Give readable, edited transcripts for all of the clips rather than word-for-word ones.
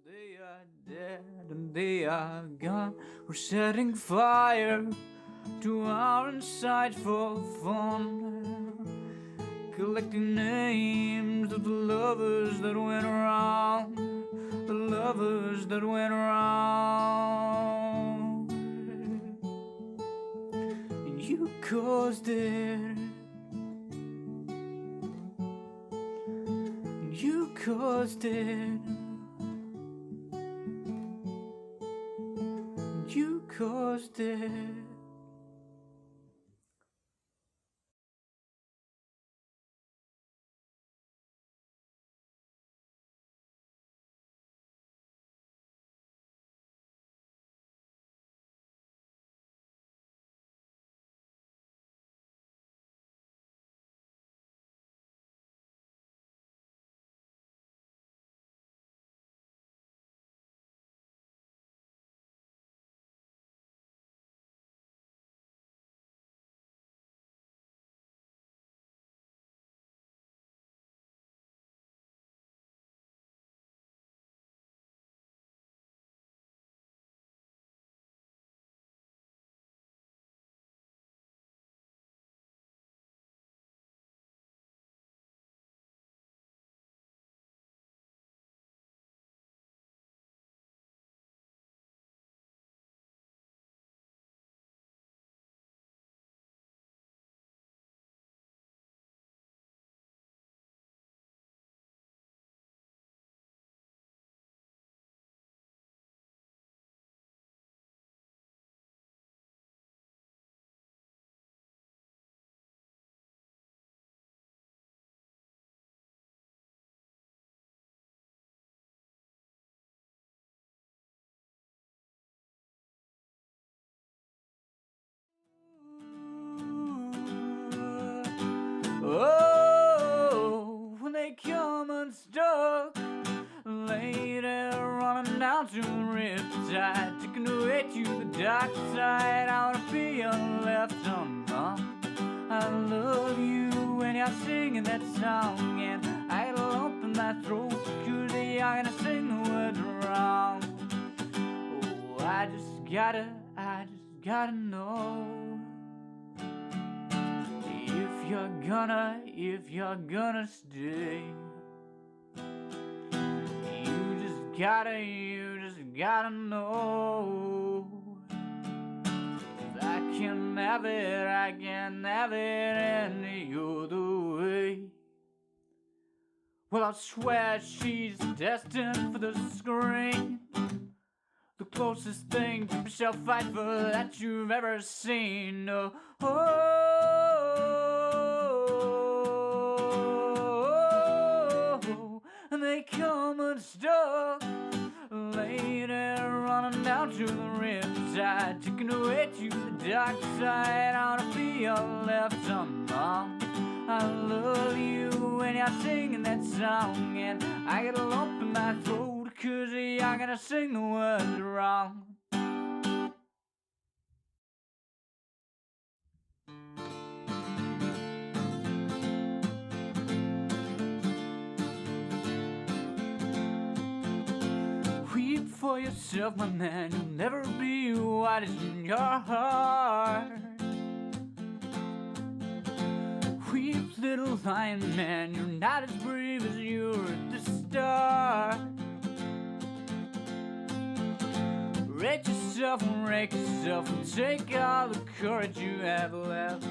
They are dead and they are gone. We're setting fire to our inside for fun, collecting names of the lovers that went wrong, the lovers that went wrong. And you caused it. And you caused it. You caused it. Oh, when they come unstuck, later running down to the riptide, taking away to the dark side. I wanna be left undone. I love you when you're singing that song, and I got a lump in my throat because you're gonna sing the words wrong. Oh, I just gotta know. If you're gonna stay, you just gotta know. 'Cause I can't have it any other way. Well, I swear she's destined for the screen, the closest thing to Michelle Pfeiffer that you've ever seen. Oh, and they come unstuck, later running down to the riptide, taking away to the dark side. I wanna be left undone. I love you when you're singing that song, and I get a lump in my throat 'cause you're gonna sing the words wrong. Weep for yourself, my man, you'll never be what is in your heart. Weep, little lion man, you're not as brave as you were at the start. Rate yourself and rake yourself and take all the courage you have left.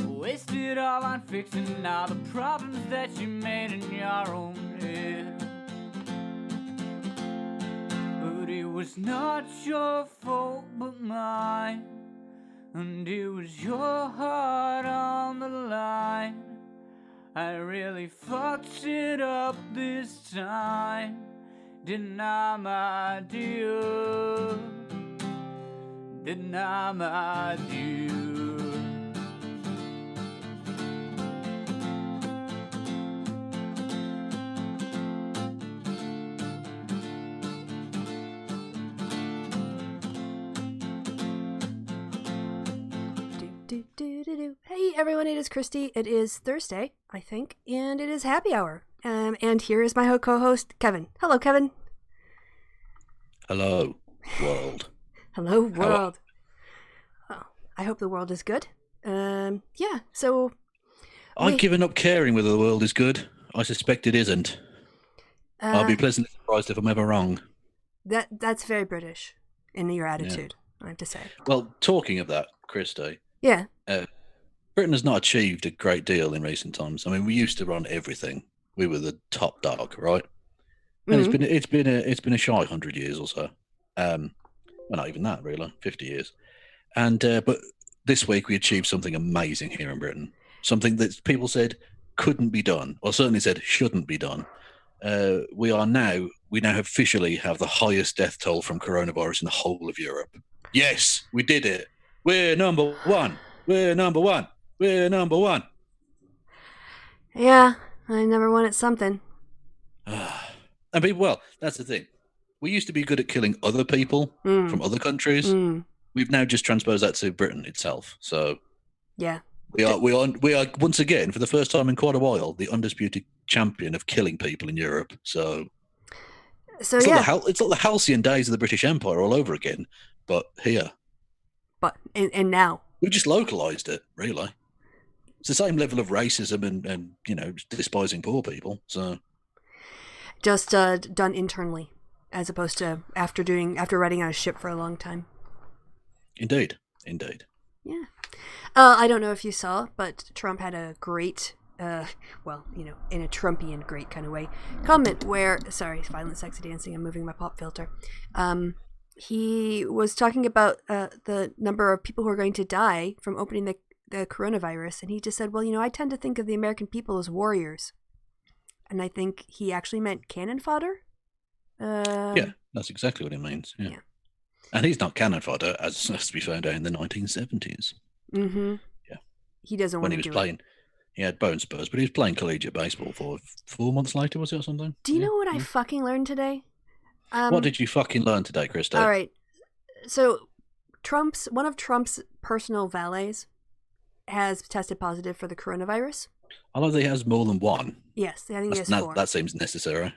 Waste it all on fixing all the problems that you made in your own head. But it was not your fault but mine, and it was your heart on the line. I really fucked it up this time, didn't I, my dear? Didn't I, my dear? Hey everyone, it is Kristi. It is Thursday, I think, and it is happy hour. And here is my co-host, Kevin. Hello, Kevin. Hello, world. Hello, world. Oh, I hope the world is good. Yeah, so... I've given up caring whether the world is good. I suspect it isn't. I'll be pleasantly surprised if I'm ever wrong. That's very British in your attitude, I have to say. Well, talking of that, Kristi. Yeah. Britain has not achieved a great deal in recent times. I mean, we used to run everything. We were the top dog, right? And it's been a shy 100 years or so. Well, not even that, really, 50 years. And but this week we achieved something amazing here in Britain. Something that people said couldn't be done, or certainly said shouldn't be done. We now officially have the highest death toll from coronavirus in the whole of Europe. Yes, we did it. We're number one. We're number one. We're number one. Yeah, I never wanted something. I mean, well, that's the thing. We used to be good at killing other people from other countries. We've now just transposed that to Britain itself. So yeah, we are once again, for the first time in quite a while, the undisputed champion of killing people in Europe. So it's yeah, like the halcyon days of the British Empire all over again, but here. But and now we just localized it. Really, it's the same level of racism and despising poor people. So just done internally, as opposed to after riding on a ship for a long time. Indeed. Yeah. I don't know if you saw, but Trump had a great, in a Trumpian great kind of way, comment where, sorry, violent sexy dancing, I'm moving my pop filter. He was talking about the number of people who are going to die from opening the coronavirus, and he just said, well, I tend to think of the American people as warriors. And I think he actually meant cannon fodder. Yeah, that's exactly what it means. Yeah. And he's not cannon fodder, as we found out in the 1970s. Mm-hmm. Yeah. He doesn't want to do playing, it. He had bone spurs, but he was playing collegiate baseball for 4 months later, was it, or something? Do you know what I fucking learned today? What did you fucking learn today, Kristi? All right. So one of Trump's personal valets has tested positive for the coronavirus. I love that he has more than one. Yes, I think he has 4. That seems necessary.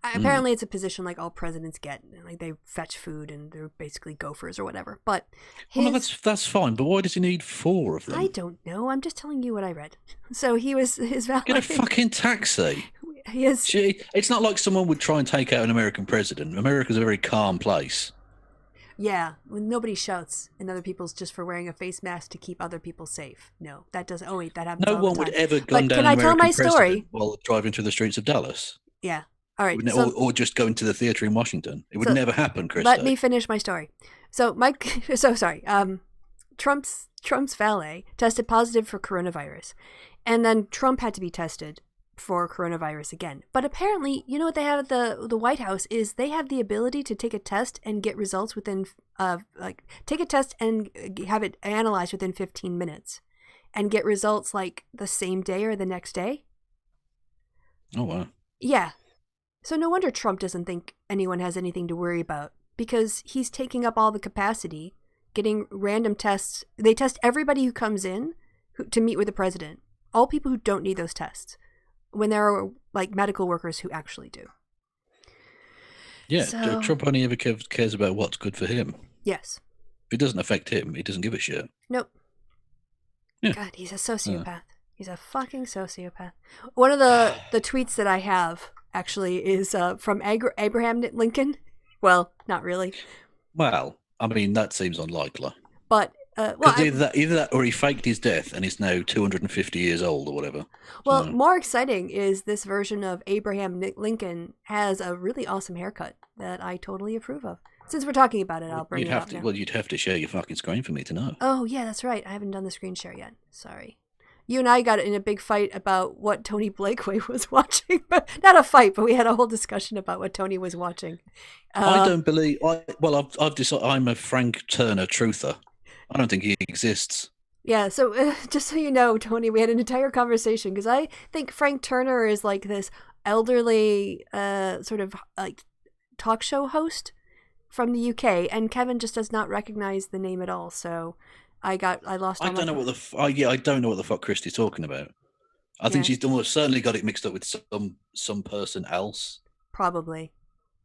Apparently, it's a position like all presidents get. Like they fetch food and they're basically gophers or whatever. But that's fine. But why does he need 4 of them? I don't know. I'm just telling you what I read. So his valet. Get a fucking taxi. It's not like someone would try and take out an American president. America's a very calm place. Yeah, when nobody shouts and other people's just for wearing a face mask to keep other people safe. No, that doesn't. Oh wait, that happens. No one would ever gun down an American president while driving through the streets of Dallas. Yeah. All right. Or just going to the theater in Washington. It would never happen, Kristi. Let me finish my story. So Trump's valet tested positive for coronavirus, and then Trump had to be tested for coronavirus again. But apparently, you know what they have at the White House is they have the ability to take a test and get results within take a test and have it analyzed within 15 minutes and get results like the same day or the next day. Oh wow. Yeah. So no wonder Trump doesn't think anyone has anything to worry about, because he's taking up all the capacity, getting random tests. They test everybody who comes in to meet with the president. All people who don't need those tests, when there are like medical workers who actually do. Yeah, so, Trump only ever cares about what's good for him. Yes. If it doesn't affect him, he doesn't give a shit. Nope. Yeah. God, he's a sociopath. He's a fucking sociopath. One of the tweets that I have actually is from Abraham Lincoln. Well, not really. Well, I mean, that seems unlikely. But either that or he faked his death and is now 250 years old or whatever. Well, more exciting is this version of Abraham Lincoln has a really awesome haircut that I totally approve of. Since we're talking about it, I'll bring it up now. Well, you'd have to share your fucking screen for me to know. Oh, yeah, that's right. I haven't done the screen share yet. Sorry. You and I got in a big fight about what Tony Blakeway was watching. Not a fight, but we had a whole discussion about what Tony was watching. I don't believe... I've decided I'm a Frank Turner truther. I don't think he exists. Yeah, so just so you know, Tony, we had an entire conversation because I think Frank Turner is like this elderly sort of like talk show host from the UK, and Kevin just does not recognize the name at all. So I lost. I don't know what the fuck Kristi's talking about. I think Yeah. she's almost certainly got it mixed up with some person else. Probably.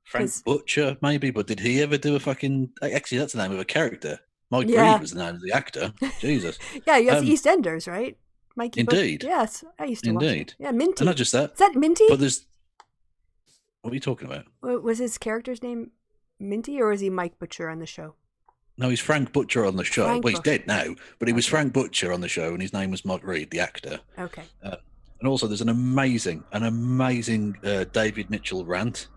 Frank 'Cause- Butcher, maybe, but did he ever do a fucking? Actually, that's the name of a character. Mike Yeah. Reed was the name of the actor. Jesus. Yeah, you have EastEnders, right? Mikey Indeed. Yes, I used to watch Indeed. it. Yeah, Minty. And not just that. Is that Minty? But there's. What are you talking about? Was his character's name Minty, or was he Mike Butcher on the show? No, he's Frank Butcher on the show. Frank Well, he's Butcher. dead now, but he was Frank Butcher on the show, and his name was Mike Reed, the actor. Okay. And also, there's an amazing David Mitchell rant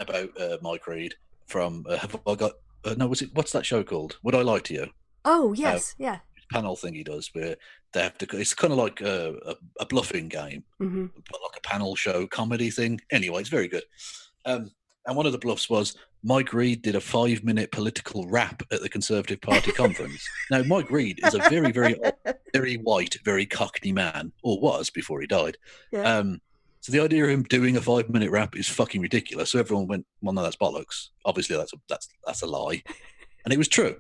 about Mike Reed from Have I Got? No, what's that show called? Would I Lie to You? Oh yes, yeah. Panel thing he does where they have to. It's kind of like a bluffing game, but like a panel show comedy thing. Anyway, it's very good. And one of the bluffs was Mike Reed did a 5-minute political rap at the Conservative Party conference. Now, Mike Reed is a very, very white, very cockney man, or was before he died. Yeah. So the idea of him doing a 5-minute rap is fucking ridiculous. So everyone went, "Well, no, that's bollocks. Obviously, that's a lie," and it was true.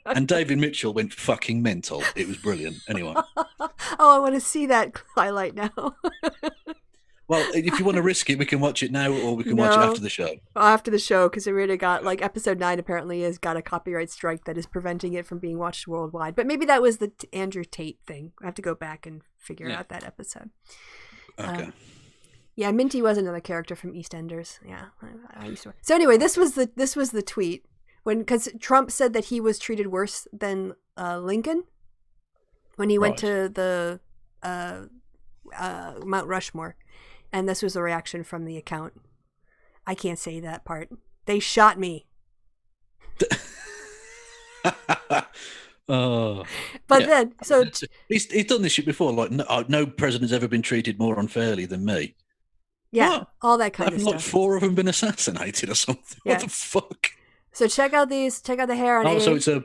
And David Mitchell went fucking mental. It was brilliant. Anyway. Oh, I want to see that highlight now. Well, if you want to risk it, we can watch it now, or we can watch it after the show. After the show, because it really got, like, episode 9 apparently has got a copyright strike that is preventing it from being watched worldwide. But maybe that was the Andrew Tate thing. I have to go back and figure out that episode. Okay. Yeah, Minty was another character from EastEnders. Yeah, I used to. So anyway, this was the tweet because Trump said that he was treated worse than Lincoln when he went to the Mount Rushmore. And this was the reaction from the account. I can't say that part. They shot me. Oh. But then, so he's done this shit before. Like, no president's ever been treated more unfairly than me. yeah, what? all that kind of Haven't stuff. like 4 of them been assassinated or something? Yeah. What the fuck? So check out the hair on. So it's a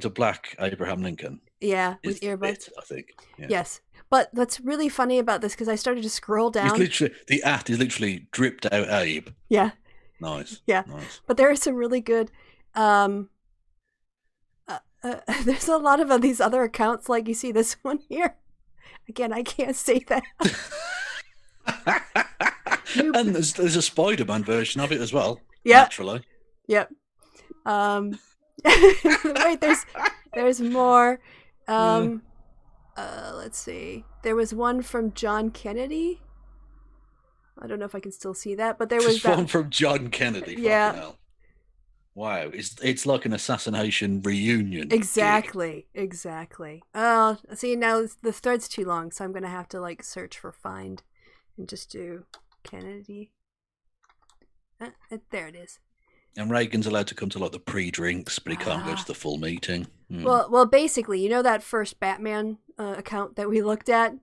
black Abraham Lincoln. Yeah, with earbuds. I think. Yeah. Yes. But what's really funny about this, because I started to scroll down. The at is literally dripped out Abe. Yeah. Nice. Yeah. Nice. But there are some really good. There's a lot of these other accounts, like you see this one here. Again, I can't say that. And there's a Spider-Man version of it as well. Yeah. Naturally. Yep. Wait, there's more. Let's see. There was one from John Kennedy. I don't know if I can still see that, but there was one from John Kennedy. Yeah. Fucking hell. Wow, it's like an assassination reunion. Exactly. See, now the thread's too long, so I'm gonna have to like search for find and just do Kennedy. There it is. And Reagan's allowed to come to like the pre-drinks, but he can't go to the full meeting. Well, basically, you know that first Batman account that we looked at,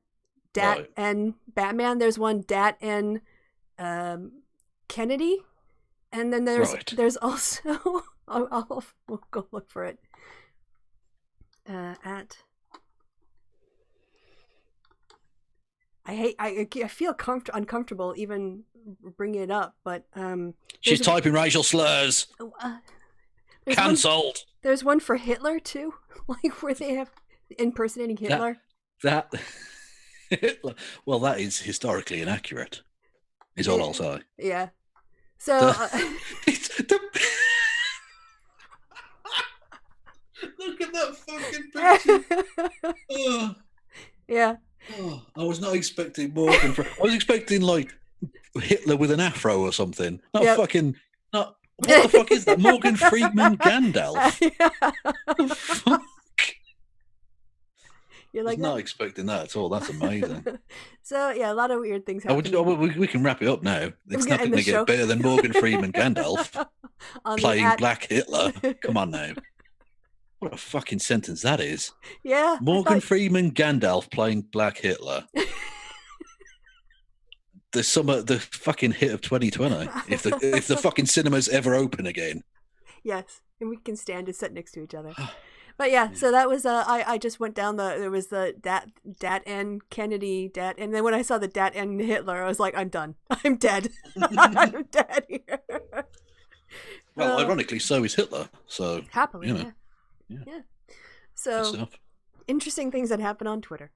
Dat and Batman. There's one Dat and Kennedy, and then there's also we'll go look for it. I feel uncomfortable even bringing it up, but she's typing racial slurs. Cancelled. There's one for Hitler too, like where they have impersonating Hitler. That Hitler. Well, that is historically inaccurate. Is all I'll say. Yeah. So. Look at that fucking picture. Oh. Yeah. Oh, I was not expecting Morgan. I was expecting like Hitler with an afro or something. Not fucking. Not. What the fuck is that? Morgan Freeman Gandalf. The fuck? You're like, I was not expecting that at all. That's amazing. So yeah, a lot of weird things happen. We can wrap it up now. It's not going to get better than Morgan Freeman Gandalf playing Black Hitler. Come on now. What a fucking sentence that is. Yeah. Morgan Freeman Gandalf playing Black Hitler. The fucking hit of 2020. If the fucking cinemas ever open again. Yes, and we can stand and sit next to each other. But yeah, so that was I just went down there was the Dat and Kennedy and then when I saw the Dat and Hitler, I was like, I'm done. I'm dead. I'm dead here. Well, ironically, so is Hitler. So happily, you know, yeah. So interesting things that happen on Twitter.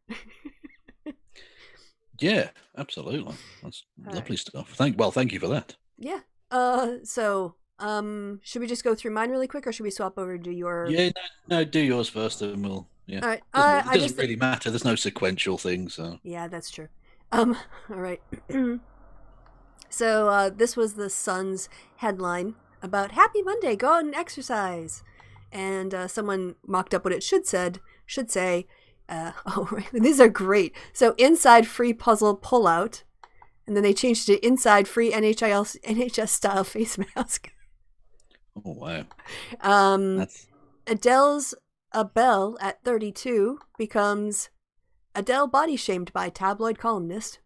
Yeah, absolutely. That's All lovely right. stuff. Thank you for that. Yeah. Should we just go through mine really quick, or should we swap over to your? Yeah, no, do yours first, and we'll. Yeah, All right. it I just. doesn't really matter. There's no sequential thing, so. Yeah, that's true. All right. So this was the Sun's headline about Happy Monday, go out and exercise, and someone mocked up what it should say. Oh, right. These are great. So inside free puzzle pullout, and then they changed it to inside free NHS style face mask. Oh wow. That's Adele's Abel at 32 becomes Adele body shamed by tabloid columnist.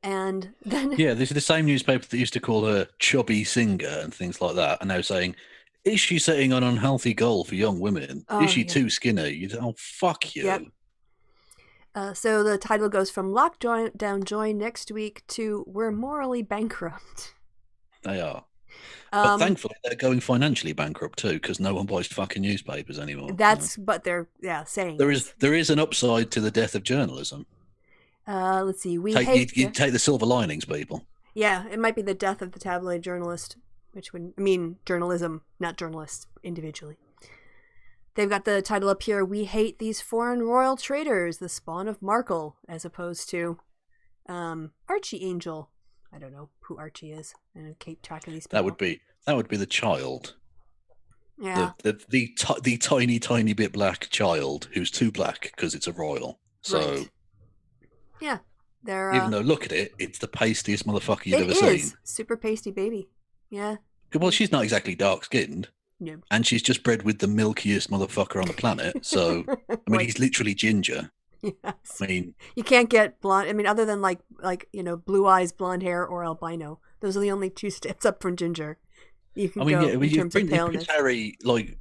And then yeah, this is the same newspaper that used to call her chubby singer and things like that, and now saying, "Is she setting an unhealthy goal for young women? Is she too skinny?" Oh, fuck you. Yep. So the title goes from Lockdown Joy next week to We're Morally Bankrupt. They are. But thankfully, they're going financially bankrupt too, because no one buys fucking newspapers anymore. But they're saying there is an upside to the death of journalism. Let's see. Take the silver linings, people. Yeah, it might be the death of the tabloid journalist, which would mean journalism, not journalists individually. They've got the title up here, We Hate These Foreign Royal Traitors, the spawn of Markle, as opposed to Archie Angel. I don't know who Archie is. I don't keep track of these people. That would be the child. Yeah. The tiny bit black child who's too black because it's a royal. So right. Yeah. They're even though look at it, it's the pastiest motherfucker you've ever seen. Super pasty baby. Yeah. Well, she's not exactly dark skinned. No. And she's just bred with the milkiest motherfucker on the planet. So I mean he's literally ginger. Yes. I mean, you can't get blonde. I mean, other than like blue eyes, blonde hair, or albino. Those are the only two steps up from ginger. You can go in terms of paleness. Harry, like,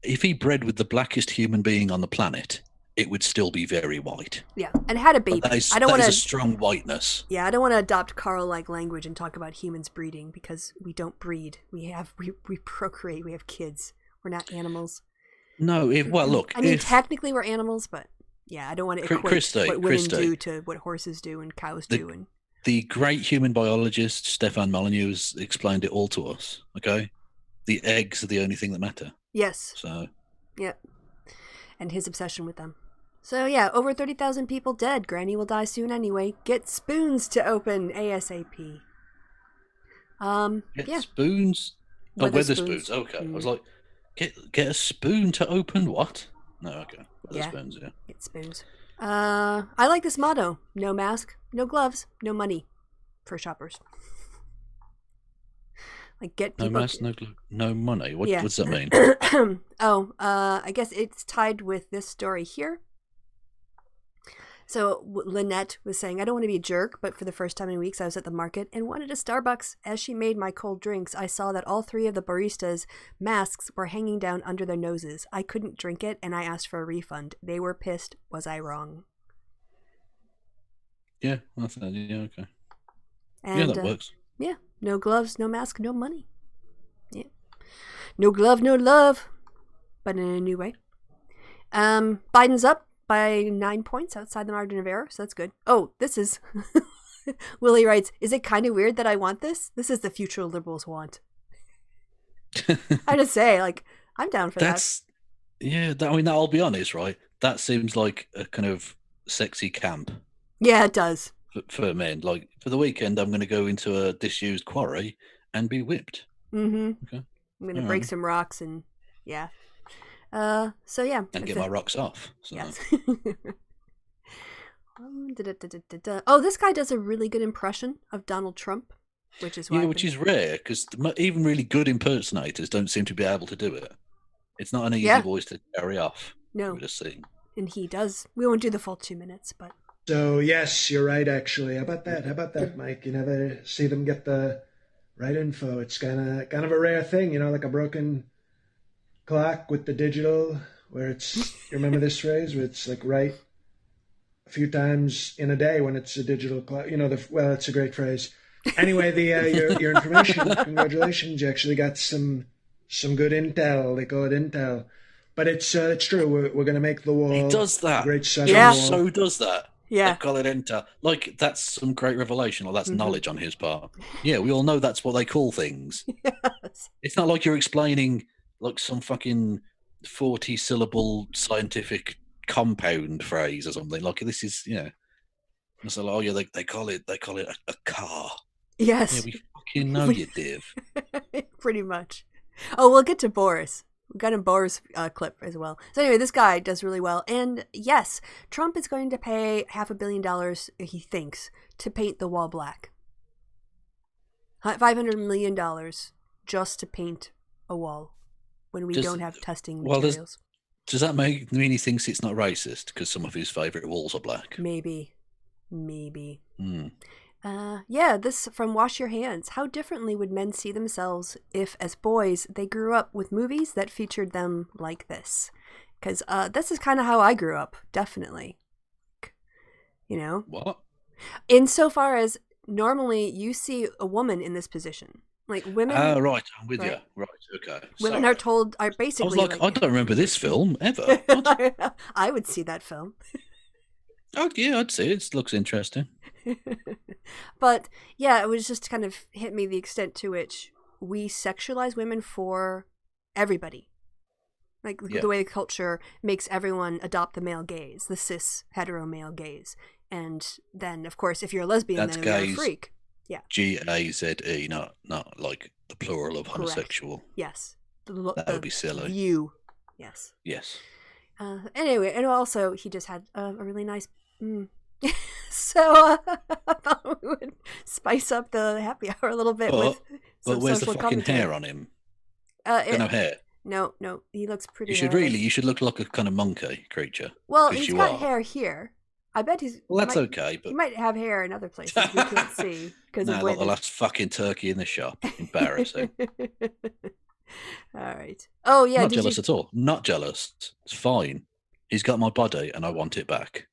if he bred with the blackest human being on the planet, it would still be very white. Yeah, and had a baby. I don't want a strong whiteness. Yeah, I don't want to adopt Carl-like language and talk about humans breeding because we don't breed. We procreate. We have kids. We're not animals. No, look. I mean, technically we're animals, but. Yeah, I don't want to equate what women do to what horses do and cows do. And the great human biologist Stefan Molyneux has explained it all to us. Okay, the eggs are the only thing that matter. Yes. So. Yeah, and his obsession with them. So yeah, over 30,000 people dead. Granny will die soon anyway. Get spoons to open ASAP. Get spoons. Weather spoons. Okay, I was like, get a spoon to open what? No, okay. Spoons, yeah. Get spoons. I like this motto. No mask, no gloves, no money for shoppers. Like get people... No mask, no money. What does that mean? I guess it's tied with this story here. So Lynette was saying, I don't want to be a jerk, but for the first time in weeks, I was at the market and wanted a Starbucks. As she made my cold drinks, I saw that all three of the baristas' masks were hanging down under their noses. I couldn't drink it, and I asked for a refund. They were pissed. Was I wrong? Yeah, okay. And, that works. Yeah, no gloves, no mask, no money. Yeah, no glove, no love, but in a new way. Biden's up by 9 points outside the margin of error, so that's good. Oh, this is... Willie writes, is it kind of weird that I want this? This is the future liberals want. I just say, like, I'm down for that. Yeah, I'll be honest, right? That seems like a kind of sexy camp. Yeah, it does. For men. Like, for the weekend, I'm going to go into a disused quarry and be whipped. Mm-hmm. Okay. I'm going to break some rocks and, yeah. So yeah. And get my rocks off. So. Yes. Oh, this guy does a really good impression of Donald Trump, which is which is rare because even really good impersonators don't seem to be able to do it. It's not an easy voice to carry off. No. We're just seeing. And he does. We won't do the full 2 minutes, but. So yes, you're right. Actually, how about that, Mike? You never see them get the right info. It's kind of a rare thing, like a broken clock with the digital, where it's, you remember this phrase, where it's like right a few times in a day when it's a digital clock. It's a great phrase. Anyway, your information, congratulations, you actually got some good intel. They call it intel, but it's true. We're going to make the wall. He does that. Great southern wall. So does that. Yeah. They call it intel. Like, that's some great revelation, or that's knowledge on his part. Yeah, we all know that's what they call things. Yes. It's not like you're explaining like some fucking 40-syllable scientific compound phrase or something. Like, this is, it's like, oh yeah, they call it a car. Yes. Yeah, we fucking know you, Div. Pretty much. Oh, we'll get to Boris. We got a Boris clip as well. So anyway, this guy does really well. And yes, Trump is going to pay $500 million, he thinks, to paint the wall black. $500 million just to paint a wall when we don't have testing materials. Does that mean he thinks it's not racist because some of his favourite walls are black? Maybe. Yeah, this from Wash Your Hands. How differently would men see themselves if, as boys, they grew up with movies that featured them like this? Because this is kind of how I grew up, definitely. You know? What? Insofar as normally you see a woman in this position. Like women. Oh, right. I'm with you. Right. Okay. Women are basically. I was like, I don't remember this film ever. I would see that film. Oh, yeah, I'd see it. It looks interesting. But yeah, it was just kind of hit me the extent to which we sexualize women for everybody. Like the way the culture makes everyone adopt the male gaze, the cis hetero male gaze. And then, of course, if you're a lesbian, then you're a freak. Yeah. Gaze, not like the plural of homosexual. Yes. That would be silly. You. Yes. Yes. Anyway, and also he just had a really nice. So I thought we would spice up the happy hour a little bit with some But where's the social fucking commentary. hair on him? No hair. No, he looks pretty. You should look like a kind of monkey creature. Well, he's got hair here. I bet he's. Well, that's okay, but he might have hair in other places we can't see because of like the last fucking turkey in the shop. Embarrassing. All right. Oh yeah. Not jealous at all. Not jealous. It's fine. He's got my body, and I want it back.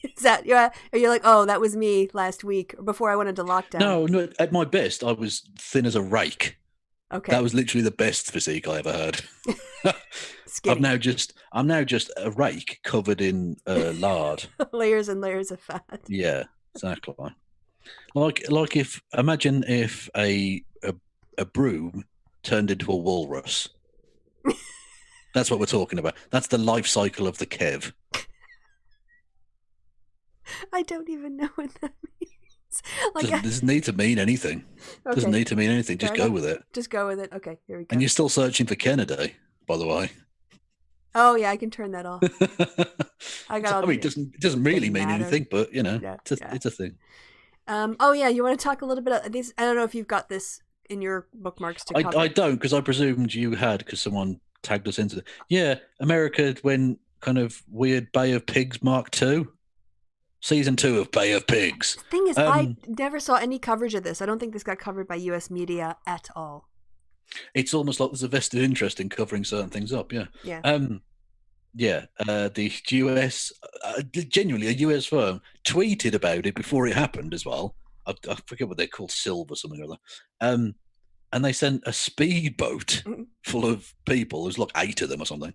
Is that are you like, oh, that was me last week before I went into lockdown? No. At my best, I was thin as a rake. Okay. That was literally the best physique I ever had. I'm now just a rake covered in lard. Layers and layers of fat. Yeah, exactly. Like imagine if a broom turned into a walrus. That's what we're talking about. That's the life cycle of the Kev. I don't even know what that means. Doesn't need to mean anything. Okay. Doesn't need to mean anything. Just go with it. Just go with it. Okay, here we go. And you're still searching for Kennedy, by the way. Oh yeah, I can turn that off. It doesn't really mean anything, but it's a thing. Oh yeah, you want to talk a little bit of this? I don't know if you've got this in your bookmarks to cover. I don't, because I presumed you had, because someone tagged us into it. Yeah, America went kind of weird Bay of Pigs Mark II. Season 2 of Bay of Pigs. The thing is, I never saw any coverage of this. I don't think this got covered by U.S. media at all. It's almost like there's a vested interest in covering certain things up, yeah. Yeah. The US, genuinely a US firm, tweeted about it before it happened as well. I forget what they're called, Silver something or other. And they sent a speedboat full of people, there's like 8 of them or something,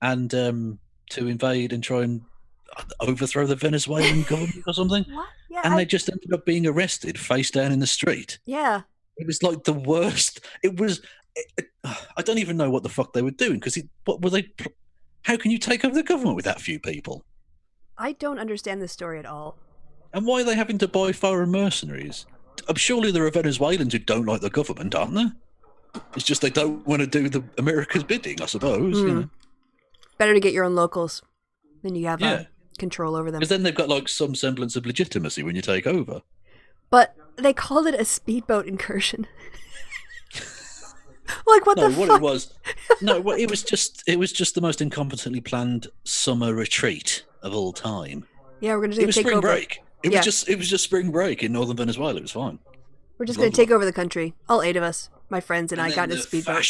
and to invade and try and overthrow the Venezuelan government or something. What? Yeah, and they just ended up being arrested face down in the street. Yeah. It was like the worst. It was. I don't even know what the fuck they were doing, because what were they? How can you take over the government with that few people? I don't understand this story at all. And why are they having to buy foreign mercenaries? Surely there are Venezuelans who don't like the government, aren't there? It's just they don't want to do the America's bidding, I suppose. You know? Better to get your own locals, then you have control over them. Because then they've got like some semblance of legitimacy when you take over. But they called it a speedboat incursion. Like what the fuck? It was just the most incompetently planned summer retreat of all time. Yeah, we're gonna take spring over. Break. It was just spring break in northern Venezuela. It was fine. We're just gonna take over the country. All 8 of us, my friends and I, got in a speedboat.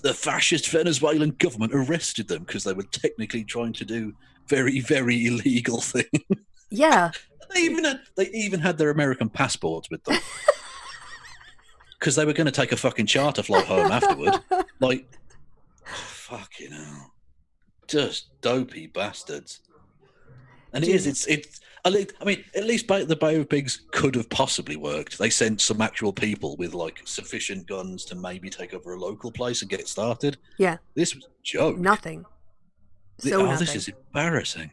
The fascist Venezuelan government arrested them because they were technically trying to do very, very illegal things. Yeah. They even had their American passports with them. Because they were going to take a fucking charter flight home afterward. Like, fucking hell. Just dopey bastards. And it is. It's. I mean, at least the Bay of Pigs could have possibly worked. They sent some actual people with like sufficient guns to maybe take over a local place and get started. Yeah. This was a joke. Nothing. Nothing. This is embarrassing.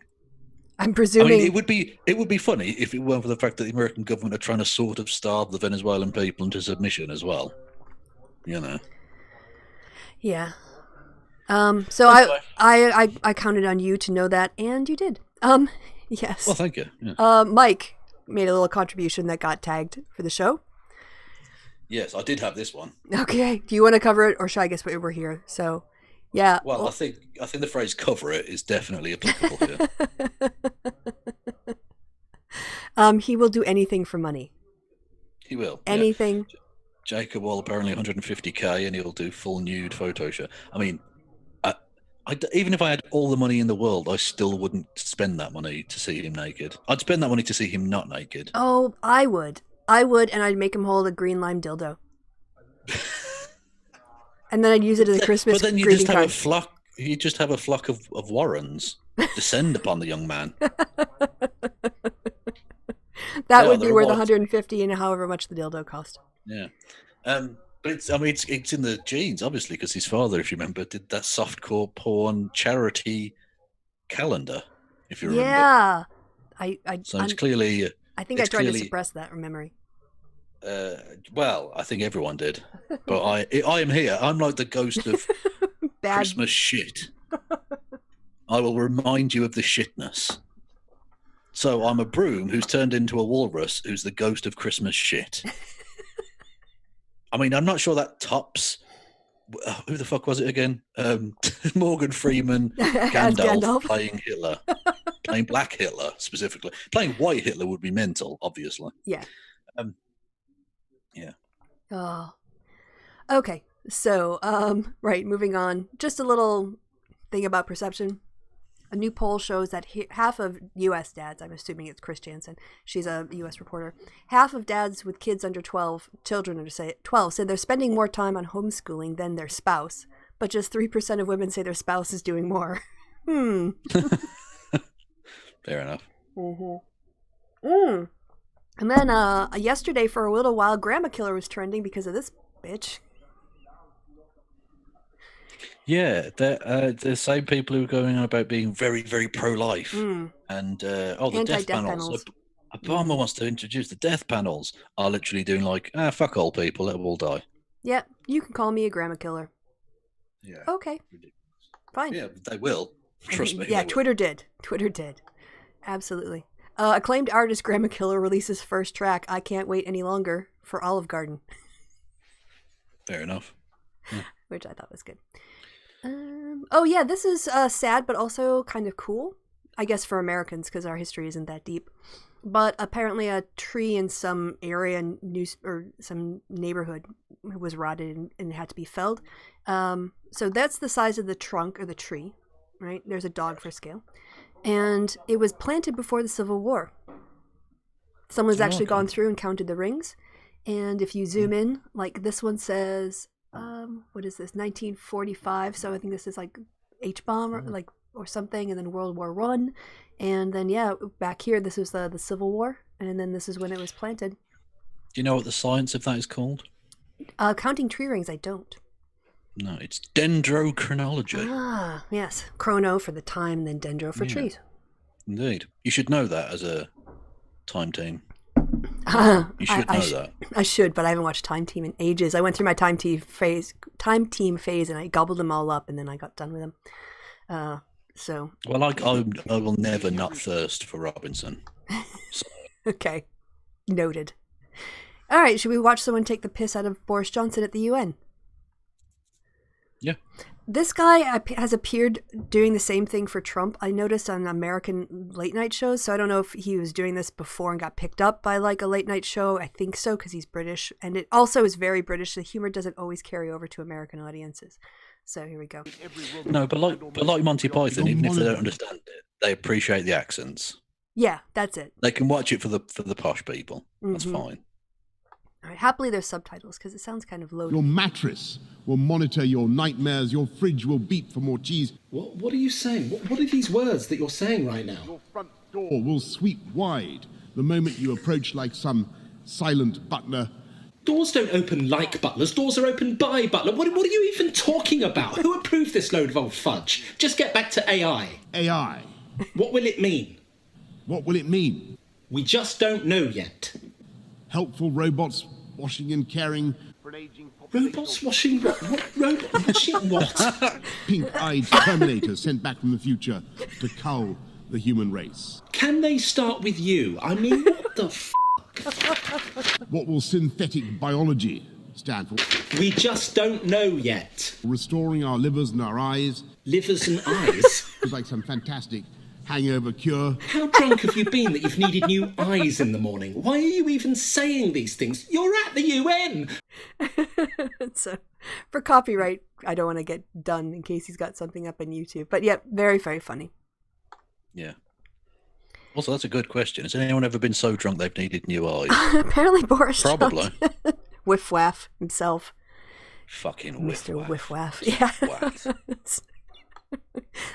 I'm presuming it would be funny if it weren't for the fact that the American government are trying to sort of starve the Venezuelan people into submission as well. You know. Yeah. So anyway. I counted on you to know that, and you did. Yes. Well, thank you. Yeah. Mike made a little contribution that got tagged for the show. Yes, I did have this one. Okay. Do you want to cover it, or should I guess what we're here? So, yeah. Well, I think the phrase "cover it" is definitely applicable here. He will do anything for money. He will. Anything. Yeah. Jacob will apparently 150k, and he'll do full nude photo shoot. I mean, even if I had all the money in the world, I still wouldn't spend that money to see him naked. I'd spend that money to see him not naked. Oh, I would, and I'd make him hold a green lime dildo, and then I'd use it as a Christmas. But then you just have a flock. You just have a flock of Warrens descend upon the young man. That would be worth 150 and however much the dildo cost. Yeah. But it's in the genes, obviously, because his father, if you remember, did that softcore porn charity calendar, if you remember. Yeah. It's clearly... I think I tried to suppress that from memory. Well, I think everyone did. But I am here. I'm like the ghost of Christmas shit. I will remind you of the shitness. So I'm a broom who's turned into a walrus who's the ghost of Christmas shit. I mean, I'm not sure that tops. Who the fuck was it again? Morgan Freeman, Gandalf playing Hitler, playing Black Hitler specifically. Playing White Hitler would be mental, obviously. Yeah. Yeah. Oh. Okay. So, right. Moving on. Just a little thing about perception. A new poll shows that half of U.S. dads, I'm assuming it's Chris Jansen, she's a U.S. reporter, half of dads with kids under 12, children under 12, said they're spending more time on homeschooling than their spouse, but just 3% of women say their spouse is doing more. Fair enough. And then yesterday, for a little while, Grandma Killer was trending because of this bitch. Yeah, the same people who are going on about being very, very pro-life. And, the death panels. Obama wants to introduce the death panels, are literally doing like, fuck all people, let them all die. Yeah, you can call me a Grandma Killer. Yeah. Okay. Fine. Yeah, they will. Trust me. Yeah, Twitter did. Absolutely. Acclaimed artist Grandma Killer releases first track, I Can't Wait Any Longer, for Olive Garden. Fair enough. Yeah. Which I thought was good. Oh yeah, this is sad but also kind of cool, I guess, for Americans because our history isn't that deep. But apparently a tree in some area or some neighborhood was rotted and had to be felled. So that's the size of the trunk or the tree, right? There's a dog for scale. And it was planted before the Civil War. Someone's actually gone through and counted the rings. And if you zoom in, like this one says, what is this, 1945? So I think this is like H-bomb or something, and then World War I. And then, yeah, back here, this is the Civil War. And then this is when it was planted. Do you know what the science of that is called? Counting tree rings, I don't. No, it's dendrochronology. Ah, yes. Chrono for the time, then dendro for trees. Indeed. You should know that as a time team. You should know that. I should, but I haven't watched Time Team in ages. I went through my Time Team phase, and I gobbled them all up, and then I got done with them. So. Well, I will never not thirst for Robinson. So. Okay. Noted. All right, should we watch someone take the piss out of Boris Johnson at the UN? Yeah. This guy has appeared doing the same thing for Trump. I noticed on American late night shows, so I don't know if he was doing this before and got picked up by like a late night show. I think so, because he's British, and it also is very British. The humor doesn't always carry over to American audiences. So here we go. No, but like Monty Python, even if they don't understand it, they appreciate the accents. Yeah, that's it. They can watch it for the posh people. That's fine. All right, happily there's subtitles because it sounds kind of loaded. Your mattress will monitor your nightmares. Your fridge will beep for more cheese. What are you saying? What are these words that you're saying right now? Your front door will sweep wide the moment you approach like some silent butler. Doors don't open like butlers. Doors are opened by butler. What are you even talking about? Who approved this load of old fudge? Just get back to AI. AI. What will it mean? What will it mean? We just don't know yet. Helpful robots washing and caring. Robots washing what? Robot washing what? Pink-eyed Terminators sent back from the future to cull the human race. Can they start with you? I mean, what the f***? What will synthetic biology stand for? We just don't know yet. Restoring our livers and our eyes. Livers and eyes? It's like some fantastic hangover cure. How drunk have you been that you've needed new eyes in the morning? Why are you even saying these things? You're at the UN! So, for copyright, I don't want to get done in case he's got something up on YouTube. But yeah, very, very funny. Yeah. Also, that's a good question. Has anyone ever been so drunk they've needed new eyes? Apparently Boris Probably. Whiff Waff himself. Fucking whiff Mr. waff. Whiff Waff. Yeah. Twat.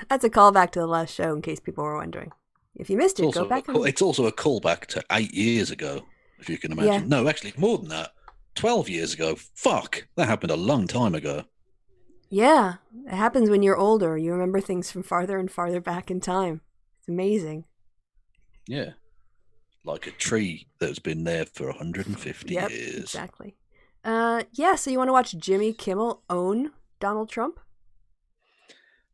That's a callback to the last show in case people were wondering. If you missed it, go back and... It's also a callback to 8 years ago, if you can imagine. Yeah. No, actually, more than that. 12 years ago. Fuck. That happened a long time ago. Yeah. It happens when you're older. You remember things from farther and farther back in time. It's amazing. Yeah. Like a tree that's been there for 150 Yep, years. exactly. Yeah, so you want to watch Jimmy Kimmel own Donald Trump?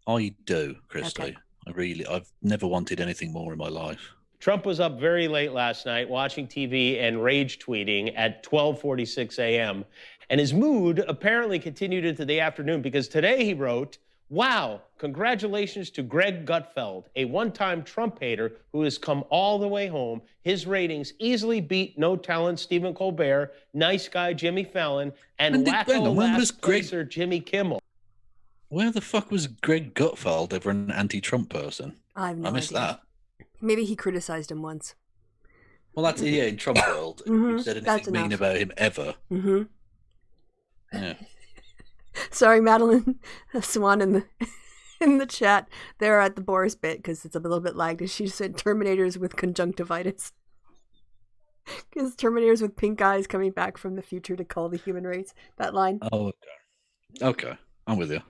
I do, Kristi. Okay. I've never wanted anything more in my life. Trump was up very late last night watching TV and rage tweeting at 12:46 a.m. And his mood apparently continued into the afternoon because today he wrote, "Wow, congratulations to Greg Gutfeld, a one-time Trump hater who has come all the way home. His ratings easily beat no talent Stephen Colbert, nice guy Jimmy Fallon, and wacko last placer Jimmy Kimmel." Where the fuck was Greg Gutfeld ever an anti-Trump person? I have no I missed idea. that. Maybe he criticized him once. Well, that's in Trump world. Mhm, He said that's anything mean enough. about him ever. Mm-hmm. Yeah. Sorry, Madeline Swan in the chat there at the Boris bit because it's a little bit lagged. She said Terminators with conjunctivitis. Because Terminators with pink eyes coming back from the future to cull the human race. That line. Oh, okay. Okay, I'm with you.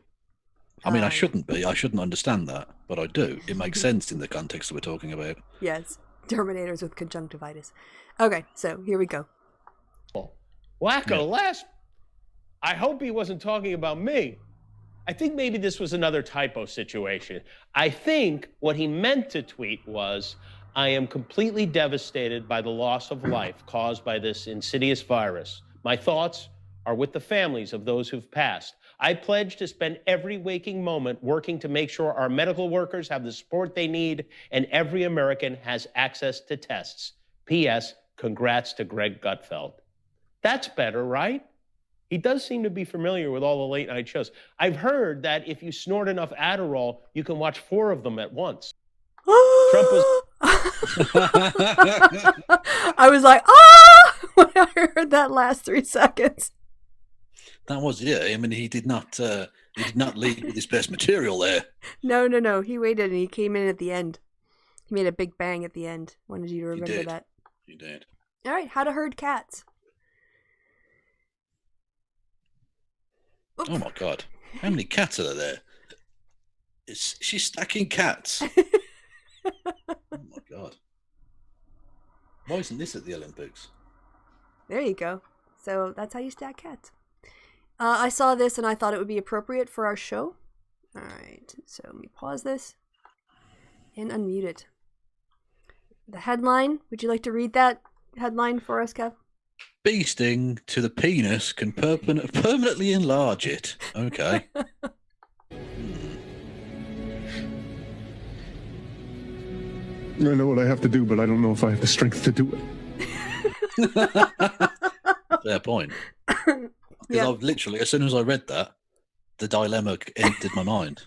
I mean, I shouldn't be. I shouldn't understand that, but I do. It makes sense in the context that we're talking about. Yes, Terminators with conjunctivitis. Okay, so here we go. Wacko last. I hope he wasn't talking about me. I think maybe this was another typo situation. I think what he meant to tweet was, "I am completely devastated by the loss of life caused by this insidious virus. My thoughts are with the families of those who've passed. I pledge to spend every waking moment working to make sure our medical workers have the support they need and every American has access to tests. P.S. Congrats to Greg Gutfeld." That's better, right? He does seem to be familiar with all the late night shows. I've heard that if you snort enough Adderall, you can watch 4 of them at once. Trump was... I was like, ah! When I heard that last 3 seconds. That was, yeah. I mean, he did not lead with his best material there. No. He waited and he came in at the end. He made a big bang at the end. Wanted you to remember that. He did. All right, how to herd cats. Oh my God. How many cats are there? She's stacking cats. Oh my God. Why isn't this at the Olympics? There you go. So that's how you stack cats. I saw this and I thought it would be appropriate for our show. All right, so let me pause this and unmute it. The headline, would you like to read that headline for us, Kev? Bee sting to the penis can permanently enlarge it. Okay. I know what I have to do, but I don't know if I have the strength to do it. Fair point. Yeah. I've literally, as soon as I read that, the dilemma entered my mind.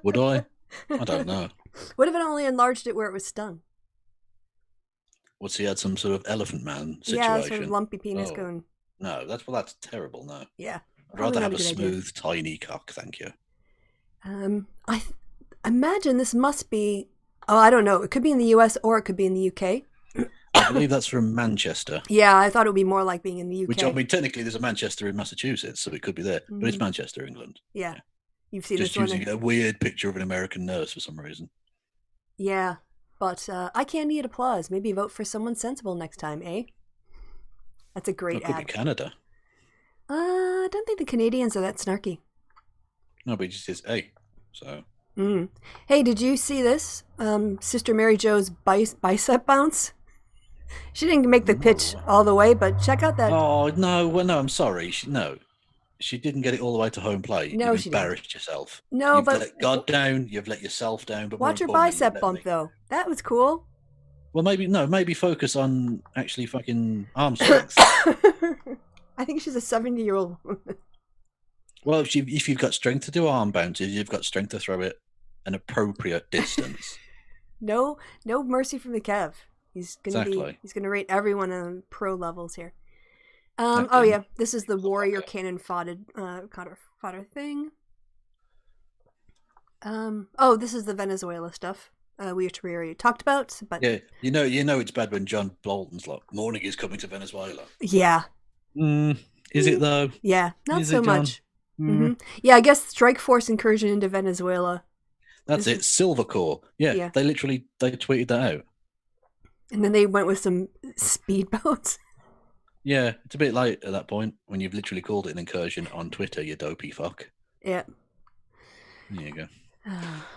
Would I? I don't know. What if it only enlarged it where it was stung? What's he had? Some sort of elephant man situation? Yeah, sort of lumpy penis Oh, going. No, that's terrible. No. Yeah. I'd rather have a good idea. smooth, tiny cock, thank you. I imagine this must be. Oh, I don't know. It could be in the U.S. or it could be in the U.K. I believe that's from Manchester. Yeah, I thought it would be more like being in the UK. Which, I mean, technically there's a Manchester in Massachusetts, so it could be there. But it's Manchester, England. Yeah. You've seen Just this one. using a weird picture of an American nurse for some reason. Yeah, but I can't need applause. Maybe vote for someone sensible next time, eh? That's a great It could ad. be Canada. I don't think the Canadians are that snarky. No, but it just says A. So. Hey, did you see this? Sister Mary Jo's bicep bounce? She didn't make the pitch all the way, but check out that. Oh, no. Well, no, I'm sorry. She didn't get it all the way to home plate. No, You've she didn't. embarrassed yourself. No, You've but let God down. You've let yourself down. But watch her more importantly, bicep you've let bump, me. though. That was cool. Well, maybe focus on actually fucking arm strength. I think she's a 70-year-old woman. Well, if you've got strength to do arm bounces, you've got strength to throw it an appropriate distance. No mercy from the Kev. He's Exactly. He's gonna rate everyone on pro levels here. Exactly. Oh yeah, this is the warrior cannon fodder thing. Oh, this is the Venezuela stuff. We already talked about, but Yeah, you know it's bad when John Bolton's like, "Morning is coming to Venezuela." yeah, Is it though? yeah, not Is so it, John? much. Yeah, I guess strike force incursion into Venezuela. That's it. Silver Corps. Yeah, they tweeted that out. And then they went with some speedboats. Yeah, it's a bit late at that point when you've literally called it an incursion on Twitter, you dopey fuck. Yeah. There you go.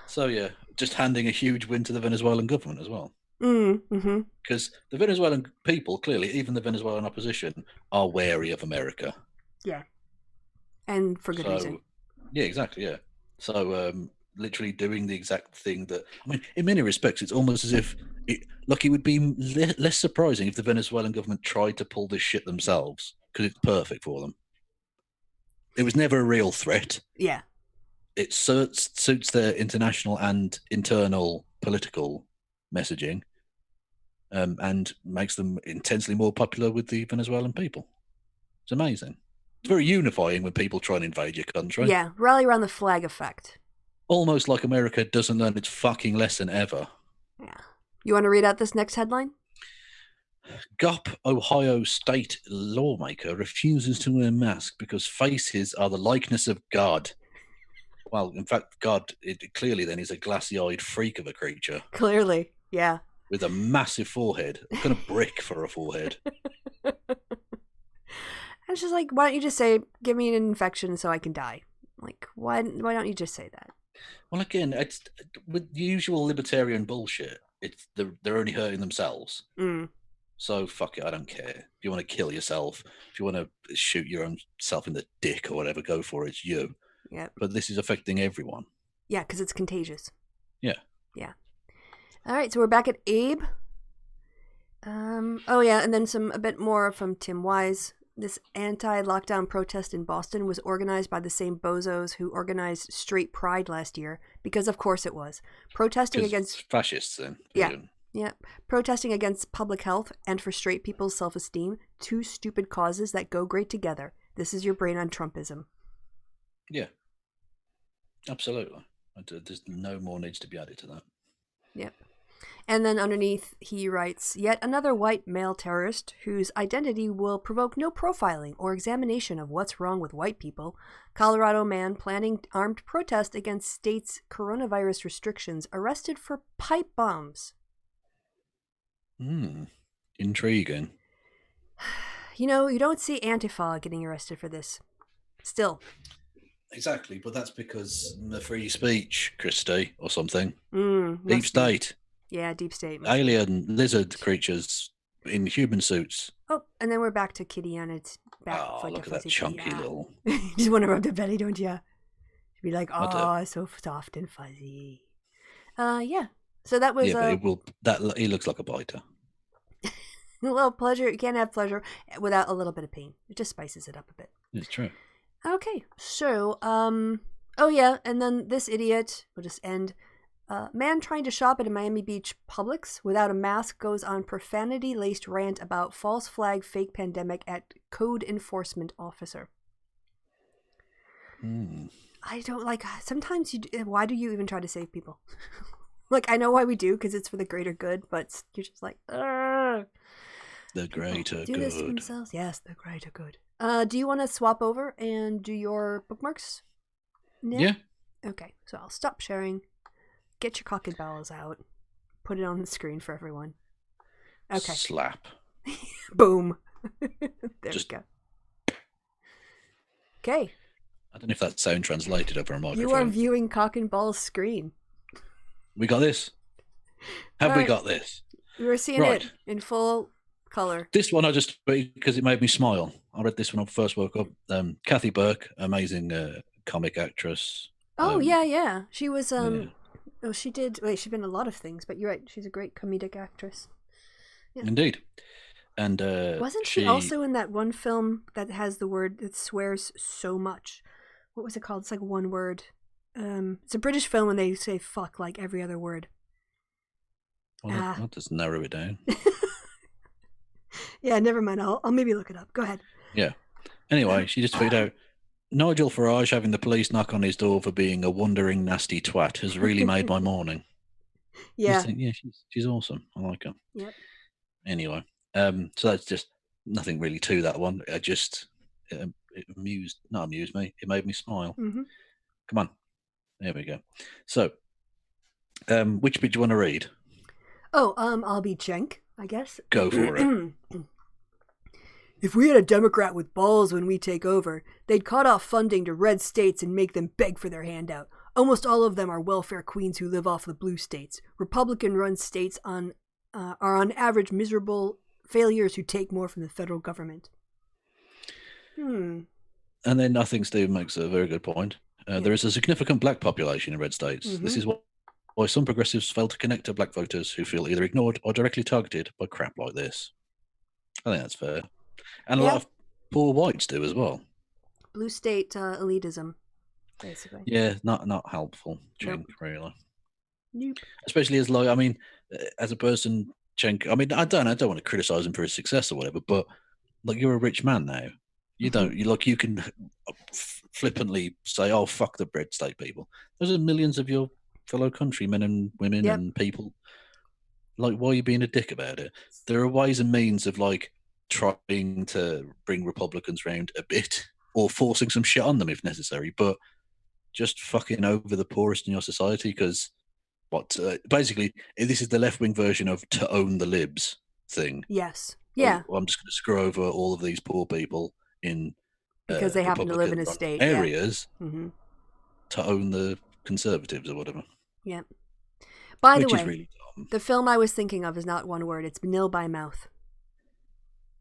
So yeah, just handing a huge win to the Venezuelan government as well. Because the Venezuelan people, clearly, even the Venezuelan opposition, are wary of America. Yeah. And for good reason. Yeah, exactly, yeah. So literally doing the exact thing that, I mean, in many respects, it's almost as if, it would be less surprising if the Venezuelan government tried to pull this shit themselves, because it's perfect for them. It was never a real threat. Yeah. It suits their international and internal political messaging, and makes them intensely more popular with the Venezuelan people. It's amazing. It's very unifying when people try and invade your country. Yeah, rally around the flag effect. Almost like America doesn't learn its fucking lesson ever. Yeah. You want to read out this next headline? Gop Ohio state lawmaker refuses to wear mask because faces are the likeness of God. Well, in fact, God, clearly then is a glassy-eyed freak of a creature. Clearly, yeah. With a massive forehead. A kind of brick for a forehead. And she's like, why don't you just say, give me an infection so I can die? Like, why don't you just say that? Well, again, it's with the usual libertarian bullshit. It's they're only hurting themselves. So fuck it, I don't care. If you want to kill yourself, if you want to shoot your own self in the dick or whatever, go for it. It's you. Yeah. But this is affecting everyone. Yeah, because it's contagious. Yeah. Yeah. All right, so we're back at Abe. Oh yeah, and then a bit more from Tim Wise. This anti-lockdown protest in Boston was organized by the same bozos who organized Straight Pride last year, because of course it was. Protesting against fascists then. Yeah. Protesting against public health and for straight people's self-esteem, two stupid causes that go great together. This is your brain on Trumpism. Yeah. Absolutely. There's no more needs to be added to that. Yep. And then underneath, he writes, yet another white male terrorist whose identity will provoke no profiling or examination of what's wrong with white people. Colorado man planning armed protest against state's coronavirus restrictions arrested for pipe bombs. Intriguing. You know, you don't see Antifa getting arrested for this. Still. Exactly, but that's because the free speech, Kristi, or something. Deep state. Yeah, deep state. Alien lizard creatures in human suits. Oh, and then we're back to Kitty on its back. Oh, look at that chunky little. You just want to rub the belly, don't you? You'd be like, oh, so soft and fuzzy. Yeah. So that was. Yeah, but he looks like a biter. Well, pleasure. You can't have pleasure without a little bit of pain. It just spices it up a bit. It's true. Okay, so, oh yeah, and then this idiot, we'll just end, Man trying to shop at a Miami Beach Publix without a mask goes on profanity-laced rant about false flag fake pandemic at code enforcement officer. I don't like. Sometimes why do you even try to save people? Like, I know why we do, because it's for the greater good, but you're just like, ugh. The greater do good. this to themselves? Yes, the greater good. Do you want to swap over and do your bookmarks? Nick? Yeah. Okay, so I'll stop sharing. Get your cock and balls out. Put it on the screen for everyone. Okay. Slap. Boom. There we go. Okay. I don't know if that's sound translated over a microphone. You are viewing cock and balls screen. We got this. Have we got this? We're seeing it in full color. This one I just, because it made me smile. I read this when I first woke up. Kathy Burke, amazing comic actress. Oh, yeah. She was, oh, she did, wait, she's been in a lot of things, but you're right. She's a great comedic actress. Yeah. Indeed. And wasn't she also in that one film that has the word that swears so much? What was it called? It's like one word. It's a British film and they say fuck like every other word. Well, that does narrow it down. Yeah, never mind. I'll maybe look it up. Go ahead. Yeah. Anyway, she just tweeted out, Nigel Farage having the police knock on his door for being a wandering, nasty twat has really made my morning. Yeah. Yeah, she's awesome. I like her. Yep. Anyway, so that's just nothing really to that one. I just, it not amused me. It made me smile. Mm-hmm. Come on. There we go. So, which bit do you want to read? Oh, I'll be Cenk, I guess. Go for it. If we had a Democrat with balls when we take over, they'd cut off funding to red states and make them beg for their handout. Almost all of them are welfare queens who live off the blue states. Republican-run states are on average miserable failures who take more from the federal government. And then I think Steve makes a very good point. There is a significant black population in red states. Mm-hmm. This is why some progressives fail to connect to black voters who feel either ignored or directly targeted by crap like this. I think that's fair. And a lot of poor whites do as well. Blue state elitism, basically. Yeah, not helpful, Cenk, really. Nope. Especially as as a person, Cenk, I mean, I don't want to criticize him for his success or whatever, but like, you're a rich man now. You don't, you can flippantly say, oh, fuck the red state people. Those are millions of your fellow countrymen and women and people. Like, why are you being a dick about it? There are ways and means of like trying to bring Republicans round a bit or forcing some shit on them if necessary, but just fucking over the poorest in your society, because basically this is the left-wing version of to own the libs thing. Yes. Yeah. I'm just going to screw over all of these poor people in because they happen to live in a state areas to own the conservatives or whatever. Yeah. By the way, really the film I was thinking of is not one word. It's nil by mouth.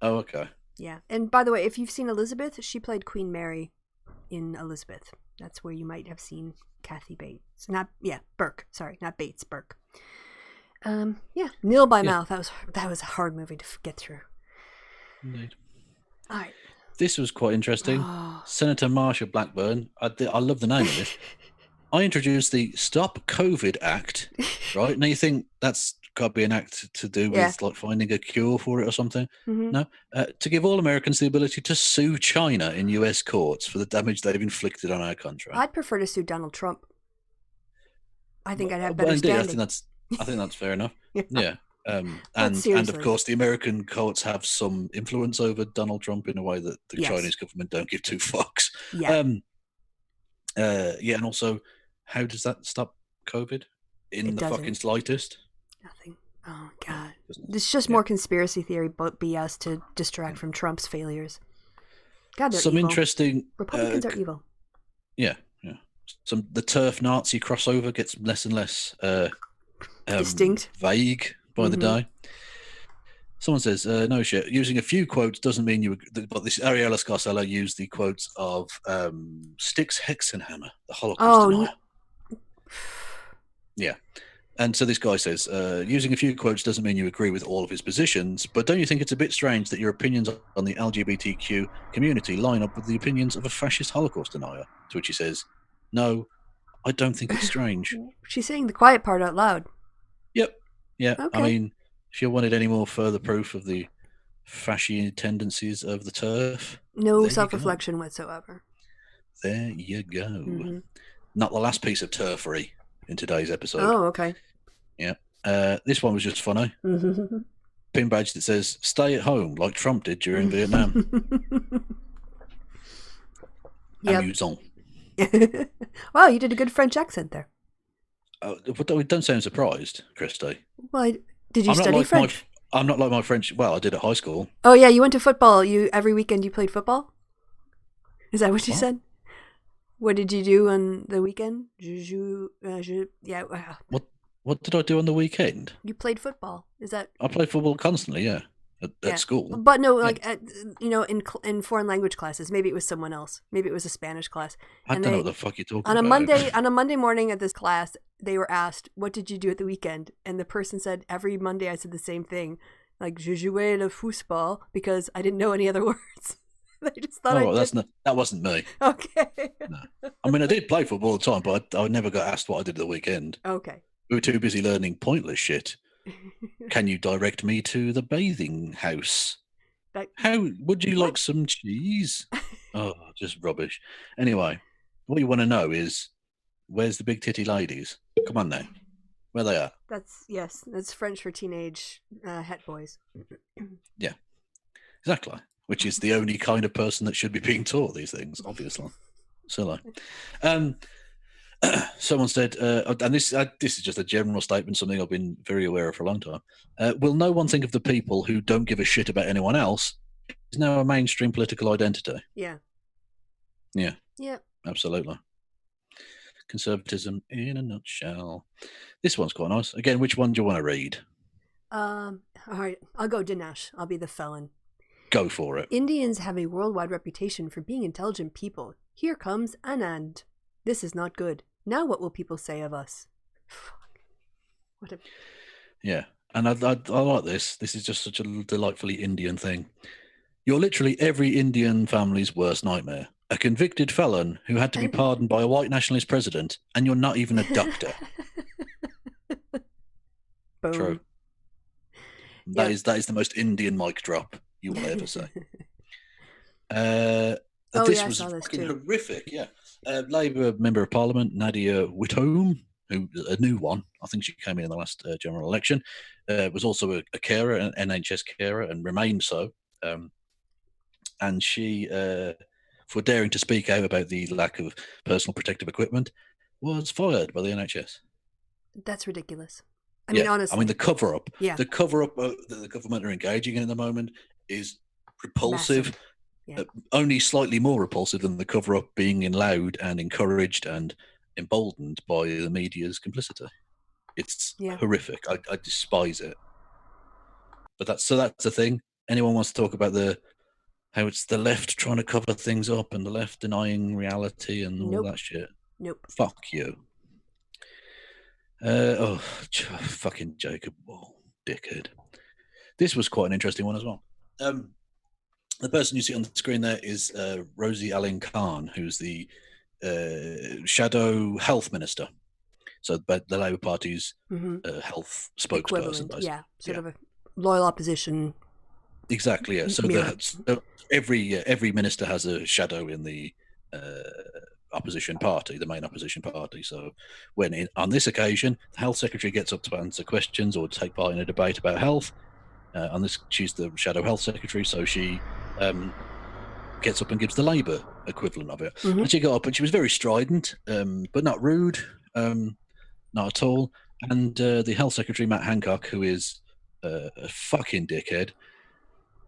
Oh, okay. Yeah. And by the way, if you've seen Elizabeth, she played Queen Mary in Elizabeth. That's where you might have seen Kathy Bates. Burke. Sorry, not Bates, Burke. Nil by mouth. That was a hard movie to get through. Indeed. All right. This was quite interesting. Senator Marsha Blackburn. I love the name of this. I introduced the Stop COVID Act, right? Now you think that's got to be an act to do with like finding a cure for it or something? Mm-hmm. No, to give all Americans the ability to sue China in U.S. courts for the damage they've inflicted on our country. I'd prefer to sue Donald Trump. I think I'd have better standing. I think that's fair enough. Yeah. And of course, the American courts have some influence over Donald Trump in a way that the Chinese government don't give two fucks. Yeah. And also, how does that stop COVID in the fucking slightest? Nothing. Oh, God. It's just more conspiracy theory BS to distract from Trump's failures. God, they're evil. Interesting... Republicans are evil. Yeah. The turf Nazi crossover gets less and less distinct, vague by the day. Someone says, no shit, using a few quotes doesn't mean you... But this Ariella Scarcella used the quotes of Styx Hexenhammer, the Holocaust denier. Yeah. And so this guy says, using a few quotes doesn't mean you agree with all of his positions, but don't you think it's a bit strange that your opinions on the LGBTQ community line up with the opinions of a fascist Holocaust denier? To which he says, no, I don't think it's strange. She's saying the quiet part out loud. Yep. Yeah. Okay. I mean, if you wanted any more further proof of the fashy tendencies of the turf, No there you self-reflection whatsoever. There you go. Mm-hmm. Not the last piece of turfery in today's episode. Oh, okay. Yeah. This one was just funny. Pin badge that says "Stay at home" like Trump did during Vietnam. Amusant. Wow, you did a good French accent there. Don't sound surprised, Kristi. Well, did you study French? I'm not like my French. Well, I did at high school. Oh yeah, you went to football. Every weekend you played football. Is that what you said? What did you do on the weekend? Yeah. What did I do on the weekend? You played football. Is that? I played football constantly. Yeah, at school. But no, like in foreign language classes. Maybe it was someone else. Maybe it was a Spanish class. I don't know what the fuck you're talking about. On a Monday morning at this class, they were asked, "What did you do at the weekend?" And the person said, "Every Monday I said the same thing, like je jouais le football," because I didn't know any other words. They just thought that wasn't me. Okay. No. I mean, I did play football all the time, but I never got asked what I did at the weekend. Okay. We were too busy learning pointless shit. Can you direct me to the bathing house? How would you like some cheese? Oh, just rubbish. Anyway, what you want to know is, where's the big titty ladies? Come on now. Where they are? That's French for teenage het boys. Yeah, exactly. Which is the only kind of person that should be being taught these things, obviously. So, someone said, and this is just a general statement, something I've been very aware of for a long time. Will no one think of the people who don't give a shit about anyone else is now a mainstream political identity? Yeah. Yeah. Yeah. Absolutely. Conservatism in a nutshell. This one's quite nice. Again, which one do you want to read? All right, I'll go Dinesh. I'll be the felon. Go for it. Indians have a worldwide reputation for being intelligent people. Here comes Anand. This is not good. Now what will people say of us? Fuck. Yeah, and I like this. This is just such a delightfully Indian thing. You're literally every Indian family's worst nightmare. A convicted felon who had to be pardoned by a white nationalist president, and you're not even a doctor. Boom. True. That is the most Indian mic drop you will ever say. This was fucking horrific. Yeah. Labour Member of Parliament Nadia Whitcomb, who a new one, I think she came in the last general election, was also a carer, an NHS carer, and remained so. And she, for daring to speak out about the lack of personal protective equipment, was fired by the NHS. That's ridiculous. I mean, honestly. I mean, the cover-up. Yeah. The cover-up that the government are engaging in at the moment is repulsive. Yeah. Only slightly more repulsive than the cover-up being allowed and encouraged and emboldened by the media's complicity. It's horrific. I despise it. But that's the thing. Anyone wants to talk about how it's the left trying to cover things up and the left denying reality and all that shit? Nope. Fuck you. Fucking Jacob Wall, dickhead. This was quite an interesting one as well. The person you see on the screen there is Rosie Allen Khan, who's the shadow health minister. So the Labour Party's health spokesperson. Yeah, sort of a loyal opposition. Exactly, yeah. So every minister has a shadow in the opposition party, the main opposition party. So on this occasion, the health secretary gets up to answer questions or take part in a debate about health. She's the shadow health secretary, so she gets up and gives the Labour equivalent of it. And she got up and she was very strident, but not rude, not at all. And the health secretary, Matt Hancock, who is a fucking dickhead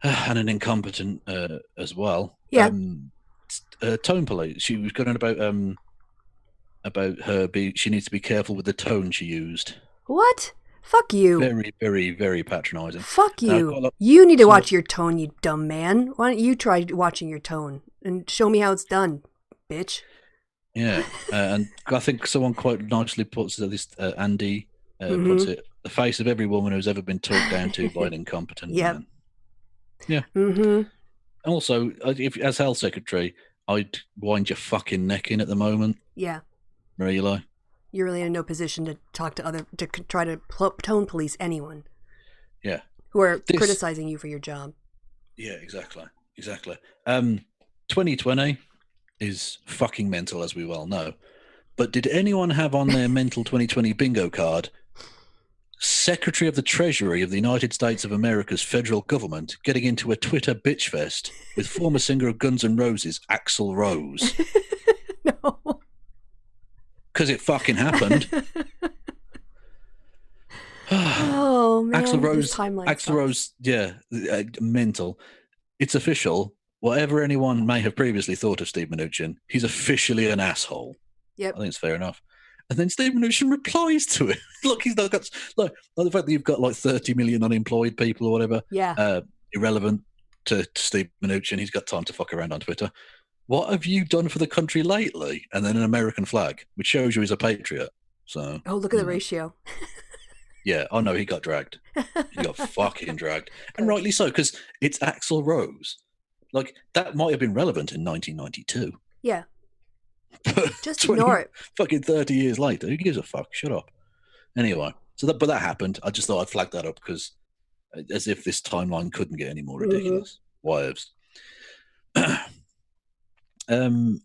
and an incompetent as well. Yeah. Tone police. She was going about her. She needs to be careful with the tone she used. What? Fuck you. Very, very, very patronising. Fuck you. You need to watch your tone, you dumb man. Why don't you try watching your tone and show me how it's done, bitch? Yeah, and I think someone quite nicely puts it, at least Andy puts it, the face of every woman who's ever been talked down to by an incompetent man. Yeah. Also, as health secretary, I'd wind your fucking neck in at the moment. Yeah. Really? You're really in no position to talk to try to tone police anyone. Yeah. Who are criticizing you for your job. Yeah, exactly. 2020 is fucking mental, as we well know. But did anyone have on their mental 2020 bingo card Secretary of the Treasury of the United States of America's federal government getting into a Twitter bitch fest with former singer of Guns N' Roses, Axl Rose? No. Because it fucking happened. Oh, man. Axl Rose, yeah, mental. It's official. Whatever anyone may have previously thought of Steve Mnuchin, he's officially an asshole. Yep. I think it's fair enough. And then Steve Mnuchin replies to it. Look, he's not got like the fact that you've got like 30 million unemployed people or whatever. Yeah. Irrelevant to Steve Mnuchin. He's got time to fuck around on Twitter. What have you done for the country lately? And then an American flag, which shows you he's a patriot. So. Oh, look at the ratio. Yeah. Oh no, he got dragged. He got fucking dragged, and rightly so, because it's Axl Rose. Like that might have been relevant in 1992. Yeah. Just ignore it. Fucking 30 years later, who gives a fuck? Shut up. Anyway, but that happened. I just thought I'd flag that up because, as if this timeline couldn't get any more ridiculous. Wives.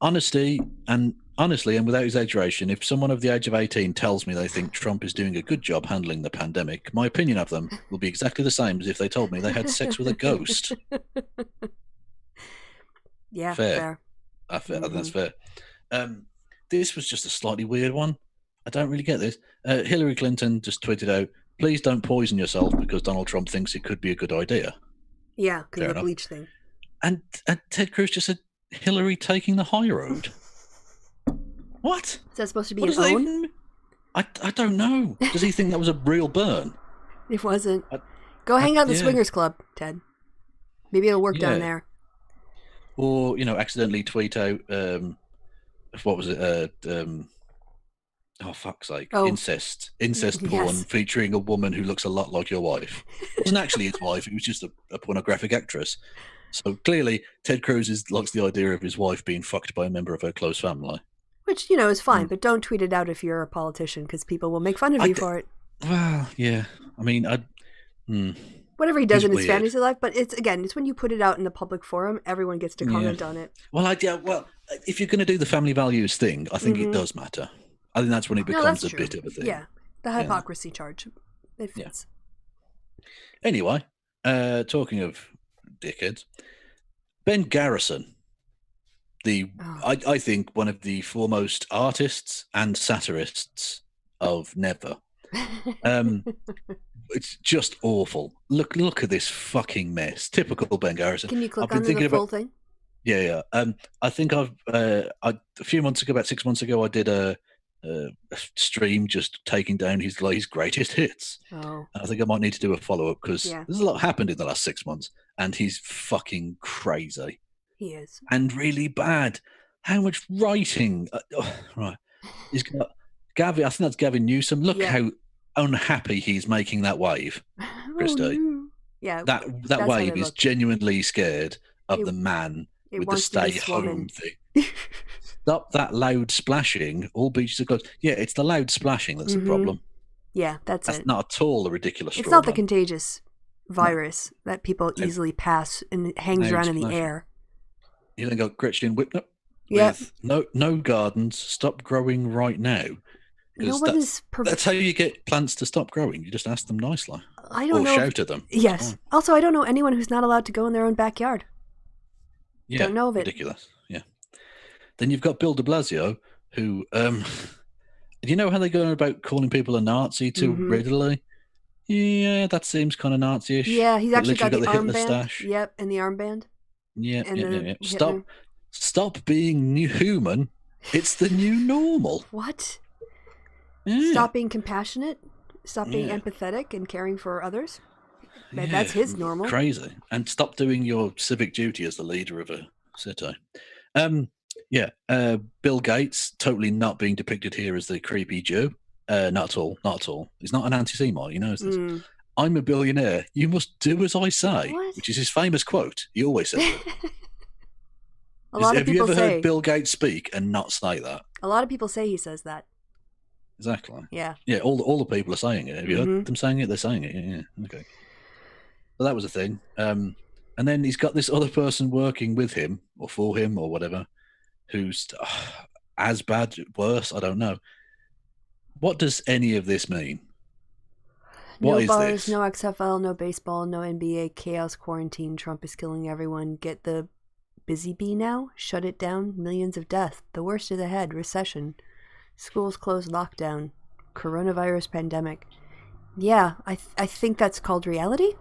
Honestly, and without exaggeration, if someone of the age of 18 tells me they think Trump is doing a good job handling the pandemic, my opinion of them will be exactly the same as if they told me they had sex with a ghost. Yeah, fair. I think that's fair. This was just a slightly weird one. I don't really get this. Hillary Clinton just tweeted out, "Please don't poison yourself because Donald Trump thinks it could be a good idea." Yeah, because of the bleach thing. And Ted Cruz just said, "Hillary taking the high road." What? Is that supposed to be an own? I don't know. Does he think that was a real burn? It wasn't. Go hang out at the Swingers Club, Ted. Maybe it'll work down there. Or, accidentally tweet out, what was it? Oh, fuck's sake. Incest porn featuring a woman who looks a lot like your wife. It wasn't actually his wife. It was just a pornographic actress. So clearly, Ted Cruz likes the idea of his wife being fucked by a member of her close family. Which, is fine, but don't tweet it out if you're a politician because people will make fun of you for it. Well, yeah. I mean, whatever he does in his fantasy life, but it's when you put it out in the public forum, everyone gets to comment on it. Well, if you're going to do the family values thing, I think it does matter. I think that's when it becomes a bit of a thing. Yeah, the hypocrisy charge. It fits. Yeah. Anyway, talking of dickheads, Ben Garrison, I think one of the foremost artists and satirists of never. It's just awful. Look at this fucking mess. Typical Ben Garrison. Can you click on the full thing? Yeah. I think a few months ago, about 6 months ago, I did a stream just taking down his greatest hits. Oh. And I think I might need to do a follow-up because there's a lot happened in the last 6 months, and he's fucking crazy. He is. And really bad. How much writing? Right. He's got Gavin. I think that's Gavin Newsom. Look how unhappy he's making that wave, Kristi. No. Yeah. That wave is genuinely scared of the man with the stay home thing. Stop that loud splashing. All beaches are closed. Yeah, it's the loud splashing that's the problem. Yeah, that's it. That's not at all a ridiculous It's not the contagious virus that people easily pass and it hangs around in the air. You then got Gretchen Whitney with no gardens, stop growing right now. That's how you get plants to stop growing. You just ask them nicely. I don't know. Or shout at them. Yes. Also, I don't know anyone who's not allowed to go in their own backyard. Yeah, don't know of it. Ridiculous. Yeah. Then you've got Bill de Blasio, who, do you know how they go about calling people a Nazi too readily? Yeah, that seems kind of Nazi-ish. Yeah, he's actually got the Hitler armband. Stash. Yep, and the armband. Yeah. Stop being human. It's the new normal. What? Yeah. Stop being compassionate. Stop being empathetic and caring for others. Yeah, that's his normal. Crazy. And stop doing your civic duty as the leader of a city. Bill Gates, totally not being depicted here as the creepy Jew. Not at all. He's not an anti-Semite, he knows this. I'm a billionaire. You must do as I say, which is his famous quote. He always says it. Have you ever heard Bill Gates speak and not say that? A lot of people say he says that. Exactly. Yeah. Yeah, all the people are saying it. Have you heard them saying it? They're saying it. Yeah. Okay. So that was a thing. And then he's got this other person working with him or for him or whatever, who's as bad, worse. I don't know. What does any of this mean? What No is bars, this? no XFL, no baseball, no NBA, chaos, quarantine, Trump is killing everyone. Get the busy bee now? Shut it down? Millions of death. The worst is ahead. Recession. Schools closed, lockdown. Coronavirus pandemic. Yeah, I think that's called reality.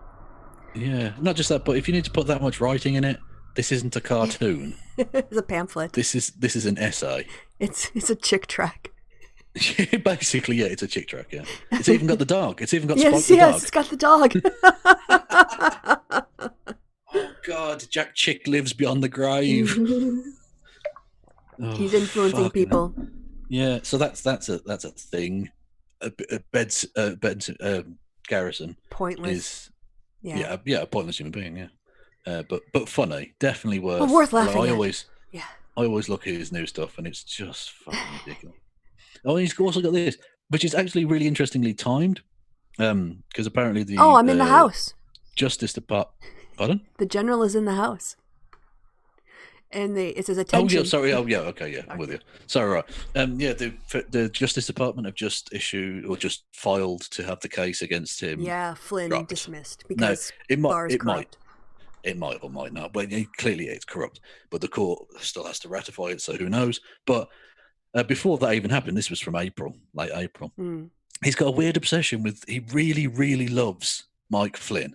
Yeah, not just that, but if you need to put that much writing in it, this isn't a cartoon. It's a pamphlet. This is an essay. It's a chick track. Basically, yeah, it's a chick track. Yeah, it's even got the dog. It's even got Yes, Spike the dog. it's got the dog. Oh God, Jack Chick lives beyond the grave. He's influencing people. Yeah, so that's a thing. Bed's Garrison Pointless. is a pointless human being. Yeah, but funny, definitely worth. Well, worth laughing I at. always look at his new stuff, and it's just fucking ridiculous. Oh, he's also got this, which is actually really interestingly timed, because apparently I'm in the house. Justice Department. Pardon? The general is in the house, and it says attention. Oh yeah, sorry. Oh yeah, okay, yeah, I'm with you. Sorry, right. The Justice Department have just issued or just filed to have the case against him. Yeah, Flynn dropped. Dismissed because it Barr's might. corrupt. It might or might not. Well, clearly it's corrupt, but the court still has to ratify it, so who knows? But before that even happened, this was from late April. He's got a weird obsession with. He really, really loves Mike Flynn,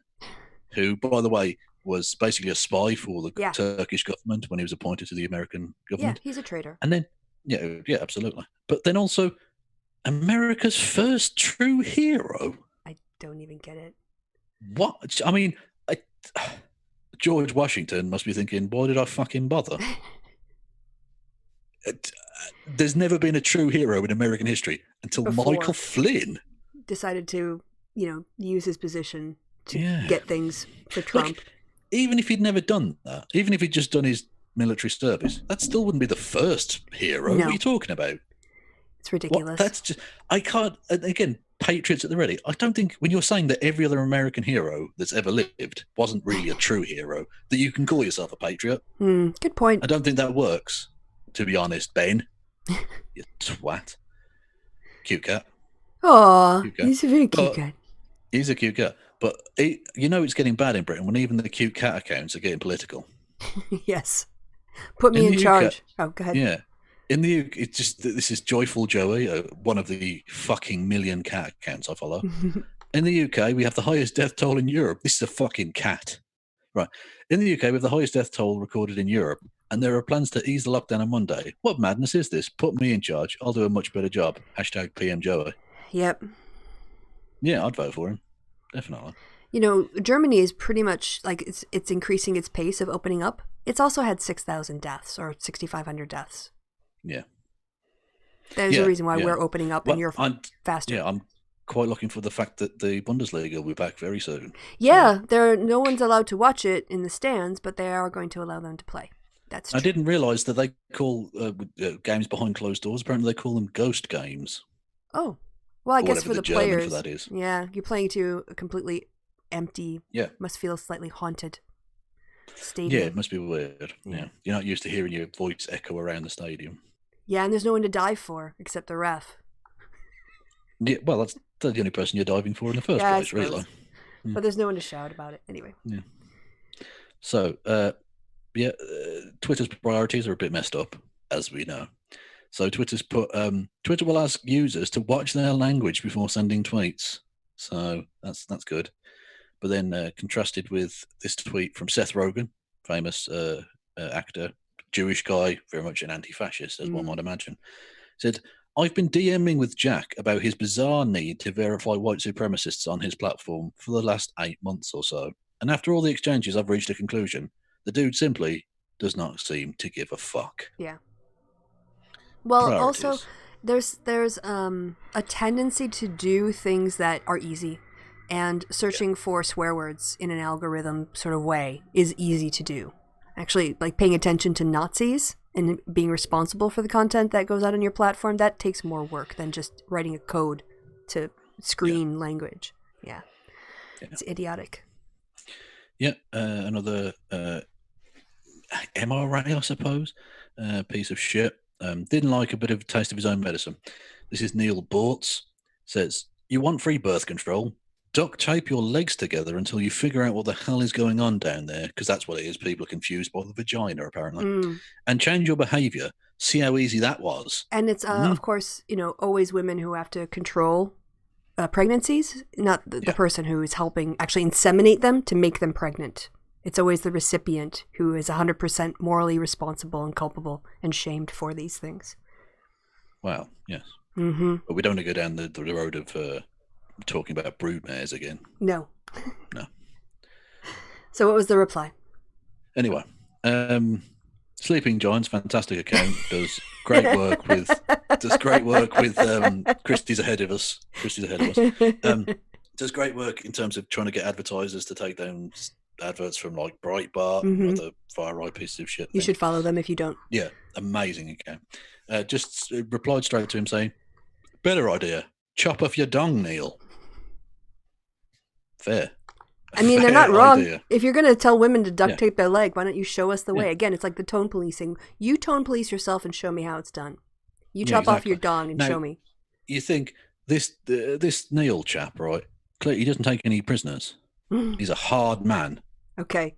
who, by the way, was basically a spy for the Turkish government when he was appointed to the American government. Yeah, he's a traitor. And then, yeah, absolutely. But then also, America's first true hero. I don't even get it. What? I mean, George Washington must be thinking, why did I fucking bother? There's never been a true hero in American history until Michael Flynn decided to, use his position to get things for Trump. Look, even if he'd never done that, even if he'd just done his military service, that still wouldn't be the first hero. No. What are you talking about? It's ridiculous. That's just, I can't, again, patriots at the ready. I don't think when you're saying that every other American hero that's ever lived wasn't really a true hero, that you can call yourself a patriot. Good point. I don't think that works, to be honest, Ben. You twat. Cute cat. Oh, he's a very cute cat. He's a cute cat. But it's getting bad in Britain when even the cute cat accounts are getting political. Yes. Put me in charge. Oh, go ahead. Yeah. In the UK, it's just this is Joyful Joey, one of the fucking million cat accounts I follow. In the UK, we have the highest death toll in Europe. This is a fucking cat. Right. In the UK, we have the highest death toll recorded in Europe, and there are plans to ease the lockdown on Monday. What madness is this? Put me in charge. I'll do a much better job. # PM Joey. Yep. Yeah, I'd vote for him. Definitely. Germany is pretty much like it's increasing its pace of opening up. It's also had 6,000 deaths or 6,500 deaths. Yeah. There's a reason why we're opening up and you're faster. Yeah, I'm quite looking for the fact that the Bundesliga will be back very soon. Yeah, no one's allowed to watch it in the stands, but they are going to allow them to play. That's true. I didn't realise that they call games behind closed doors. Apparently, they call them ghost games. Oh, well, I guess for the players, for that is. Yeah, you're playing to a completely empty. Yeah, must feel slightly haunted stadium. Yeah, it must be weird. Yeah, you're not used to hearing your voice echo around the stadium. Yeah, and there's no one to dive for except the ref. Yeah, well, that's the only person you're diving for in the first place, really. But there's no one to shout about it anyway. Yeah. So, Twitter's priorities are a bit messed up, as we know. So Twitter's put Twitter will ask users to watch their language before sending tweets. So that's good. But then contrasted with this tweet from Seth Rogen, famous actor, Jewish guy, very much an anti-fascist, as one might imagine, said, I've been DMing with Jack about his bizarre need to verify white supremacists on his platform for the last 8 months or so. And after all the exchanges, I've reached a conclusion. The dude simply does not seem to give a fuck. Yeah. Well, Priorities. also, there's a tendency to do things that are easy. And searching for swear words in an algorithm sort of way is easy to do. Actually, like paying attention to Nazis and being responsible for the content that goes out on your platform, that takes more work than just writing a code to screen language. Yeah. It's idiotic. Yeah, another MRA, I suppose, piece of shit. Didn't like a bit of a taste of his own medicine. This is Neil Bortz. Says, you want free birth control? Duct tape your legs together until you figure out what the hell is going on down there, because that's what it is. People are confused by the vagina, apparently. And change your behavior. See how easy that was. And it's, of course, always women who have to control pregnancies, not the person who is helping actually inseminate them to make them pregnant. It's always the recipient who is 100% morally responsible and culpable and shamed for these things. Wow, yes. Mm-hmm. But we don't want to go down the road of talking about broodmares again. No. No. So what was the reply? Anyway, Sleeping Giants, fantastic account, does great work with Kristi's ahead of us. Does great work in terms of trying to get advertisers to take down adverts from like Breitbart and other far right pieces of shit. You should follow them if you don't. Yeah, amazing account. Just replied straight to him saying, better idea, chop off your dong, Neil. Fair. I mean, they're not wrong. Idea. If you're going to tell women to duct tape their leg, why don't you show us the way? Again, it's like the tone policing. You tone police yourself and show me how it's done. You chop off your dong and show me. You think this Neil chap, right? Clearly, he doesn't take any prisoners. He's a hard man. Okay.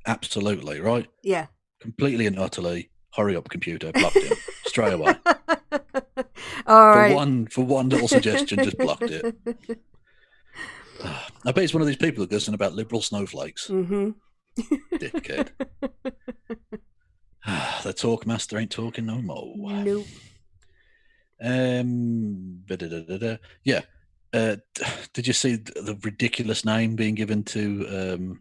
Absolutely, right? Yeah. Completely and utterly. Hurry up, computer. Blocked him straight away. All right. For one little suggestion, just blocked it. I bet it's one of these people that goes on about liberal snowflakes. Mm-hmm. Dickhead. The talk master ain't talking no more. Nope. Yeah. Did you see the ridiculous name being given to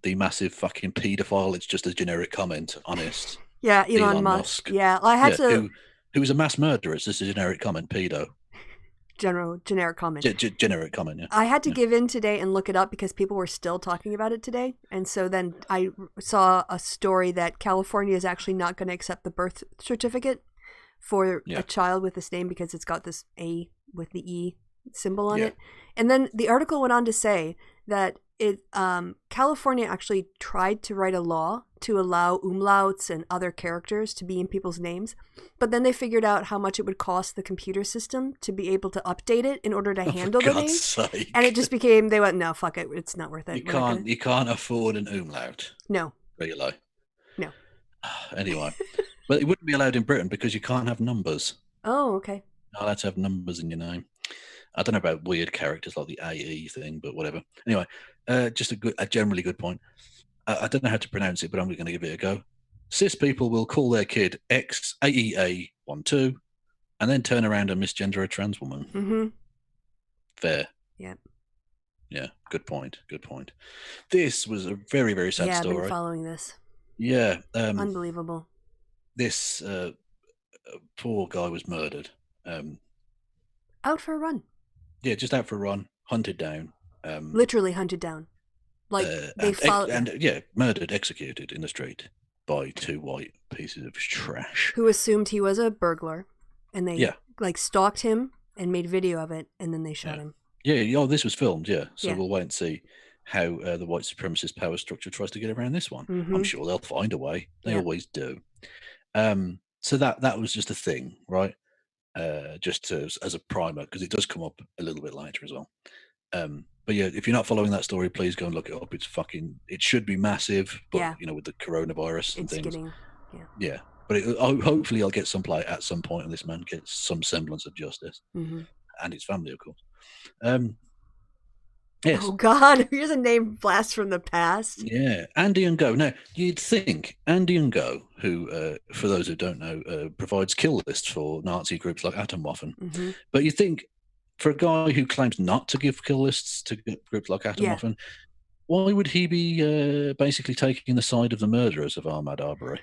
the massive fucking paedophile? It's just a generic comment, honest. Yeah, Elon Musk. Yeah, I had to. Who was a mass murderer? It's just a generic comment, pedo. Generic comment. Generic comment, yeah. I had to give in today and look it up because people were still talking about it today. And so then I saw a story that California is actually not going to accept the birth certificate for a child with this name because it's got this A with the E symbol on it. And then the article went on to say that California actually tried to write a law to allow umlauts and other characters to be in people's names, but then they figured out how much it would cost the computer system to be able to update it in order to handle the name. Sake. And it just became, they went, no, fuck it, it's not worth it. You can't afford an umlaut. No. Really? No. Anyway, but it wouldn't be allowed in Britain because you can't have numbers. Oh, okay. You're allowed to have numbers in your name. I don't know about weird characters like the AE thing, but whatever. Anyway, just a generally good point. I don't know how to pronounce it, but I'm going to give it a go. Cis people will call their kid XAEA12 and then turn around and misgender a trans woman. Mm-hmm. Fair. Yeah. Yeah, good point. Good point. This was a very, very sad story. Yeah, I've been following this. Yeah. Unbelievable. This poor guy was murdered. Out for a run. Yeah, just out for a run, hunted down. Literally hunted down. Like they followed murdered, executed in the street by two white pieces of trash who assumed he was a burglar, and they stalked him and made video of it, and then they shot him. Yeah, this was filmed. Yeah, so we'll wait and see how the white supremacist power structure tries to get around this one. Mm-hmm. I'm sure they'll find a way. They always do. So that was just a thing, right? Just as a primer, because it does come up a little bit later as well. But yeah, if you're not following that story, please go and look it up. It should be massive, but with the coronavirus and things. But hopefully I'll get some play at some point, and this man gets some semblance of justice, and his family, of course. Yes. Oh God, here's a name blast from the past. Yeah, Andy and Go. Now, you'd think Andy and Go, who, for those who don't know, provides kill lists for Nazi groups like Atomwaffen. But you think, for a guy who claims not to give kill lists to groups like Atomwaffen, why would he be basically taking the side of the murderers of Ahmaud Arbery?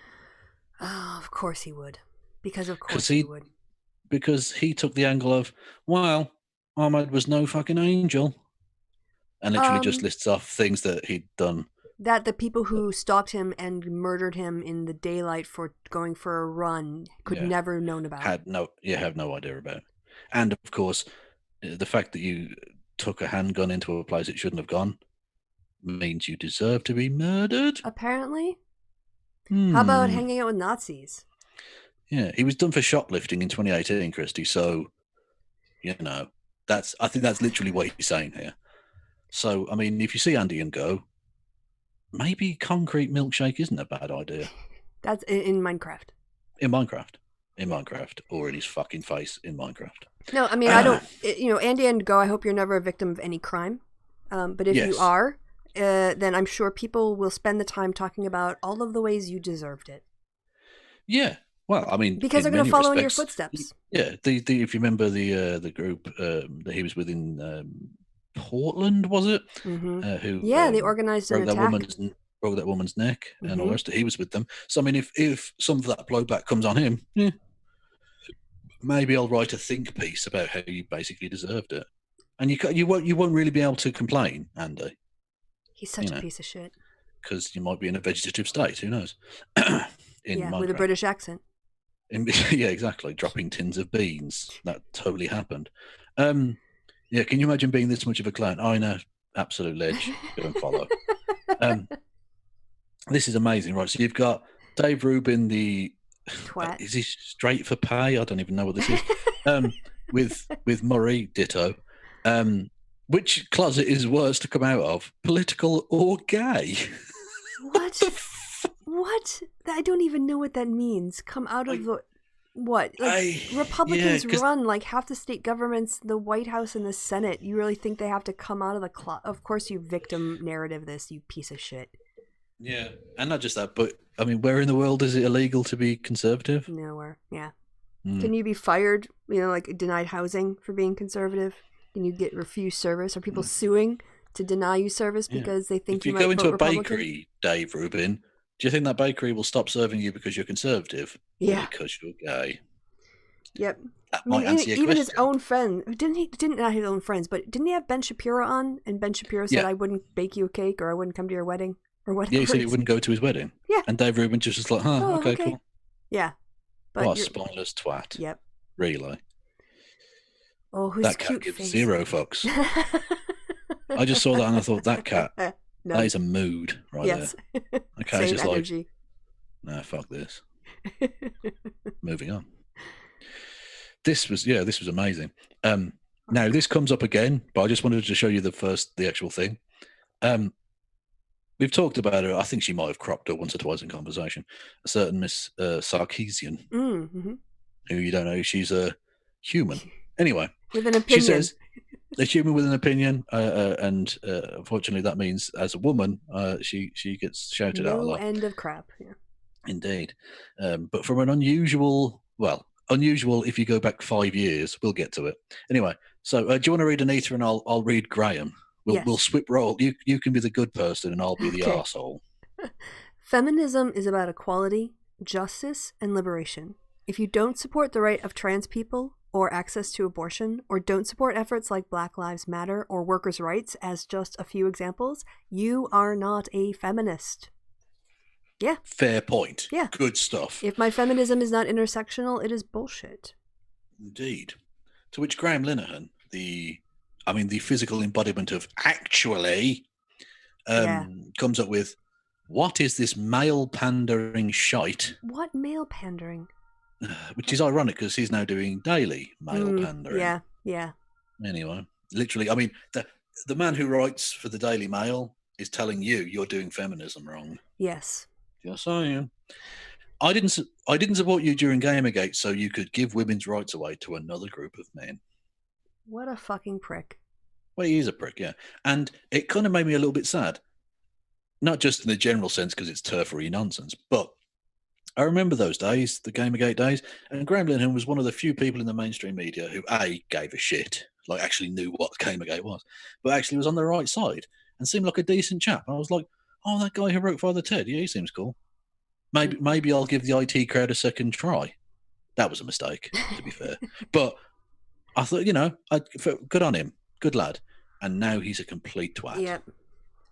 Oh, of course he would. Because of course he would. Because he took the angle of, well, Ahmaud was no fucking angel. And literally just lists off things that he'd done That the people who stalked him and murdered him in the daylight for going for a run could never have known about. Have no idea about. And of course, the fact that you took a handgun into a place it shouldn't have gone means you deserve to be murdered. Apparently. How about hanging out with Nazis? Yeah, he was done for shoplifting in 2018, Kristi. So, you know, I think that's literally what he's saying here. So, I mean, if you see Andy and go, maybe concrete milkshake isn't a bad idea. That's in Minecraft. In Minecraft, or in his fucking face in Minecraft. No, I mean, I don't, Andy and go, I hope you're never a victim of any crime. But if you are, then I'm sure people will spend the time talking about all of the ways you deserved it. Yeah. Well, I mean, because they're going to follow in your footsteps. Yeah. If you remember the group that he was with in Portland, was it? Mm-hmm. Who? They organized an attack. Broke that woman's neck and all the rest. He was with them. So I mean, if some of that blowback comes on him, maybe I'll write a think piece about how you basically deserved it, and you won't really be able to complain, Andy. He's such a piece of shit. Because you might be in a vegetative state. Who knows? With a British accent. Yeah, exactly. Dropping tins of beans. That totally happened. Can you imagine being this much of a clown? I know, absolute ledge. Go and follow. This is amazing, right? So you've got Dave Rubin, the twat. Is he straight for pay? I don't even know what this is. With Murray, ditto. Which closet is worse to come out of, political or gay? What? What? I don't even know what that means. Come out of the what? Republicans run like half the state governments, the White House and the Senate. You really think they have to come out of the closet? Of course, you victim narrative this, you piece of shit. Yeah, and not just that, but I mean, where in the world is it illegal to be conservative? Nowhere. Yeah. Can you be fired? Like denied housing for being conservative? Can you get refused service? Are people suing to deny you service because they think you might vote Republican? If you go into a bakery, Dave Rubin, do you think that bakery will stop serving you because you're conservative? Yeah. Or because you're gay? Yep. That might answer your even question. His own friend didn't not his own friends, but didn't he have Ben Shapiro on? And Ben Shapiro said, "I wouldn't bake you a cake, or I wouldn't come to your wedding, or whatever." Yeah, he said he wouldn't go to his wedding. Yeah. And Dave Rubin just was like, okay, cool. Yeah. But what a spineless twat. Yep. Really. Oh, who's that cute cat gives face. 0 fucks. I just saw that and I thought, that cat, that is a mood right there. That cat's just energy. Like, nah, fuck this. Moving on. This was amazing. Now this comes up again, but I just wanted to show you the actual thing. We've talked about her. I think she might have cropped up once or twice in conversation. A certain Miss Sarkeesian, who you don't know, she's a human. Anyway, with an opinion. She says a human with an opinion, and unfortunately, that means as a woman, she gets shouted out a lot. End of crap. Yeah. Indeed, but from an unusual if you go back 5 years, we'll get to it. Anyway, so do you want to read Anita and I'll read Graham? We'll swip role. You can be the good person and I'll be the arsehole. Feminism is about equality, justice, and liberation. If you don't support the right of trans people or access to abortion, or don't support efforts like Black Lives Matter or workers' rights as just a few examples, you are not a feminist. Yeah. Fair point. Yeah. Good stuff. If my feminism is not intersectional, it is bullshit. Indeed. To which Graham Linehan, the physical embodiment of actually, comes up with, what is this male pandering shite? What male pandering? Which is ironic because he's now doing daily male pandering. Yeah, yeah. Anyway, literally, I mean, the man who writes for the Daily Mail is telling you you're doing feminism wrong. Yes. Just saying. I didn't support you during Gamergate so you could give women's rights away to another group of men. What a fucking prick. Well, he is a prick, yeah. And it kind of made me a little bit sad. Not just in the general sense because it's turfery nonsense, but I remember those days, the Gamergate days, and Graham Linehan was one of the few people in the mainstream media who gave a shit, like actually knew what Gamergate was, but actually was on the right side and seemed like a decent chap. And I was like, oh, that guy who wrote Father Ted, yeah, he seems cool. Maybe I'll give the IT crowd a second try. That was a mistake, to be fair. But I thought, good on him, good lad. And now he's a complete twat. Yep.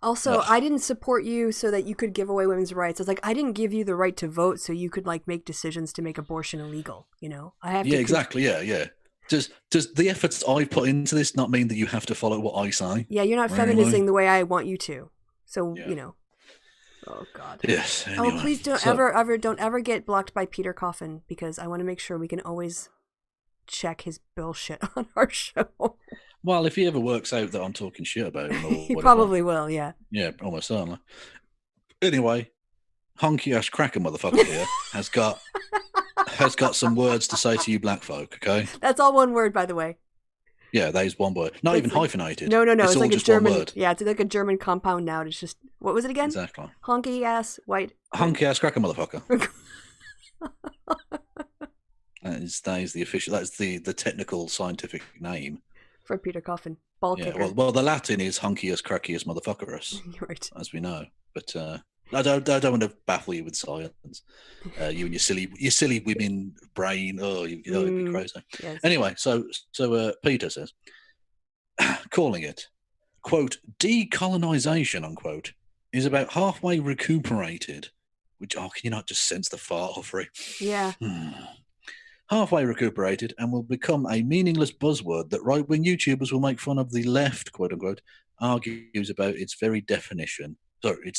Also, Ugh. I didn't support you so that you could give away women's rights. I was like, I didn't give you the right to vote so you could like make decisions to make abortion illegal. You know, I have to. Yeah, exactly. Yeah. Does the efforts I put into this not mean that you have to follow what I say? Yeah, you're not Really? feminizing the way I want you to. So Yeah. you know. Oh God. Yes. Anyway. Oh, please don't ever get blocked by Peter Coffin, because I want to make sure we can always check his bullshit on our show. Well, if he ever works out that I'm talking shit about him, or He whatever, probably will. Yeah. Yeah, almost certainly. Anyway, honky ass cracker motherfucker here has got some words to say to you black folk. Okay. That's all one word, by the way. Yeah, that is one word. Not It's even like- hyphenated. No. It's all like a just one German. word. Yeah, it's like a German compound noun. It's just, what was it again? Exactly. Honky ass white. Honky ass cracker motherfucker. that is the official. That's the technical scientific name. For Peter Coffin. Ball Yeah. kicker. Well, the Latin is hunkius crackius motherfuckerus, You're right. as we know. But I don't want to baffle you with science. You and your silly women brain. Oh, you'd be crazy. Yes. Anyway, so Peter says, calling it, quote, decolonization, unquote, is about halfway recuperated. Which, can you not just sense the fart offery? Yeah. Halfway recuperated and will become a meaningless buzzword that right-wing YouTubers will make fun of. The left, quote unquote, argues about its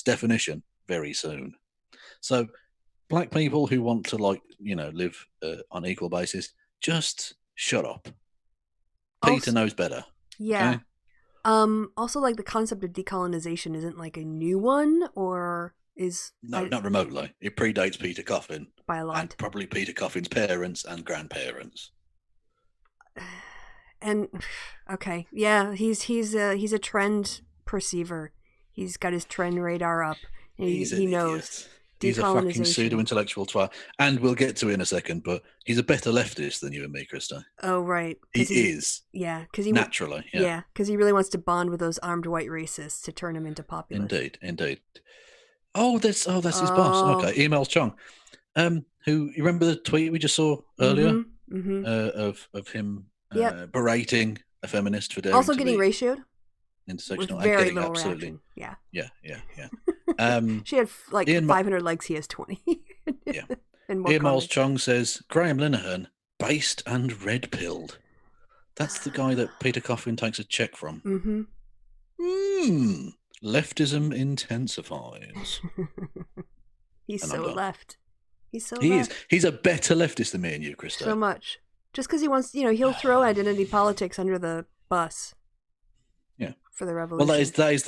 definition very soon. So black people who want to live on equal basis, just shut up. Peter knows better. Yeah. Okay? Also, like, the concept of decolonization isn't like a new one, or is Not remotely. It predates Peter Coffin by a lot. and probably Peter Coffin's parents and grandparents. And okay, yeah, he's a trend perceiver. He's got his trend radar up. And he knows. Idiot. He's a fucking pseudo-intellectual twat. And we'll get to it in a second, but he's a better leftist than you and me, Krista. Oh, right. He is. Yeah, because he naturally. Yeah, because he really wants to bond with those armed white racists to turn him into populists. Indeed. Oh, that's his boss. Okay, emails Chung. Who, you remember the tweet we just saw earlier? Of him berating a feminist for daring also to getting be ratioed? intersectional. With very and getting little absolutely reaction. Yeah. She had like Ian 500 likes. He has 20. Yeah. And more Ian Miles comments. Chung says Graham Linehan based and red pilled. That's the guy that Peter Coffin takes a check from. Leftism intensifies. He's And so I'm done. left. He's so He left. is. He's a better leftist than me and you, Krista. So much. Just because he wants, he'll throw identity politics under the bus. Yeah. For the revolution. Well, that is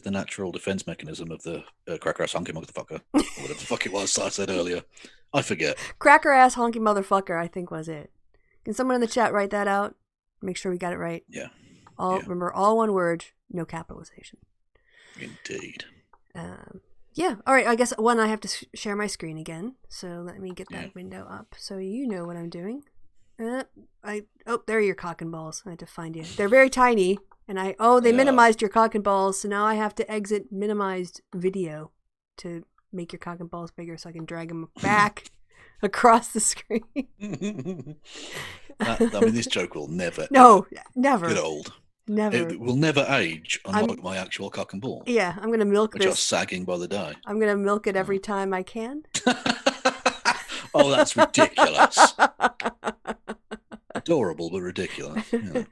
the natural defense mechanism of the cracker ass honky motherfucker, or whatever the fuck it was I said earlier. I forget. Cracker ass honky motherfucker, I think was it. Can someone in the chat write that out? Make sure we got it right. Yeah. Remember, all one word, no capitalization. Indeed. Yeah. All right. I guess I have to share my screen again. So let me get that window up so you know what I'm doing. There are your cock and balls. I had to find you. They're very tiny, and they minimized your cock and balls. So now I have to exit minimized video to make your cock and balls bigger, so I can drag them back across the screen. This joke will never. No, never. Get old. Never. It will never age, unlike my actual cock and ball. Yeah, I'm gonna milk which this. are sagging by the day. I'm gonna milk it every time I can. Oh, that's ridiculous. Adorable, but ridiculous. Yeah.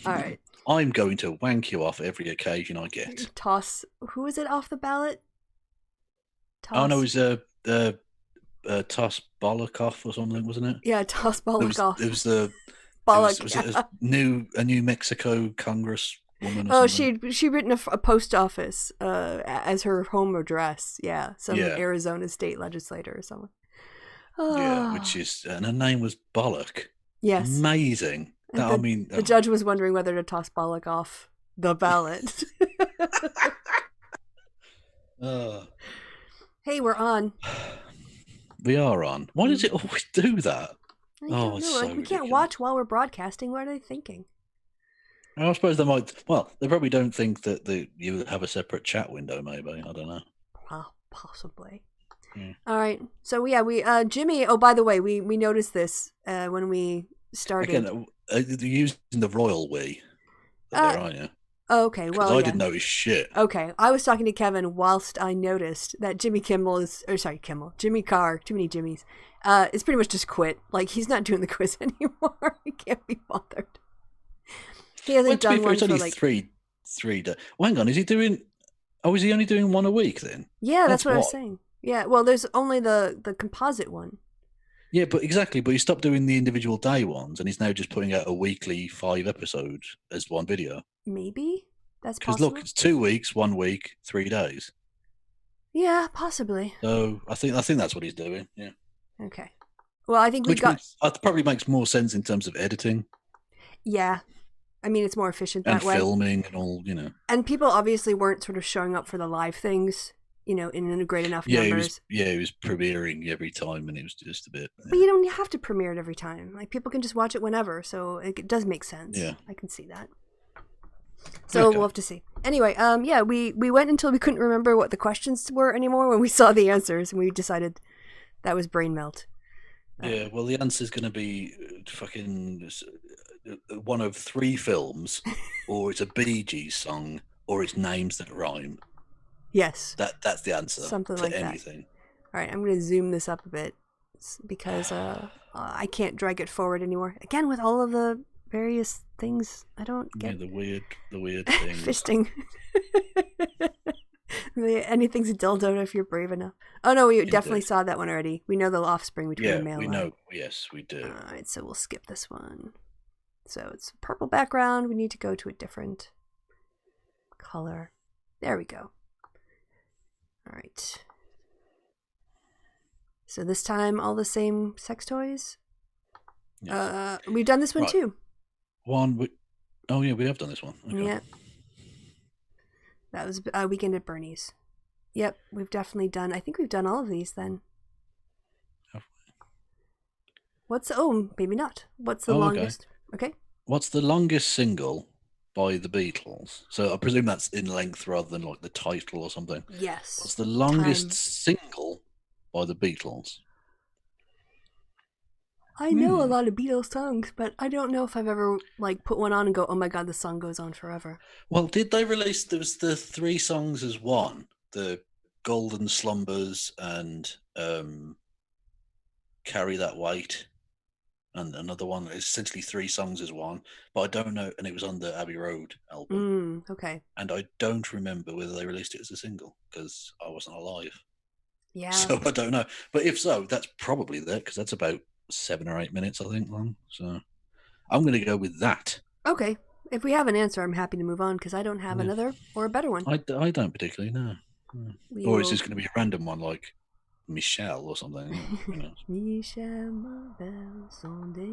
All right. I'm going to wank you off every occasion I get. Toss. Who is it off the ballot? Toss. Oh no, it was Toss Bolokov or something, wasn't it? Yeah, Toss Bolokov. It was the Bollock. Was it a New Mexico Congress woman? Or Oh, something? she'd written a post office as her home address. Yeah, some Arizona state legislator or someone. Yeah, and her name was Bollock. Yes, amazing. The judge was wondering whether to toss Bollock off the ballot. Hey, we're on. We are on. Why does it always do that? I don't know. It's so we can't ridiculous. watch while we're broadcasting. What are they thinking? I suppose they might. Well, they probably don't think that you have a separate chat window. Maybe, I don't know. Well, possibly. Yeah. All right. So we Jimmy. Oh, by the way, we noticed this when we started. Again, you're using the royal we. There, aren't you? Oh, okay, Because well, I yeah. didn't notice shit. Okay, I was talking to Kevin whilst I noticed that Jimmy Carr, too many Jimmys, is pretty much just quit. Like, he's not doing the quiz anymore. He can't be bothered. He hasn't done one it's for only like... 3 days. Well, hang on, is he doing... Oh, is he only doing one a week then? Yeah, that's what I was saying. Yeah, well, there's only the composite one. Yeah, but exactly. But he stopped doing the individual day ones, and he's now just putting out a weekly 5 episodes as one video. Maybe that's Because possible. look, it's 2 weeks, 1 week, 3 days. Yeah, possibly. So I think that's what he's doing. Yeah. Okay. Well, I think that probably makes more sense in terms of editing. Yeah, I mean, it's more efficient and that way. And filming and all, you know. And people obviously weren't sort of showing up for the live things, you know, in great enough numbers. He was premiering every time, and it was just a bit... But you don't have to premiere it every time. Like, people can just watch it whenever, so it does make sense. Yeah. I can see that. So we'll have to see. Anyway, yeah, we went until we couldn't remember what the questions were anymore when we saw the answers, and we decided that was brain melt. Yeah, well, the answer's going to be fucking one of 3 films, or it's a Bee Gees song, or it's names that rhyme. Yes. That's the answer. Something to like anything. That. All right, I'm going to zoom this up a bit because I can't drag it forward anymore. Again, with all of the various things, I don't get... Yeah, the weird things. Fisting. Anything's a dildo if you're brave enough. Oh no, we definitely saw that one already. We know the offspring between the male and... we know. Yes, we do. Alright, so we'll skip this one. So it's purple background. We need to go to a different color. There we go. Alright. So this time all the same sex toys? Yes. We've done this one too. Oh yeah, we have done this one. Okay. Yeah. That was Weekend at Bernie's. Yep, we've definitely done... I think we've done all of these then. Have we? Maybe not. What's the longest? Okay. What's the longest single by the Beatles? So I presume that's in length rather than like the title or something. Yes. What's the longest single by the Beatles? I know a lot of Beatles songs, but I don't know if I've ever like put one on and go, oh my god, the song goes on forever. Well, did they release, there was the 3 songs as one, the Golden Slumbers and Carry That Weight, and another one, essentially 3 songs as one, but I don't know, and it was on the Abbey Road album. Okay. And I don't remember whether they released it as a single, because I wasn't alive. Yeah. So I don't know. But if so, that's probably that, because that's about 7 or 8 minutes, I think, long. So I'm going to go with that. Okay. If we have an answer, I'm happy to move on because I don't have another or a better one. I don't particularly know. Or is this going to be a random one like Michelle or something? Michelle, ma belle, sont des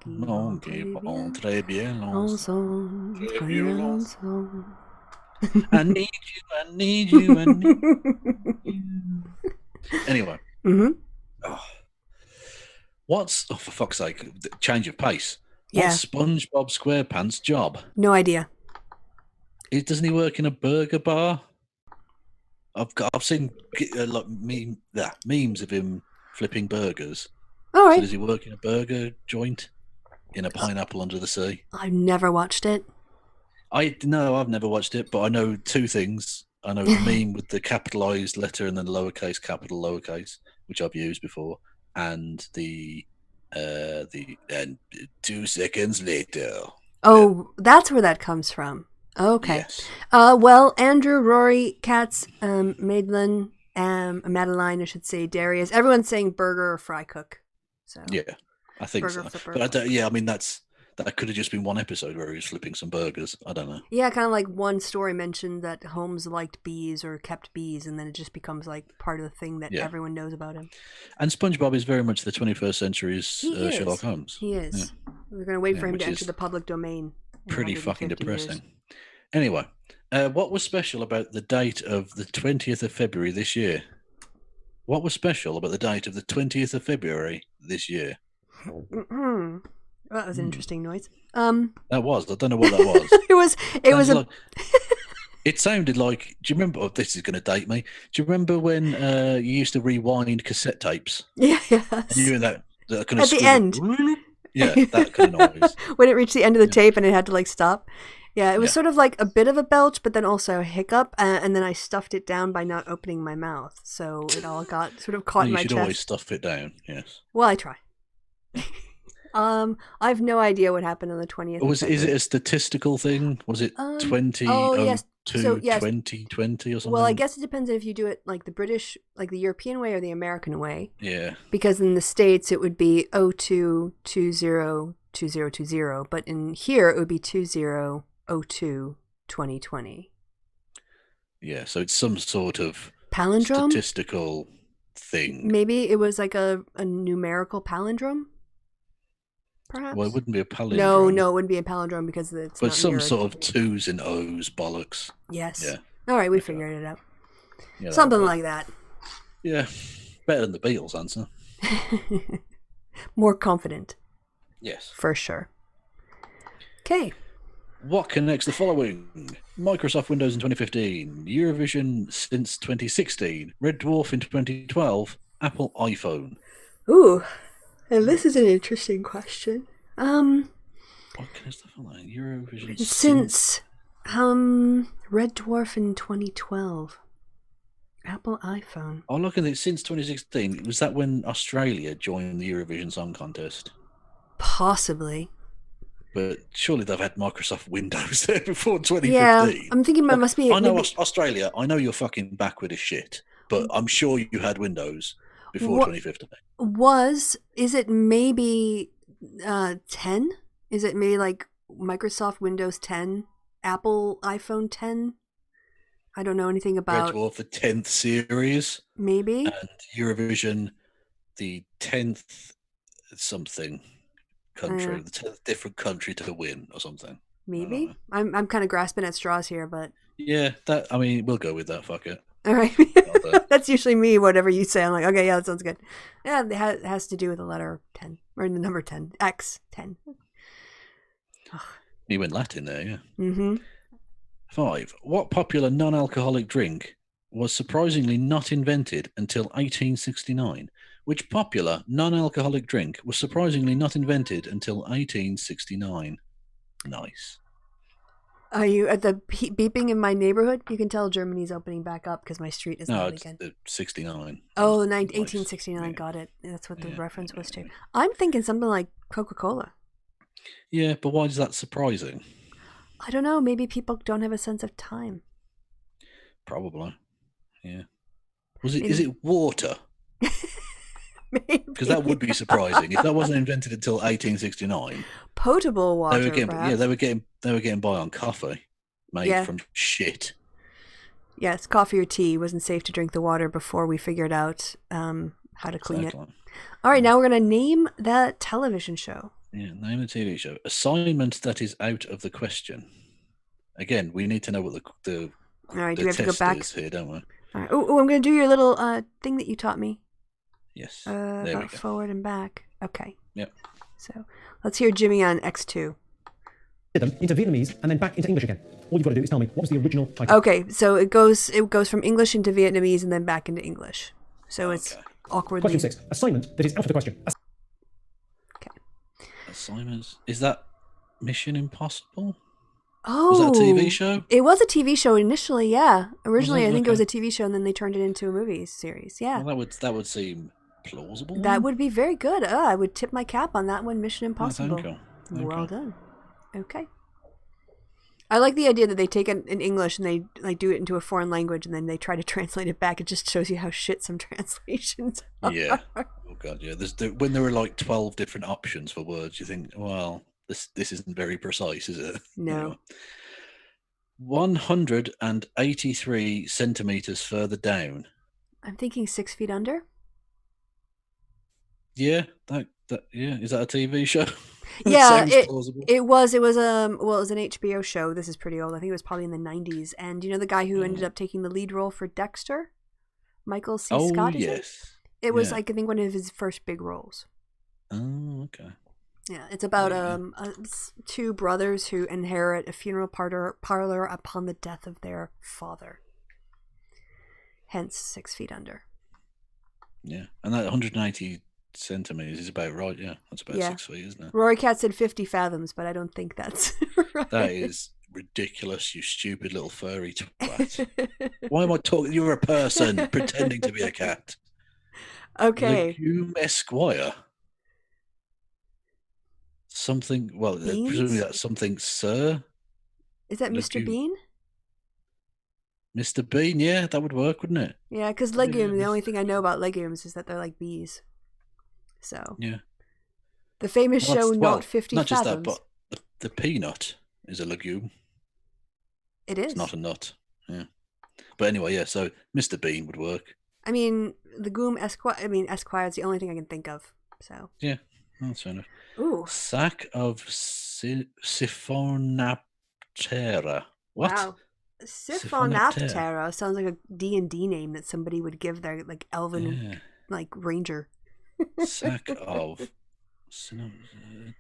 mots qui vont très bien ensemble. I need you, I need you, I need you. Anyway. For fuck's sake, change of pace. What's SpongeBob SquarePants' job? No idea. Doesn't he work in a burger bar? I've seen memes of him flipping burgers. All right. So does he work in a burger joint in a pineapple under the sea? I've never watched it. I've never watched it, but I know 2 things. I know the meme with the capitalized letter and then lowercase, capital, lowercase, which I've used before, and the 2 seconds later. Oh, that's where that comes from. Okay. Yes. Well, Andrew, Rory, Katz, Madeline, Madeline, I should say, Darius. Everyone's saying burger or fry cook. So yeah, I think so. But I mean, that could have just been one episode where he was flipping some burgers. I don't know. Yeah, kind of like one story mentioned that Holmes liked bees or kept bees, and then it just becomes like part of the thing that everyone knows about him. And SpongeBob is very much the 21st century's Sherlock Holmes. He is. Yeah. We're going to wait for him to enter the public domain. Pretty fucking depressing. Years. Anyway, what was special about the date of the 20th of February this year? What was special about the date of the 20th of February this year? Well, that was an interesting noise. That was. I don't know what that was. it was like, it sounded like, do you remember, this is going to date me. Do you remember when you used to rewind cassette tapes? Yes. And you hear that kind of at the end. Yeah, that kind of noise. When it reached the end of the tape and it had to like stop. Yeah, it was Yeah. sort of like a bit of a belch, but then also a hiccup, and then I stuffed it down by not opening my mouth, so it all got sort of caught in You my should chest. always stuff it down. Yes. Well, I try. I have no idea what happened on the 20th. Is it a statistical thing? Was it 2002, oh, yes. So, yes. 2020 or something? Well, I guess it depends if you do it like the British, like the European way or the American way. Yeah. Because in the States, it would be 02202020, but in here, it would be 20022020. Yeah, so it's some sort of Palindrome? statistical thing. Maybe it was like a numerical palindrome? Perhaps? Well, it wouldn't be a palindrome. No, it wouldn't be a palindrome because it's But not some mirrored. sort of twos and O's bollocks. Yes. Yeah. All right, we figured it out. Yeah, Something that- like that. Yeah. Better than the Beatles answer. More confident, Yes. for sure. Okay. What connects the following? Microsoft Windows in 2015, Eurovision since 2016, Red Dwarf in 2012, Apple iPhone. Ooh, and this is an interesting question. What connects the following? Eurovision Since Red Dwarf in 2012, Apple iPhone. Oh, look at it. Since 2016, was that when Australia joined the Eurovision Song Contest? Possibly. But surely they've had Microsoft Windows there before 2015. Yeah, I'm thinking it must be. I know maybe- Australia. I know you're fucking backward as shit, but I'm sure you had Windows before 2015. Is it maybe 10? Is it maybe like Microsoft Windows 10, Apple iPhone 10? I don't know anything about. Red Dwarf, the 10th series, Maybe. and Eurovision, the 10th something country, the 10th different country to win or something. Maybe. I'm kind of grasping at straws here, but Yeah, we'll go with that. Fuck it. all right. That's usually me. Whatever you say, I'm like, okay, yeah, that sounds good. Yeah, it has to do with the letter 10 or the number 10, X 10. You went Latin there, yeah. Mm-hmm. 5. What popular non-alcoholic drink was surprisingly not invented until 1869? Which popular non-alcoholic drink was surprisingly not invented until 1869? Nice. Are you at the beeping in my neighborhood? You can tell Germany's opening back up because my street is No, loud it's again. 69. Oh, Nice. 1869, Yeah. got it. That's what the Yeah, reference was to. yeah. I'm thinking something like Coca-Cola. Yeah, but why is that surprising? I don't know. Maybe people don't have a sense of time. Probably. Yeah. Is it water? Maybe. Because that would be surprising if that wasn't invented until 1869. Potable water, They were getting, perhaps. they were getting by on coffee made Yeah. from shit. Yes, coffee or tea. It wasn't safe to drink the water before we figured out how to clean it. Exactly. All right, now we're going to name the television show. Yeah, name a TV show. Assignment that is out of the question. Again, we need to know what the All right, do the we have to go test back? is here, don't we? All right. Oh, I'm going to do your little thing that you taught me. Yes. There we About go. forward and back. Okay. Yep. So let's hear Jimmy on X2. them into Vietnamese and then back into English again. All you've got to do is tell me what was the original title. Okay, so it goes from English into Vietnamese and then back into English. So it's awkwardly. Question 6. Assignment that is out of the question. Assignments. Is that Mission Impossible? Oh, Was that a TV show? It was a TV show initially, yeah. Originally, Was it? I think it was a Okay. TV show, and then they turned it into a movie series. Yeah, Well, that would seem plausible. that would be very good. I would tip my cap on that one. Mission Impossible. thank you. Thank Well you. done. Okay. I like the idea that they take it in English and they like do it into a foreign language and then they try to translate it back. It just shows you how shit some translations are. Yeah. Oh god, yeah. When there were like 12 different options for words, you think, well, this isn't very precise, is it? No. Anyway. 183 centimeters further down. I'm thinking 6 Feet Under. Yeah, that yeah. Is that a TV show? That Yeah, sounds plausible. it was an HBO show. This is pretty old. I think it was probably in the 90s. And you know the guy who ended up taking the lead role for Dexter? Michael C. Oh Scott, is it? yes. It was Yeah. like I think one of his first big roles. Oh, okay. Yeah, it's about Yeah. two brothers who inherit a funeral parlor upon the death of their father. Hence 6 Feet Under. Yeah, and that 180 centimeters is about right. Yeah, that's about Yeah. 6 feet, isn't it? Rory Cat said 50 fathoms, but I don't think that's right. That is ridiculous, you stupid little furry twat. Why am I talking? You're a person pretending to be a cat. Okay. Legume Esquire. Something, well, Beans? presumably that's something, sir. Is that Mr. Legume. Bean? Mr. Bean, yeah, that would work, wouldn't it? Yeah, because legume, the only thing I know about legumes is that they're like bees. So. Yeah. The famous Well, show that's- Not well, 50 not just Fathoms. that, but the peanut is a legume. It is. It's not a nut. Yeah. But anyway, yeah, so Mr. Bean would work. I mean, legume Esquire. I mean, Esquire is the only thing I can think of. So. Yeah, that's fair enough. Ooh. Sack of Siphonaptera. What? Wow. Siphonaptera sounds like a D&D name that somebody would give their like elven like ranger. Sack of.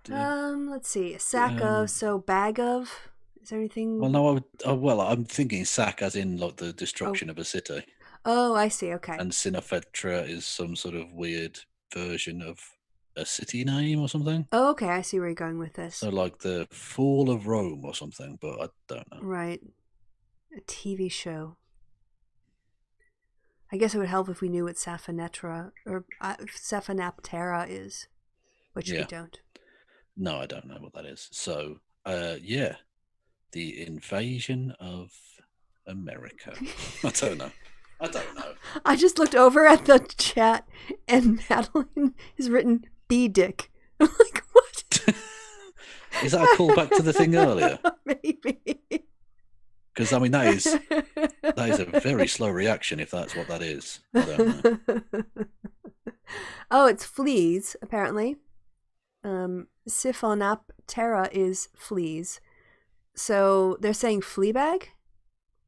Let's see. Sack of. So bag of. Is there anything? Well, no, I'm thinking sack as in like the destruction of a city. Oh, I see. Okay. And Sinophetra is some sort of weird version of a city name or something. Oh, okay. I see where you're going with this. So like the Fall of Rome or something, but I don't know. Right. A TV show. I guess it would help if we knew what Saphonetra or Saphanaptera is, which we don't. No, I don't know what that is. So, yeah, the invasion of America. I don't know. I just looked over at the chat, and Madeline has written "B dick." I'm like, what? Is that a callback to the thing earlier? Maybe. Because I mean, that is a very slow reaction if that's what that is. I don't know. Oh, it's fleas apparently. Siphonaptera is fleas. So they're saying Fleabag?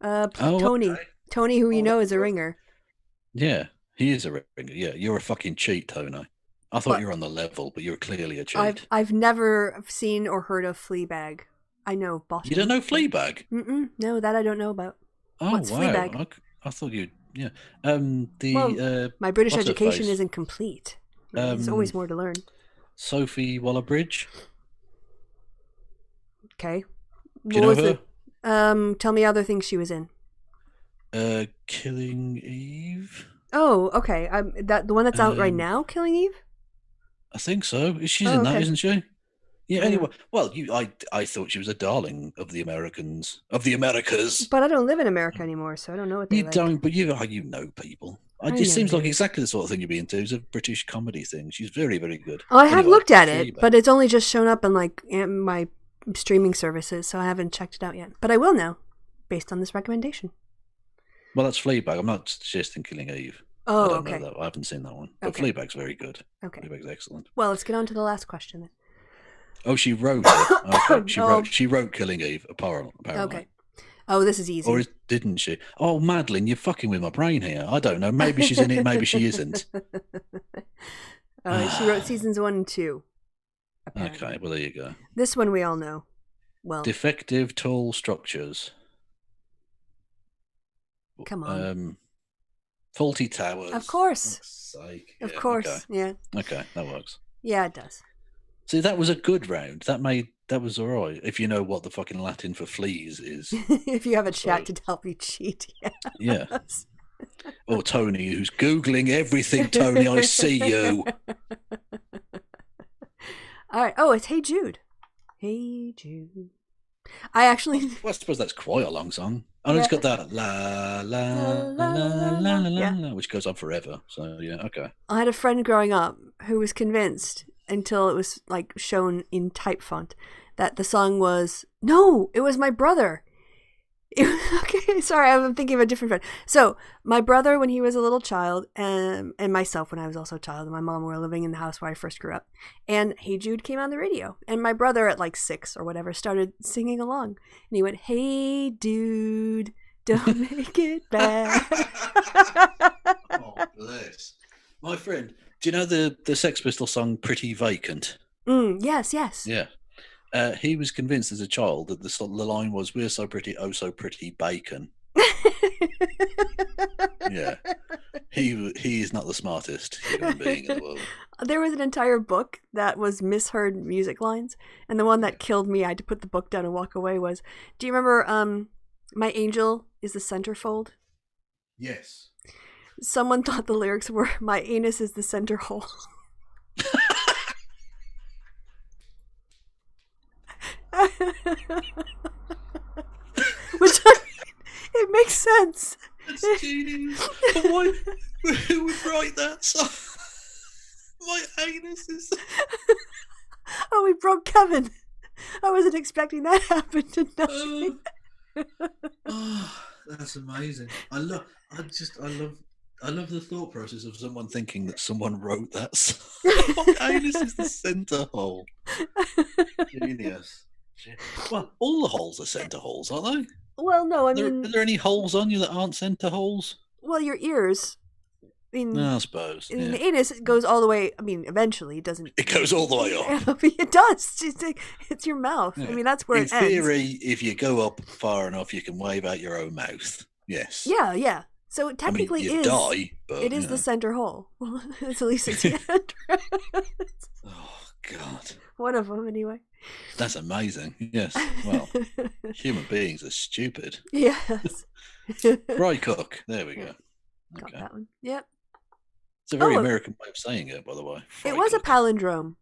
Tony. Okay. Tony, who you know is a ringer. Yeah, he is a ringer. Yeah, you're a fucking cheat, Tony. I thought you were on the level, but you're clearly a cheat. I've never seen or heard of Fleabag. I know Boston. You don't know Fleabag? No, that I don't know about. Oh, What's wow. Fleabag? I thought you, yeah. My British education isn't complete. There's always more to learn. Sophie Waller-Bridge. Okay. Do you know her? Tell me other things she was in. Killing Eve. Oh, okay. The one that's out right now, Killing Eve. I think so. She's in that, isn't she? Yeah. Anyway, well, I thought she was a darling of the Americans, of the Americas. But I don't live in America anymore, so I don't know what they You like. don't, but you know people. It just seems like exactly the sort of thing you'd be into. It's a British comedy thing. She's very, very good. Oh, I have looked at it, but it's only just shown up in like in my streaming services, so I haven't checked it out yet. But I will now, based on this recommendation. Well, that's Fleabag. I'm not suggesting Killing Eve. Oh, I don't okay. know that. I haven't seen that one. But Okay. Fleabag's very good. Okay. Fleabag's excellent. Well, let's get on to the last question then. Oh, she wrote it. Okay. She wrote Killing Eve, apparently. Okay. Oh, this is easy. Or didn't she? Oh, Madeline, you're fucking with my brain here. I don't know. Maybe she's in it, maybe she isn't. She wrote seasons 1 and 2. Apparently. Okay, well, there you go. This one we all know. Well, Defective tall structures. come on. Faulty towers. Of course. Sake. Of Yeah, course. Okay. Yeah. Okay, that works. Yeah, it does. See, that was a good round. That was all right. If you know what the fucking Latin for fleas is. If you have a chat to help you cheat. Yeah. Or Tony, who's Googling everything. Tony, I see you. All right. Oh, it's Hey Jude. Hey Jude. I actually. Well, I suppose that's quite a long song. And it's got that la la la la la la la, which goes on forever. So yeah, okay. I had a friend growing up who was convinced until it was like shown in type font that the song was it was my brother. Okay, sorry, I'm thinking of a different friend. So my brother when he was a little child, and myself when I was also a child, and my mom were living in the house where I first grew up, and Hey Jude came on the radio, and my brother at like 6 or whatever started singing along, and he went, "Hey dude, don't make it bad." Oh, bless. My friend, do you know the Sex Pistols song "Pretty Vacant"? Yes. Yeah. He was convinced as a child that the line was "We're so pretty, oh so pretty, bacon." Yeah, he is not the smartest human being in the world. There was an entire book that was misheard music lines, and the one that killed me, I had to put the book down and walk away, was, do you remember My Angel is the Centerfold? Yes. Someone thought the lyrics were, my anus is the center hole. Which, it makes sense. That's genius. But why? Who would write that song? My anus is... Oh, we broke Kevin. I wasn't expecting that to happen to Oh, that's amazing. I love the thought process of someone thinking that someone wrote that song. My anus is the center hole. Genius. Well, all the holes are center holes, aren't they? Well, no, I Are mean... there any holes on you that aren't center holes? Well, your ears. I mean, No, I suppose. I mean, Yeah. the anus goes all the way. I mean, eventually it doesn't. It goes all the way up. It does. It's your mouth. Yeah. I mean, that's where In it ends. theory, if you go up far enough, you can wave out your own mouth. Yes. Yeah, yeah. So it technically I mean, you is. die, but, it is you the know. center hole. It's at least it's the entrance. Oh, God. One of them, anyway. That's amazing. Yes. Well, human beings are stupid. Yes. Fry cook. There we go. Got Okay. that one. Yep. It's a very Oh. American way of saying it, by the way. Fry It was a cook. palindrome.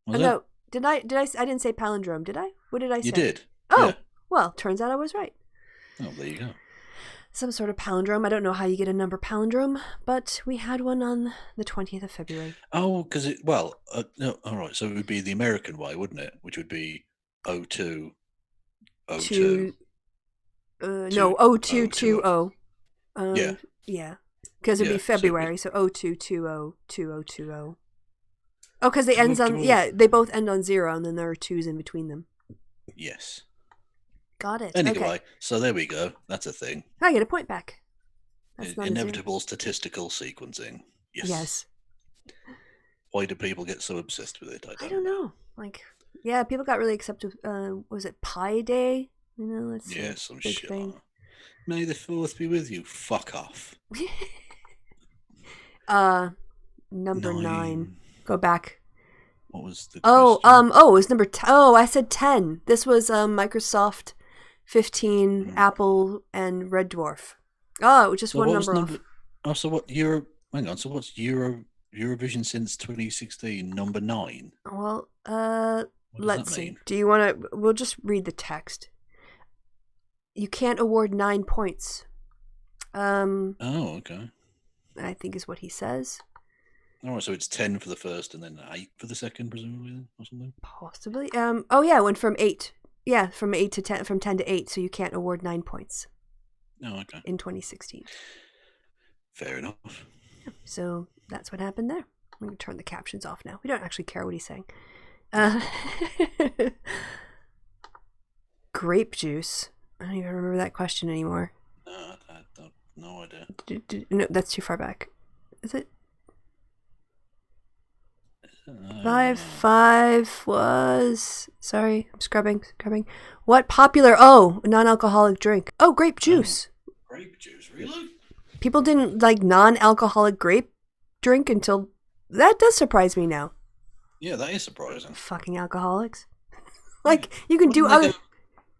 Was Oh, it? no. Did I? I didn't say palindrome, did I? What did I say? You did. Oh, Yeah. well, turns out I was right. Oh, there you go. Some sort of palindrome. I don't know how you get a number palindrome, but we had one on the 20th of February. Oh, because it, well, no, all right. So it would be the American way, wouldn't it? Which would be 02, 02. No, 0220. Yeah. Yeah. Because it'd Yeah, be so it February, so 0220 2020. Oh, because they Can we- ends on, can we- yeah, they both end on 0, and then there are 2s in between them. Yes. Got it. Anyway, Okay. so there we go. That's a thing. I get a point back. That's not a 0. Inevitable statistical sequencing. Yes. Yes. Why do people get so obsessed with it? I don't know. Like, yeah, people got really accepted. Was it Pi Day? You know, that's Yeah, a some big shit. thing. May the 4th be with you. Fuck off. Number 9. Go back. What was the Oh, question? it was number 10. Oh, I said 10. This was Microsoft 15, Apple, and Red Dwarf. Oh, it was just So one what was number off. Oh, so what hang on, so what's Eurovision since 2016? Number 9? Well, What does let's that see. mean? Do you want to? We'll just read the text. You can't award 9 points. Oh, okay. I think is what he says. All right, so it's 10 for the first and then 8 for the second, presumably, then, or something? Possibly. Oh yeah, it went from 8. Yeah, from 8 to 10, from 10 to 8. So you can't award 9 points Oh, okay. in 2016. Fair enough. So that's what happened there. I'm going to turn the captions off now. We don't actually care what he's saying. Grape juice. I don't even remember that question anymore. No, I don't, no idea. No, that's too far back. Is it? Uh, 5 was... Sorry, I'm scrubbing. What popular... Oh, non-alcoholic drink. Oh, grape juice. Grape juice, really? People didn't like non-alcoholic grape drink until... That does surprise me now. Yeah, that is surprising. Fucking alcoholics. Like, you can do Wouldn't they other...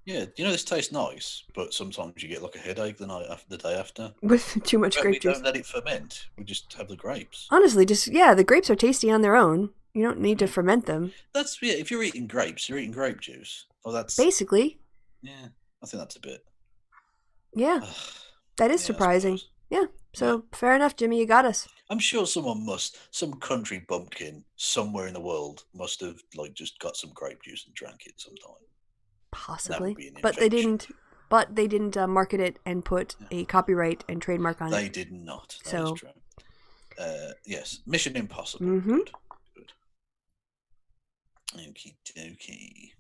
Yeah, you know, this tastes nice, but sometimes you get like a headache the day after. With too much But grape we juice. don't let it ferment. We just have the grapes. Honestly, the grapes are tasty on their own. You don't need to ferment them. That's if you're eating grapes, you're eating grape juice. Oh, that's Basically, yeah. I think that's a bit. yeah. That is Yeah, I surprising. suppose. Yeah. So, fair enough, Jimmy. You got us. I'm sure some country bumpkin somewhere in the world must have like just got some grape juice and drank it sometime. Possibly. be an But they invention. didn't market it and put a copyright and trademark on They it. did not. That So- is true. Yes, Mission Impossible. Mhm. Good. Okie dokie.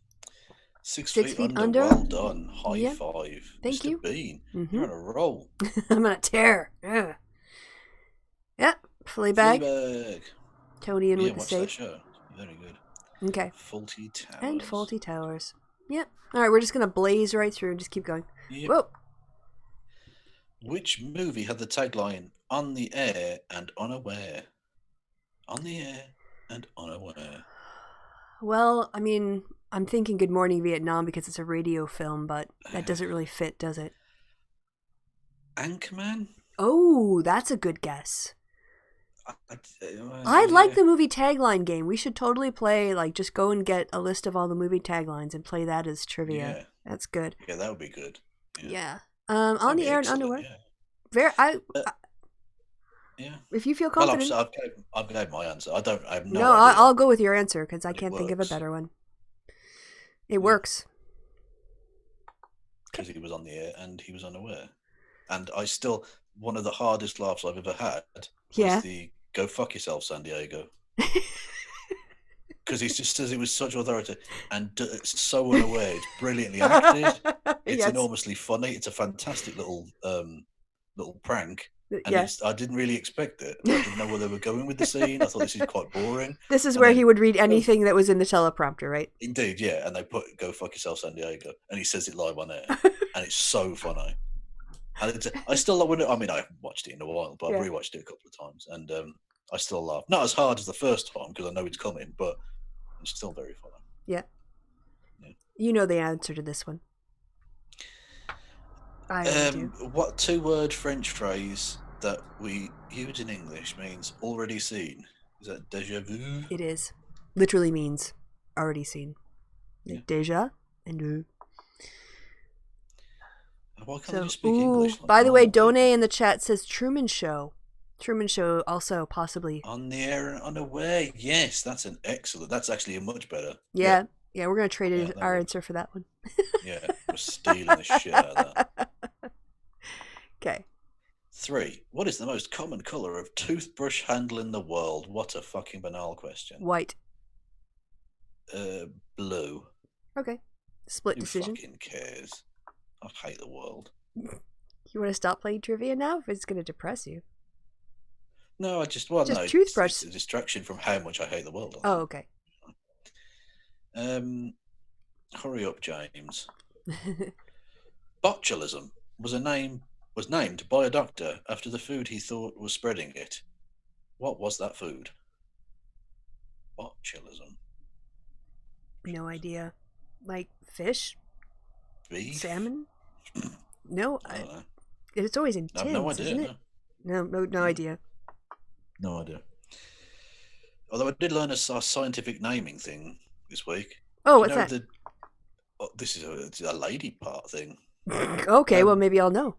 6 6 feet, feet under. under. Well done. High Yeah. five. Thank Mr. you. Bean. Mhm. You're on a roll. I'm on a tear. Yeah. Yep. Fleabag. Fleabag. Tony in Yeah, with the watch that save. show. Very good. Okay. Faulty Towers. And Faulty Towers. Yep. All right, we're just going to blaze right through and just keep going. Yep. Whoa. Which movie had the tagline "On the air and unaware"? On the air and unaware. Well, I mean, I'm thinking Good Morning Vietnam because it's a radio film, but that doesn't really fit, does it? Anchorman? Oh, that's a good guess. I like the movie tagline game. We should totally play, like, just go and get a list of all the movie taglines and play that as trivia. Yeah. That's good. Yeah, that would be good. Yeah. On the air and underwear. Yeah. Yeah. If you feel confident. Well, I've gave my answer. I have no No, idea. I'll go with your answer because I can't think of a better one. It works. Because he was on the air and he was unaware. And one of the hardest laughs I've ever had was the "Go fuck yourself, San Diego." Because he just says it with such authority and it's so unaware. It's brilliantly acted. It's enormously funny. It's a fantastic little prank. And I didn't really expect it. I didn't know where they were going with the scene. I thought this is quite boring. This is where he would read anything that was in the teleprompter, right? Indeed, yeah. And they put "Go fuck yourself, San Diego," and he says it live on air, and it's so funny. And I still love it. I mean, I haven't watched it in a while, but I've rewatched it a couple of times, and I still laugh. Not as hard as the first time because I know it's coming, but it's still very funny. Yeah. You know the answer to this one. What 2-word French phrase that we use in English means already seen? Is that déjà vu? It is. Literally means already seen. Yeah. Déjà and vu. Why can't they just speak English? By the way, Done in the chat says Truman Show. Truman Show also possibly. On the air and unaware. Yes, that's that's actually a much better. Yeah, we're going to trade our answer for that one. Yeah, we're stealing the shit out of that. Okay. 3. What is the most common colour of toothbrush handle in the world? What a fucking banal question. White. Blue. Okay. Split decision. Who fucking cares? I hate the world. You want to stop playing trivia now? If it's going to depress you. No, toothbrush. It's a distraction from how much I hate the world. Oh, okay. Hurry up, James. Botulism was named by a doctor after the food he thought was spreading it. What was that food? Botulism. No idea. Like fish? Beef? Salmon? No, it's always in tins, no idea, isn't it? No idea. No idea. Although I did learn a scientific naming thing this week. Oh, what's that? This is a lady part thing. Okay, well maybe I'll know.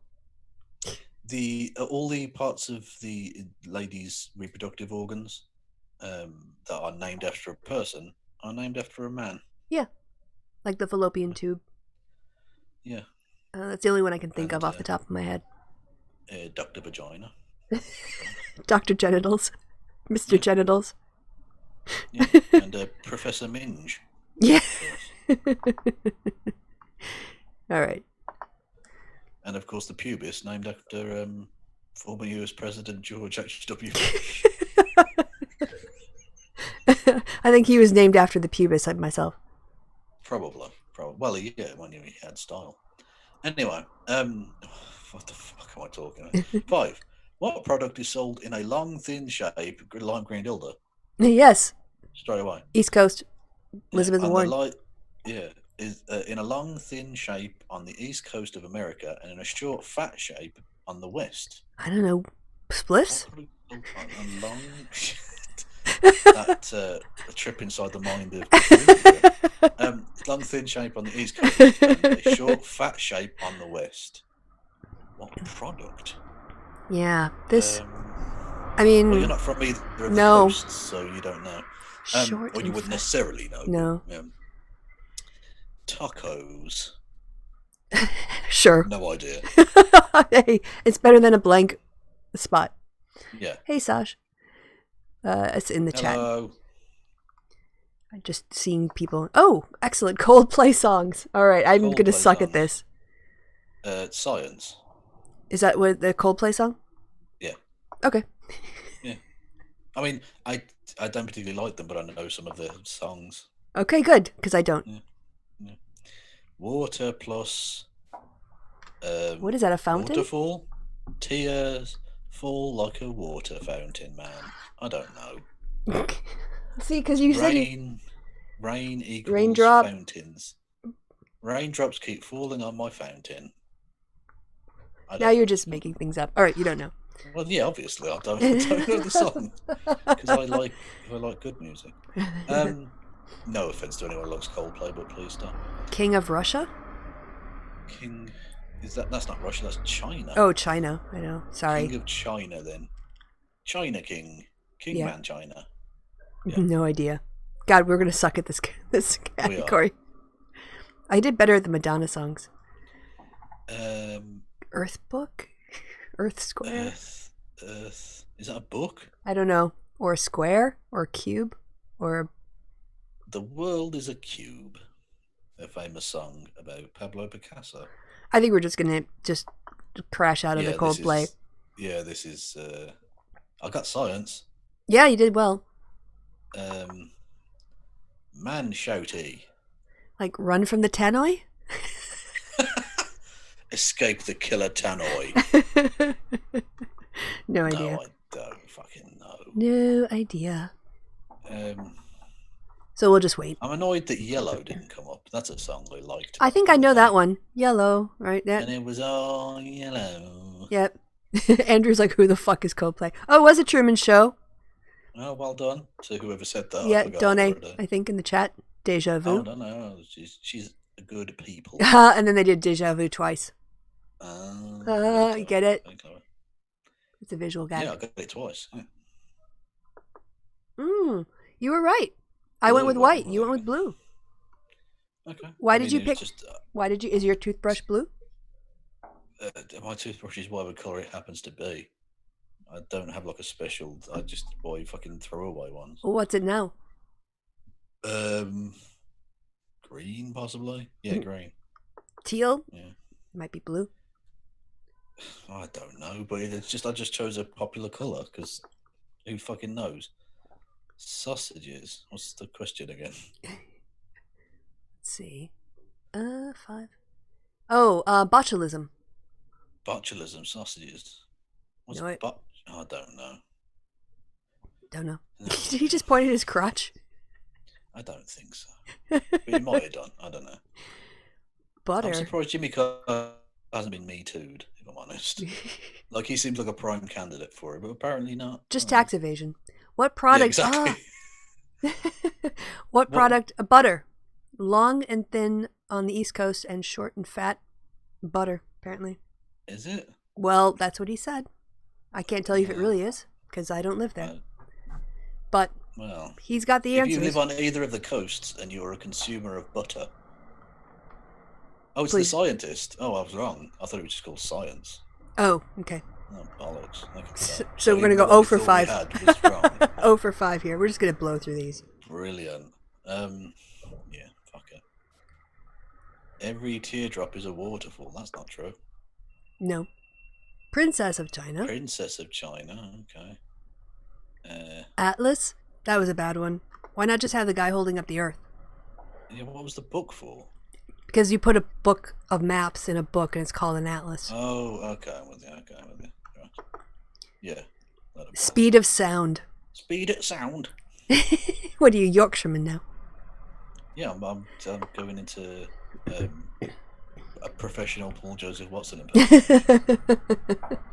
All the parts of the lady's reproductive organs that are named after a person are named after a man. Yeah, like the fallopian tube. Yeah. That's the only one I can think of off the top of my head. Dr. Vagina. Dr. Genitals. Mr. Genitals. Yeah. And Professor Minge. Yeah. All right. And of course the pubis, named after former US President George H.W. I think he was named after the pubis myself. Probably. Well, yeah, when he had style. Anyway, what the fuck am I talking about? 5. What product is sold in a long, thin shape, lime green dildo? Yes. Straight away. East Coast. Elizabeth Warren. Is in a long, thin shape on the east coast of America and in a short, fat shape on the west. I don't know. Spliffs? A long... That a trip inside the mind of long thin shape on the east coast and a short fat shape on the west. What product? Yeah, this. I mean, well, you're not from either of the coasts, so you don't know. Short or you wouldn't necessarily know. No. Tacos. Sure. No idea. Hey, it's better than a blank spot. Yeah. Hey, Sash. It's in the Hello. chat. I'm just seeing people. Oh, excellent. Coldplay songs. All right, I'm going to suck at this. Science. Is that what the Coldplay song? Yeah. Okay. Yeah. I mean, I don't particularly like them, but I know some of the songs. Okay, good, because I don't. Yeah. Water plus... what is that, a fountain? Waterfall. Tears fall like a water fountain, man. I don't know. See, because you said Rain equals Raindrop. fountains. Raindrops keep falling on my fountain. Now you're just making things up. All right, you don't know. Well, yeah, obviously I don't know the song because I like good music. No offense to anyone who likes Coldplay, but please stop. King of Russia? King that's not Russia, that's China. Oh, China. I know. Sorry. King of China, then. China King. Man China. Yeah. No idea. God, we're gonna suck at this category. I did better at the Madonna songs. Earth Book? Earth Square? Earth. Is that a book? I don't know. Or a square? Or a cube? Or The World is a Cube. A famous song about Pablo Picasso. I think we're just gonna crash out of the Coldplay. This is I got science. Yeah, you did well. Man shouty. Like run from the tannoy? Escape the killer tannoy. No idea. No, I don't fucking know. No idea. So we'll just wait. I'm annoyed that Yellow didn't come up. That's a song I liked. I think I know that one. Yellow, right? And it was all yellow. Yep. Andrew's like, who the fuck is Coldplay? Oh, it was a Truman Show. Oh, well done to whoever said that. Yeah, Donna, I think in the chat. Deja Vu. Oh, no. She's a good people. And then they did Deja Vu twice. You get it? It's a visual gag. Yeah, I got it twice. Yeah. You were right. I went with white. You went with blue. Okay. Why did you pick? Why did you? Is your toothbrush blue? My toothbrush is whatever colour it happens to be. I don't have like a special. I just buy fucking throwaway ones. What's it now? Green possibly. Yeah, green. Teal. Yeah. Might be blue. I don't know, but it's just I just chose a popular colour because who fucking knows? Sausages. What's the question again? Let's see. 5. Oh, botulism. Botulism sausages. What's No, I don't know. Don't know. No. Did he just point at his crotch? I don't think so. But he might have done. I don't know. Butter. I'm surprised Jimmy Carr hasn't been Me Too'd, if I'm honest. Like he seems like a prime candidate for it, but apparently not. Just tax evasion. What product? Yeah, exactly. What product? Butter. Long and thin on the East Coast and short and fat butter, apparently. Is it? Well, that's what he said. I can't tell you if it really is, because I don't live there. But he's got the answers. If you live on either of the coasts and you're a consumer of butter... Oh, it's Please. The Scientist. Oh, I was wrong. I thought it was just called Science. Oh, okay. Oh, bollocks. So we're going to go 0 for 5. 0 for 5 here. We're just going to blow through these. Brilliant. Yeah, fuck it. Every teardrop is a waterfall. That's not true. No. Princess of China. Princess of China, okay. Atlas? That was a bad one. Why not just have the guy holding up the earth? Yeah, what was the book for? Because you put a book of maps in a book and it's called an atlas. Oh, okay, I'm with you. Right. Yeah. Speed of sound. Speed of sound. What are you, Yorkshireman now? Yeah, I'm going into a professional Paul Joseph Watson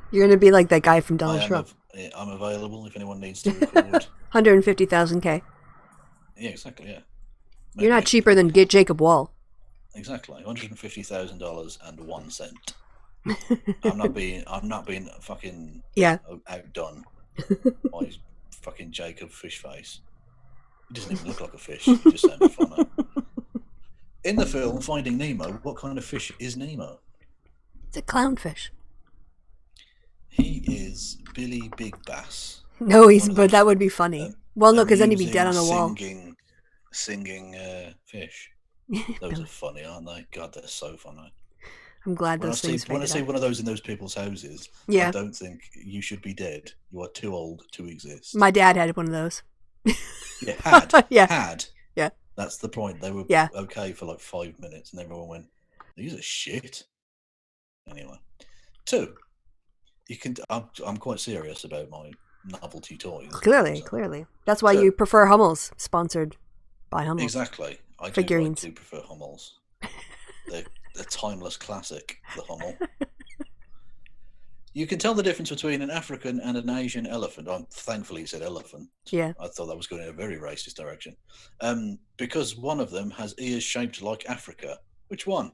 You're going to be like that guy from Donald Trump. I'm available if anyone needs to record. 150,000K. Yeah, exactly, yeah. You're not cheaper than Jacob Wall. Exactly, $150,000 and 1 cent. I'm not being fucking outdone by fucking Jacob Fishface. He doesn't even look like a fish. He just sounded funny. In the film Finding Nemo, what kind of fish is Nemo? It's a clownfish. He is Billy Big Bass. No, but that would be funny. Well, no, because then he'd be dead on the wall. Singing fish. Those are funny, aren't they? God, they're so funny. I'm glad those things. When I see one of those in those people's houses, I don't think you should be dead. You are too old to exist. My dad had one of those. Yeah, had. Yeah. Yeah. That's the point. They were okay for like 5 minutes, and everyone went, "These are shit." Anyway, 2. You can. I'm quite serious about novelty toys. Clearly. That's why you prefer Hummels, sponsored by Hummels. Exactly. I Figurines. do prefer Hummels. They're a timeless classic, the Hummel. You can tell the difference between an African and an Asian elephant. Thankfully, he said elephant. Yeah. I thought that was going in a very racist direction. Because one of them has ears shaped like Africa. Which one?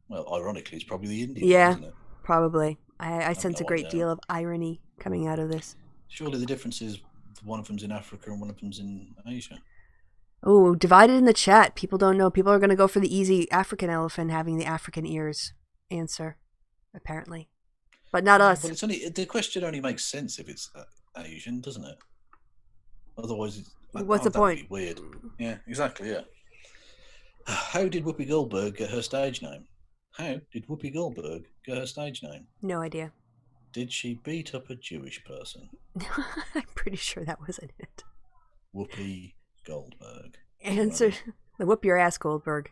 Well, ironically, it's probably the Indian one, isn't it? Probably. I sense a great deal of irony coming out of this. Surely the difference is one of them's in Africa and one of them's in Asia. Oh, divided in the chat. People don't know. People are going to go for the easy African elephant having the African ears answer, apparently. But not us. But the question only makes sense if it's Asian, doesn't it? Otherwise, what's the point? Weird. Yeah, exactly, yeah. How did Whoopi Goldberg get her stage name? No idea. Did she beat up a Jewish person? I'm pretty sure that wasn't it. Whoopi Goldberg. Answer. Whoop your ass, Goldberg.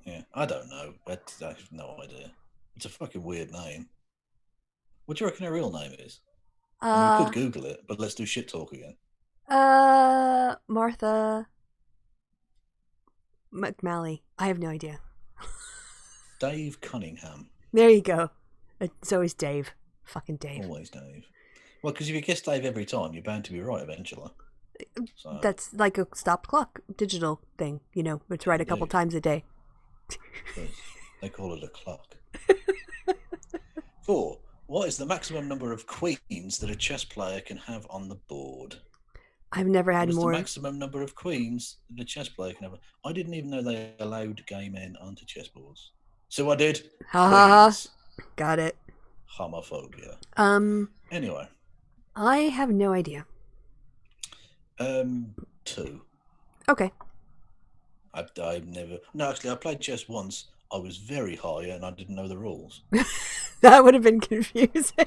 Yeah, I don't know. I have no idea. It's a fucking weird name. What do you reckon her real name is? We could Google it, but let's do shit talk again. Martha McMalley. I have no idea. Dave Cunningham. There you go. It's always Dave. Fucking Dave. Always Dave. Well, because if you guess Dave every time, you're bound to be right eventually. So. That's like a stop clock digital thing. You know, it's right a couple times a day. They call it a clock. 4. What is the maximum number of queens that a chess player can have on the board? I've never had more. The maximum number of queens that a chess player can have. I didn't even know they allowed gay men onto chessboards. So I did. Ha ha ha. Got it. Homophobia. Anyway. I have no idea. 2. Okay. I've never. No, actually, I played chess once. I was very high and I didn't know the rules. That would have been confusing.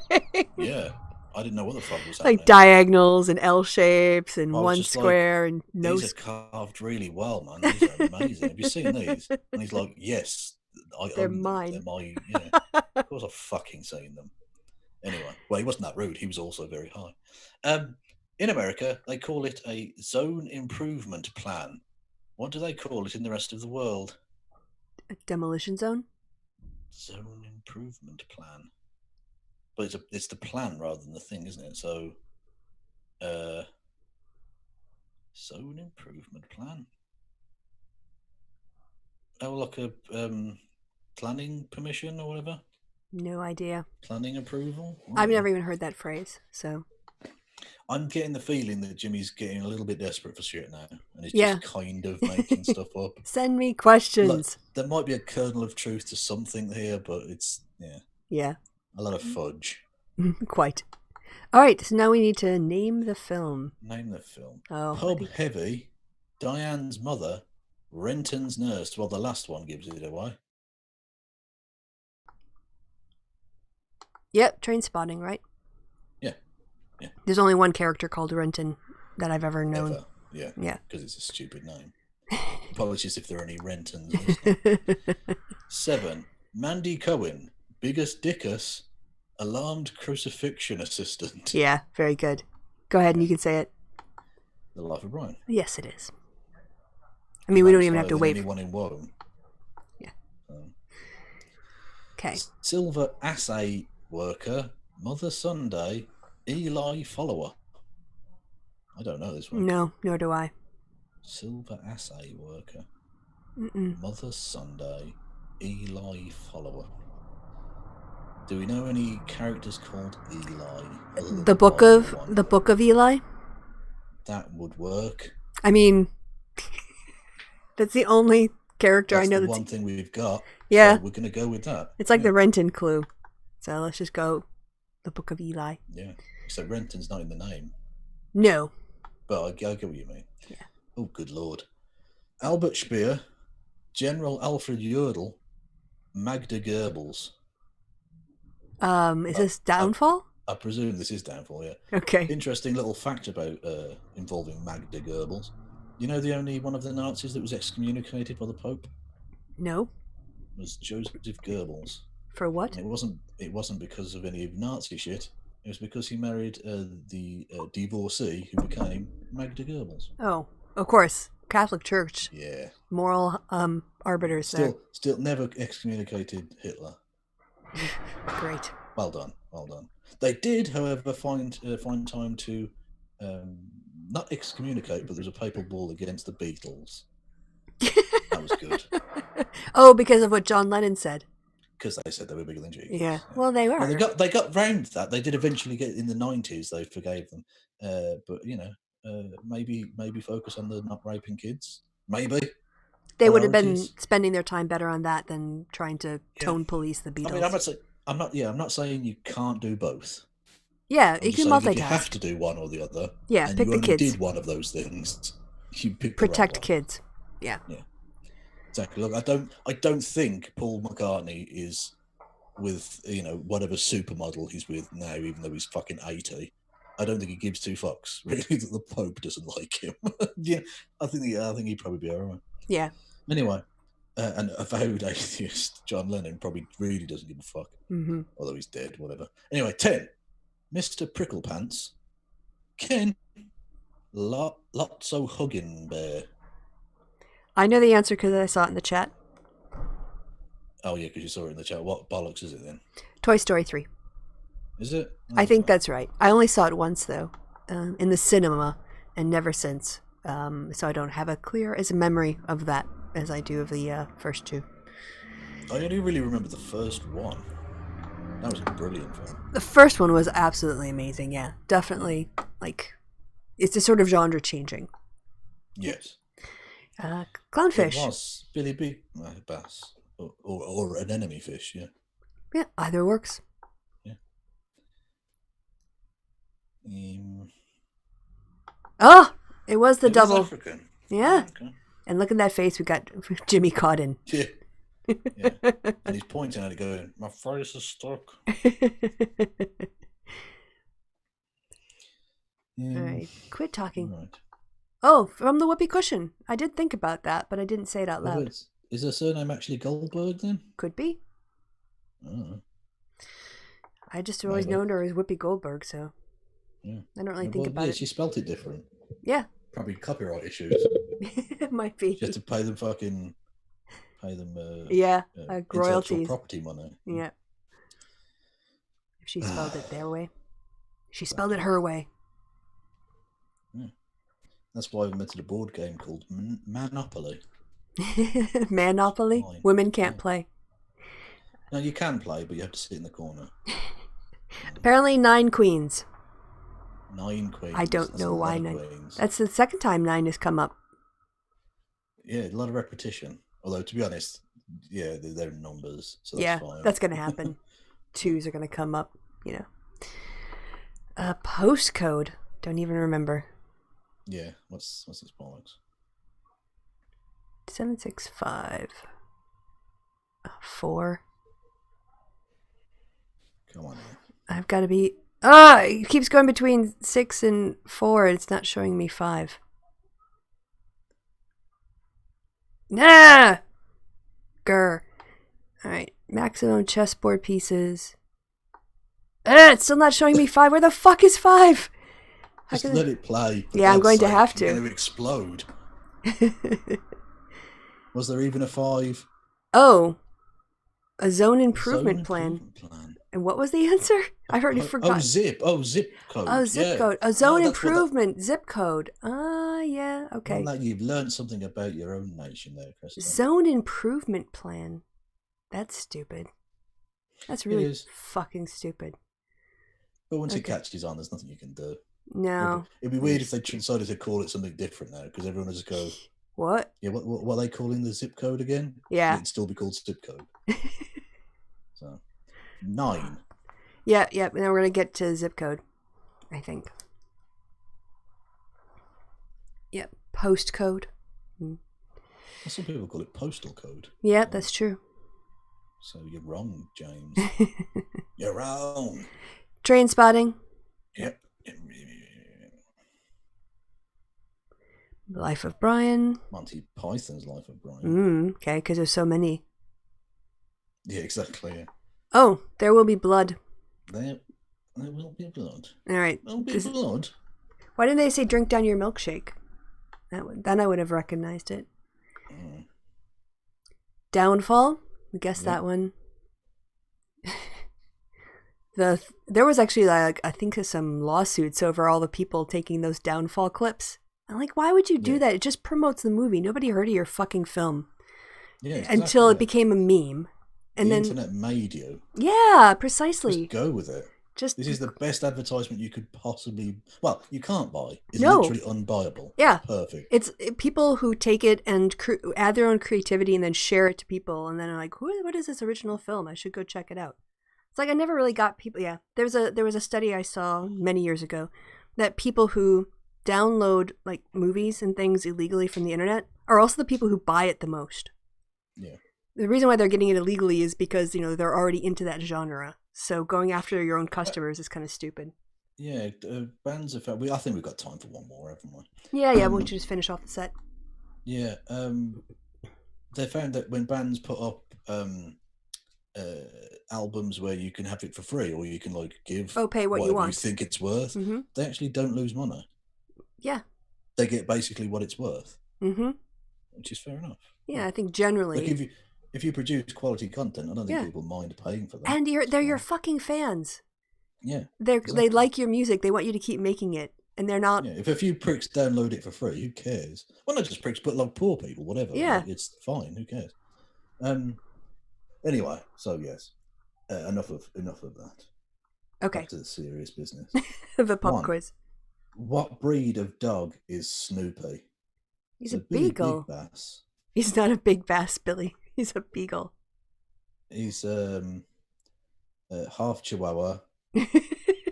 Yeah. I didn't know what the fuck was happening. Like diagonals and L shapes and one square and no. These are carved really well, man. These are amazing. Have you seen these? And he's like, yes, they're mine. They're my, yeah. Of course I've fucking seen them. Anyway, well, he wasn't that rude. He was also very high. In America, they call it a zone improvement plan. What do they call it in the rest of the world? A demolition zone? Zone improvement plan. But it's the plan rather than the thing, isn't it? So, zone improvement plan. Oh, like a planning permission or whatever? No idea. Planning approval? I've never even heard that phrase, so. I'm getting the feeling that Jimmy's getting a little bit desperate for shit now. And he's just kind of making stuff up. Send me questions. Look, there might be a kernel of truth to something here, but it's, yeah. A lot of fudge. Quite. All right, so now we need to name the film. Name the film. Oh, Pub Heavy, Diane's Mother, Renton's Nurse. Well, the last one gives it away. Yep, Train Spotting, right? Yeah. There's only one character called Renton that I've ever known. Ever. Yeah. Yeah. Because it's a stupid name. Apologies if there are any Rentons. 7. Mandy Cohen, Biggest Dickus, Alarmed Crucifixion Assistant. Yeah, very good. Go ahead and you can say it. The Life of Brian. Yes, it is. I mean, we don't even have to wait. Anyone in Woden. Yeah. Okay. Silver Assay Worker, Mother Sunday, Eli Follower. I don't know this one. No, nor do I. Silver Assay Worker, Mm-mm. Mother Sunday, Eli Follower. Do we know any characters called Eli? The Book of Eli? That would work. I mean, that's the only character I know. That's the one thing we've got. Yeah. So we're going to go with that. It's like the Renton clue. So let's just go the Book of Eli. Yeah. Except Renton's not in the name. No. But I get what you mean. Yeah. Oh, good lord. Albert Speer, General Alfred Jodl, Magda Goebbels. Is this Downfall? I presume this is Downfall, yeah. Okay. Interesting little fact about involving Magda Goebbels. You know the only one of the Nazis that was excommunicated by the Pope? No. Was Joseph Goebbels. For what? And it wasn't because of any Nazi shit. It was because he married the divorcee who became Magda Goebbels. Oh, of course. Catholic Church. Yeah. Moral arbiters there. Still never excommunicated Hitler. Great. Well done. They did, however, find time to not excommunicate, but there was a papal bull against the Beatles. That was good. Oh, because of what John Lennon said. Because they said they were bigger than Jesus. Yeah. Well, they were. No, they got round that. They did eventually get in the 90s. They forgave them, but maybe focus on the not raping kids. Maybe they would have been spending their time better on that than trying to tone police the Beatles. I mean, I'm not saying you can't do both. Yeah, you can multitask. You have to do one or the other. Yeah, and pick the kids. You did one of those things. You picked protect kids. Yeah. Yeah. Exactly. Look, I don't think Paul McCartney is with whatever supermodel he's with now, even though he's fucking 80. I don't think he gives two fucks really that the Pope doesn't like him. Yeah, I think he'd probably be alright. Yeah. Anyway, and avowed atheist John Lennon probably really doesn't give a fuck, although he's dead. Whatever. Anyway, 10. Mr. Pricklepants, Ken, Lotso Huggin Bear. I know the answer because I saw it in the chat. Oh, yeah, because you saw it in the chat. What bollocks is it then? Toy Story 3. Is it? Oh, I think that's right. I only saw it once, though, in the cinema, and never since. So I don't have as a memory of that as I do of the first two. I only really remember the first one. That was a brilliant film. The first one was absolutely amazing, yeah. Definitely, it's a sort of genre changing. Yes. Clownfish. It was Billy B. Bass. Or an enemy fish, yeah. Yeah, either works. Yeah. It was the double. Was African. Yeah. Okay. And look at that face. We got Jimmy Cotton. Yeah. Yeah. And he's pointing at it going, my face is stuck. All right. Quit talking. Right. Oh, from the whoopee cushion. I did think about that, but I didn't say it out loud. Is her surname actually Goldberg then? Could be. Oh. I just always known her as Whoopi Goldberg, so yeah. I don't really think about it. She spelt it different. Yeah. Probably copyright issues. It might be. You have to pay them royalties. Property money. Yeah. If she spelled it their way. She spelled it her way. Yeah. That's why I invented a board game called Monopoly. Monopoly? Women can't play. No, you can play, but you have to sit in the corner. Apparently 9 queens. 9 queens. I don't know why 9. Queens. That's the second time 9 has come up. Yeah, a lot of repetition. Although, to be honest, yeah, they're numbers, so that's fine. That's going to happen. 2s are going to come up, Postcode. Don't even remember. Yeah, what's this bollocks? 765 4. Come on. I've got to be. It keeps going between 6 and 4. It's not showing me 5. Nah. Grr. All right. Maximum chessboard pieces. It's still not showing me 5. Where the fuck is 5? Just let it play. Yeah, I'm going to have to. It's going to explode. Was there even a 5? Oh, a zone improvement plan. And what was the answer? I already forgot. Zip code. Oh, zip code. A zone improvement zip code. Yeah, okay. Well, you've learned something about your own nation there, Kristi. Zone improvement plan. That's stupid. That's really fucking stupid. But once it catches on, there's nothing you can do. No. It'd be weird if they decided to call it something different now, because everyone would just go, what? Yeah, what are they calling the zip code again? Yeah. It'd still be called zip code. So, 9. Yeah. Now we're going to get to zip code, I think. Yep. Postcode. Some people call it postal code. Yeah, that's true. So you're wrong, James. You're wrong. Train spotting. Yep. Life of Brian. Monty Python's Life of Brian. Okay, because there's so many. Yeah, exactly. Yeah. Oh, There Will Be Blood. There There will be blood. All right. There will be blood. Why didn't they say drink down your milkshake? Then I would have recognized it. Downfall. I guess that one. There was actually like I think some lawsuits over all the people taking those downfall clips. I'm like, why would you do that? It just promotes the movie. Nobody heard of your fucking film. Yeah, exactly, until it became a meme. And the then internet made you. Yeah, precisely. Just go with it. This is the best advertisement you could possibly. Well, you can't buy. It's literally unbuyable. Yeah, perfect. It's people who take it and add their own creativity and then share it to people, and then are like, what is this original film? I should go check it out. It's like I never really got people. Yeah, there was a study I saw many years ago that people who download like movies and things illegally from the internet are also the people who buy it the most. Yeah. The reason why they're getting it illegally is because they're already into that genre. So going after your own customers is kind of stupid. Yeah, bands have. I think we've got time for one more, haven't we? Yeah. Why don't you just finish off the set? Yeah. They found that when bands put up albums where you can have it for free, or you can like give pay what you want, you think it's worth, they actually don't lose money. Yeah. They get basically what it's worth. Mm-hmm. Which is fair enough. Yeah, I think generally. Like if you produce quality content, I don't think people mind paying for that. And they're your fucking fans. Yeah. They like your music. They want you to keep making it. And they're not. Yeah, if a few pricks download it for free, who cares? Well, not just pricks, but like poor people, whatever. Yeah. Like, it's fine. Who cares? Anyway, so yes. Enough of that. Okay. Back to the serious business. The pop quiz. What breed of dog is Snoopy? He's a beagle. Big Bass. He's not a big bass, Billy. He's a beagle. He's half Chihuahua,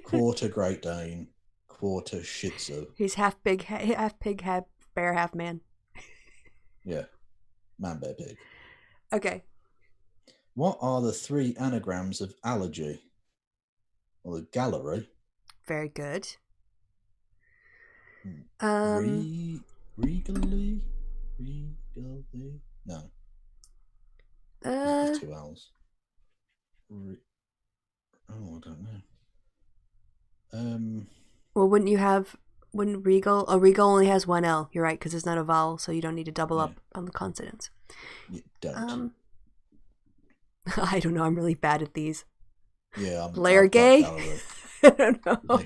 quarter Great Dane, quarter Shih Tzu. He's half pig, half bear, half man. Yeah, man, bear, pig. Okay. What are the 3 anagrams of allergy? Well, the gallery. Very good. Regally? No. There's 2 L's. I don't know. Well, wouldn't Regal? Oh, Regal only has 1 L. You're right, because it's not a vowel, so you don't need to double up on the consonants. You don't. I don't know. I'm really bad at these. Yeah, Blair Gay? I don't know.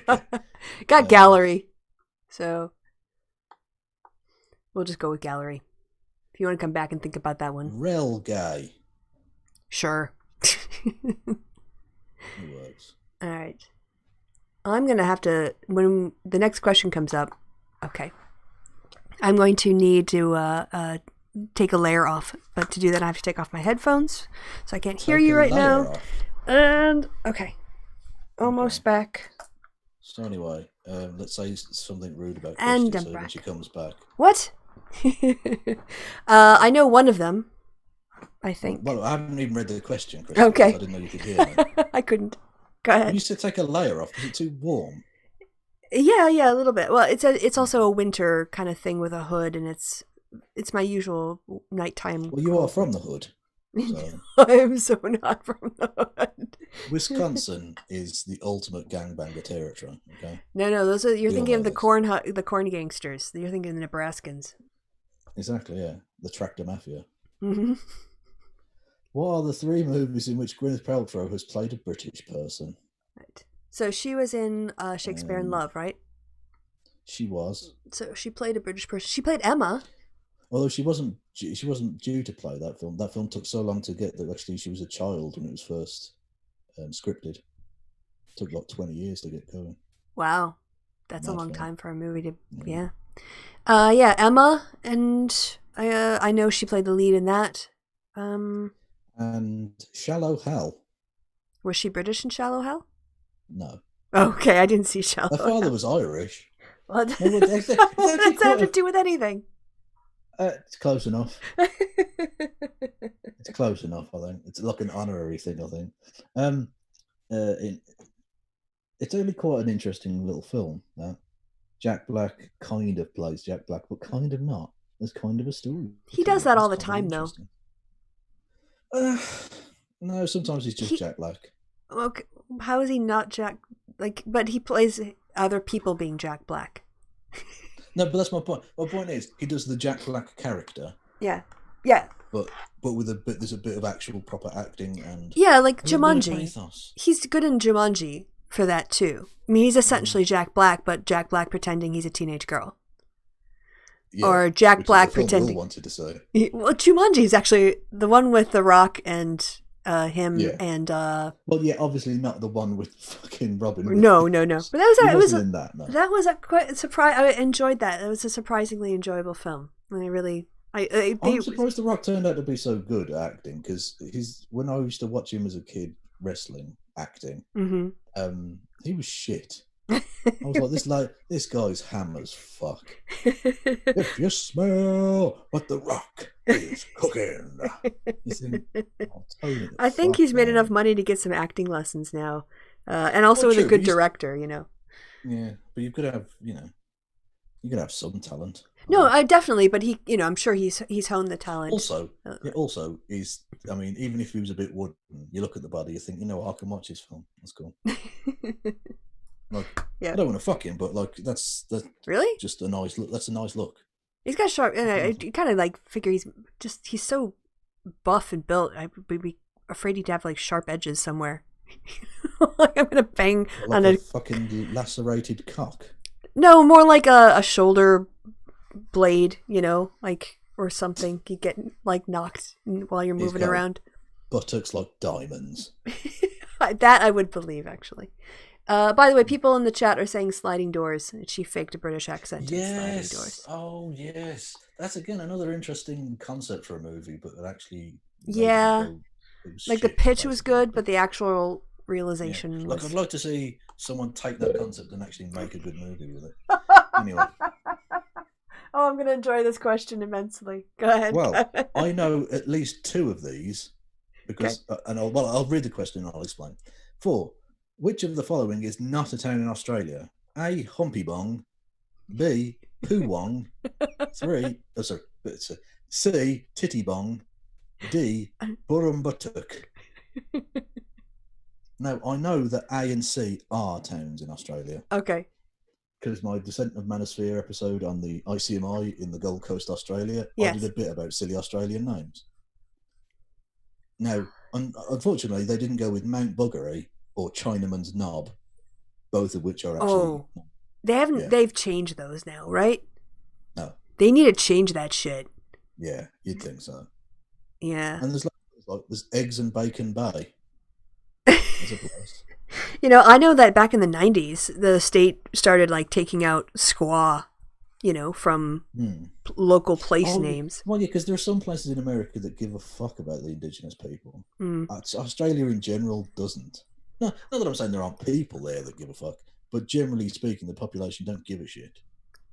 Got gallery. So we'll just go with gallery. If you want to come back and think about that one. Rel Gay. Sure. It works. All right. I'm going to have to, when the next question comes up, okay, I'm going to need to take a layer off. But to do that, I have to take off my headphones. So I can't hear you right now. Off. And, okay. Almost back. So anyway, let's say something rude about Kristi and I'm so back. When she comes back. What? I know one of them, I think. Well, I haven't even read the question, Kristi. Okay. I didn't know you could hear me. I couldn't. Go ahead. You used to take a layer off. Is it too warm? Yeah, a little bit. Well, it's also a winter kind of thing with a hood, and it's my usual nighttime. Well, you are from the hood. So. I'm so not from the hood. Wisconsin is the ultimate gangbanger territory. Okay. No, you're thinking of the corn gangsters. You're thinking of the Nebraskans. Exactly. Yeah, the tractor mafia. Mm-hmm. What are the 3 movies in which Gwyneth Paltrow has played a British person? Right. So she was in Shakespeare in Love, right? She was. So she played a British person. She played Emma. Although she wasn't due to play that film. That film took so long to get that actually she was a child when it was first scripted. It took like 20 years to get going. Wow, that's a long time for a movie to. Yeah. Emma, and I know she played the lead in that. And Shallow Hell. Was she British in Shallow Hell? No. Okay, I didn't see Shallow Hell. Her father was Irish. What does that have to do with anything? It's close enough. It's close enough, I think. It's like an honorary thing, I think. It's only quite an interesting little film. Jack Black kind of plays Jack Black, but kind of not. There's kind of a story. He does that all the time, though. No, sometimes he's just Jack Black. Okay, how is he not Jack like, but he plays other people being Jack Black. No, but that's my point. My point is, he does the Jack Black character. Yeah. But with a bit, there's a bit of actual proper acting and like Jumanji. He's good in Jumanji for that too. I mean, he's essentially Jack Black, but Jack Black pretending he's a teenage girl. Yeah, or Jack Black pretending. Will wanted to say. Well, Jumanji is actually the one with The Rock and him and. Well, yeah, obviously not the one with fucking Robin. No. But that was in that. No. That was a quite surprise. I enjoyed that. It was a surprisingly enjoyable film, and I'm surprised The Rock turned out to be so good at acting because when I used to watch him as a kid wrestling acting, he was shit. I was like, this guy's ham as fuck. If you smell what The Rock is cooking. I think he's made enough money to get some acting lessons now. And also with a good director, Yeah, but you've got to have, you got to have some talent. No, I definitely, but he, I'm sure he's honed the talent. Also, he's, I mean, even if he was a bit wooden, you look at the body, you think, I can watch this film. That's cool. Like, I don't want to fuck him, but like that's really just a nice look. That's a nice look. He's got sharp. You kind of like figure he's so buff and built. I would be afraid he'd have like sharp edges somewhere. Like I'm gonna bang like on a fucking lacerated cock. No, more like a shoulder blade, like or something. You get like knocked while you're moving around. Buttocks like diamonds. That I would believe, actually. By the way, people in the chat are saying sliding doors. She faked a British accent. Yes. Sliding doors. Oh, yes. That's again another interesting concept for a movie, but it actually. Yeah. Like the pitch was good, but the actual realization was. Like I'd like to see someone take that concept and actually make a good movie with it. Anyway. Oh, I'm going to enjoy this question immensely. Go ahead. Well, I know at least two of these because, and I'll read the question and I'll explain. 4. Which of the following is not a town in Australia? A. Humpybong. B. Poowong. C. Tittybong. D. Burrumbuttock. Now, I know that A and C are towns in Australia. Okay. Because my Descent of Manosphere episode on the ICMI in the Gold Coast, Australia, I did a bit about silly Australian names. Now, unfortunately, they didn't go with Mount Buggery or Chinaman's Knob, both of which are actually... Oh, they haven't. Yeah. They've changed those now, right? No. They need to change that shit. Yeah, you'd think so. Yeah. And there's Eggs and Bacon Bay. As a place. I know that back in the 90s, the state started like taking out squaw, from local place names. Well, yeah, because there are some places in America that give a fuck about the indigenous people. Australia in general doesn't. No, not that I'm saying there aren't people there that give a fuck, but generally speaking, the population don't give a shit.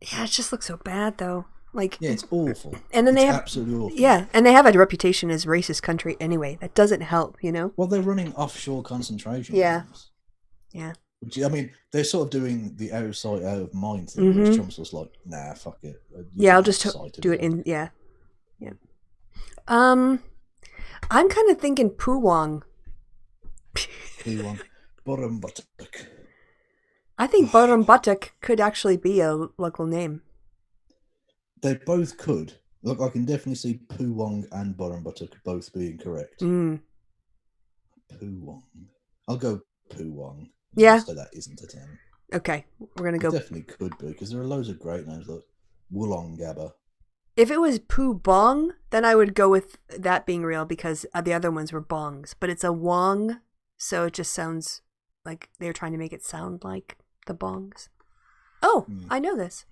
Yeah, it just looks so bad, though. Like, yeah, it's awful. And then they have absolutely awful. Yeah, and they have a reputation as racist country anyway. That doesn't help, Well, they're running offshore concentration camps. Yeah. Which, I mean, they're sort of doing the out of sight, out of mind thing. Whereas Trump's was like, nah, fuck it. I'll just do it in. Yeah. I'm kind of thinking Poowong. Poowong. Burrumbuttock. I think Burrumbuttock could actually be a local name. They both could. Look, I can definitely see Poowong and Burrumbuttock both being correct. Poowong. I'll go Poowong. Yeah. So that isn't a town. Okay, we're going to go. It definitely could be, because there are loads of great names like Wollongabba. If it was Poo Bong, then I would go with that being real, because the other ones were bongs. But it's a Wong, so it just sounds like they're trying to make it sound like the bongs. Oh, I know this.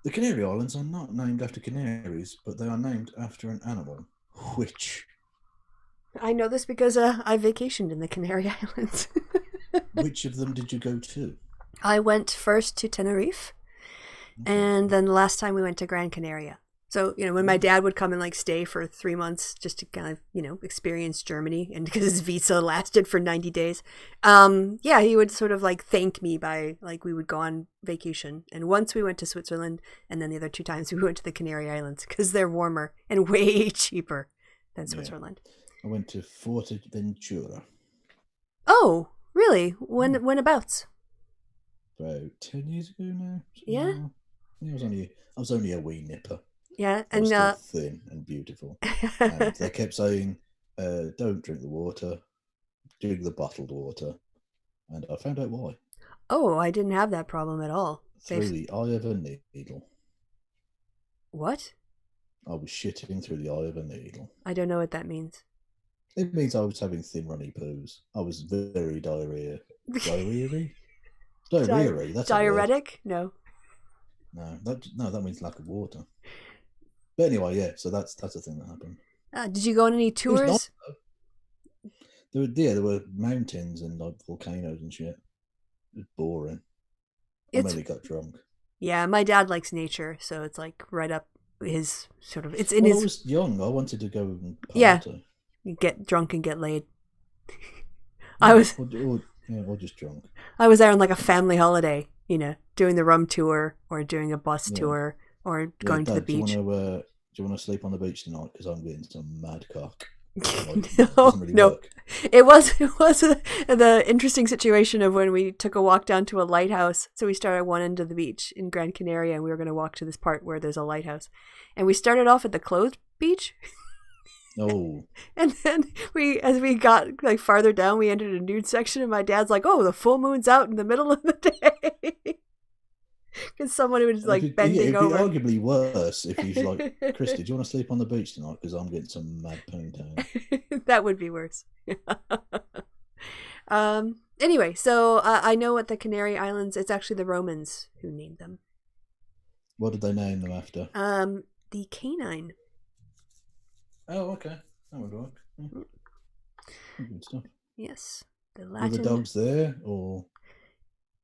The Canary Islands are not named after canaries, but they are named after an animal. Which? I know this because I vacationed in the Canary Islands. Which of them did you go to? I went first to Tenerife, and then the last time we went to Gran Canaria. So, when my dad would come and like stay for 3 months just to kind of, experience Germany, and because his visa lasted for 90 days, he would sort of like thank me by like we would go on vacation. And once we went to Switzerland, and then the other 2 times we went to the Canary Islands because they're warmer and way cheaper than Switzerland. I went to Fuerteventura. Oh, Really? Whenabouts? About 10 years ago now. Yeah? Yeah, I was only a wee nipper. Yeah, I was and still thin and beautiful. And they kept saying, don't drink the water, drink the bottled water. And I found out why. oh, I didn't have that problem at all. Through the eye of a needle. What? I was shitting through the eye of a needle. I don't know what that means. It means I was having thin, runny poos. I was very diarrhea. Diarrhea? Diarrhea. That's diuretic? No. No, that means lack of water. But anyway, yeah. So that's a thing that happened. Did you go on any tours? There were mountains and like volcanoes and shit. It was boring. I mainly got drunk. Yeah, my dad likes nature, so it's like right up his sort of. It's in when his. I was young, I wanted to go and party. Yeah, get drunk and get laid. I was. Or just drunk. I was there on like a family holiday, you know, doing the rum tour or doing a bus tour or going to the beach. Do you want to sleep on the beach tonight? Because I'm getting some mad cock. No. It was the interesting situation of when we took a walk down to a lighthouse. So we started at one end of the beach in Gran Canaria, and we were going to walk to this part where there's a lighthouse. And we started off at the closed beach. Oh. And then as we got like farther down, we entered a nude section, and my dad's like, "Oh, the full moon's out in the middle of the day." Because someone was like bending over. It'd be arguably worse if he's like, "Kristi, do you want to sleep on the beach tonight? Because I'm getting some mad poontang." That would be worse. Anyway, so I know what the Canary Islands. It's actually the Romans who named them. What did they name them after? The canine. Oh, okay. That would work. Yeah. Good stuff. Yes, the Latin. Were the dogs there, or?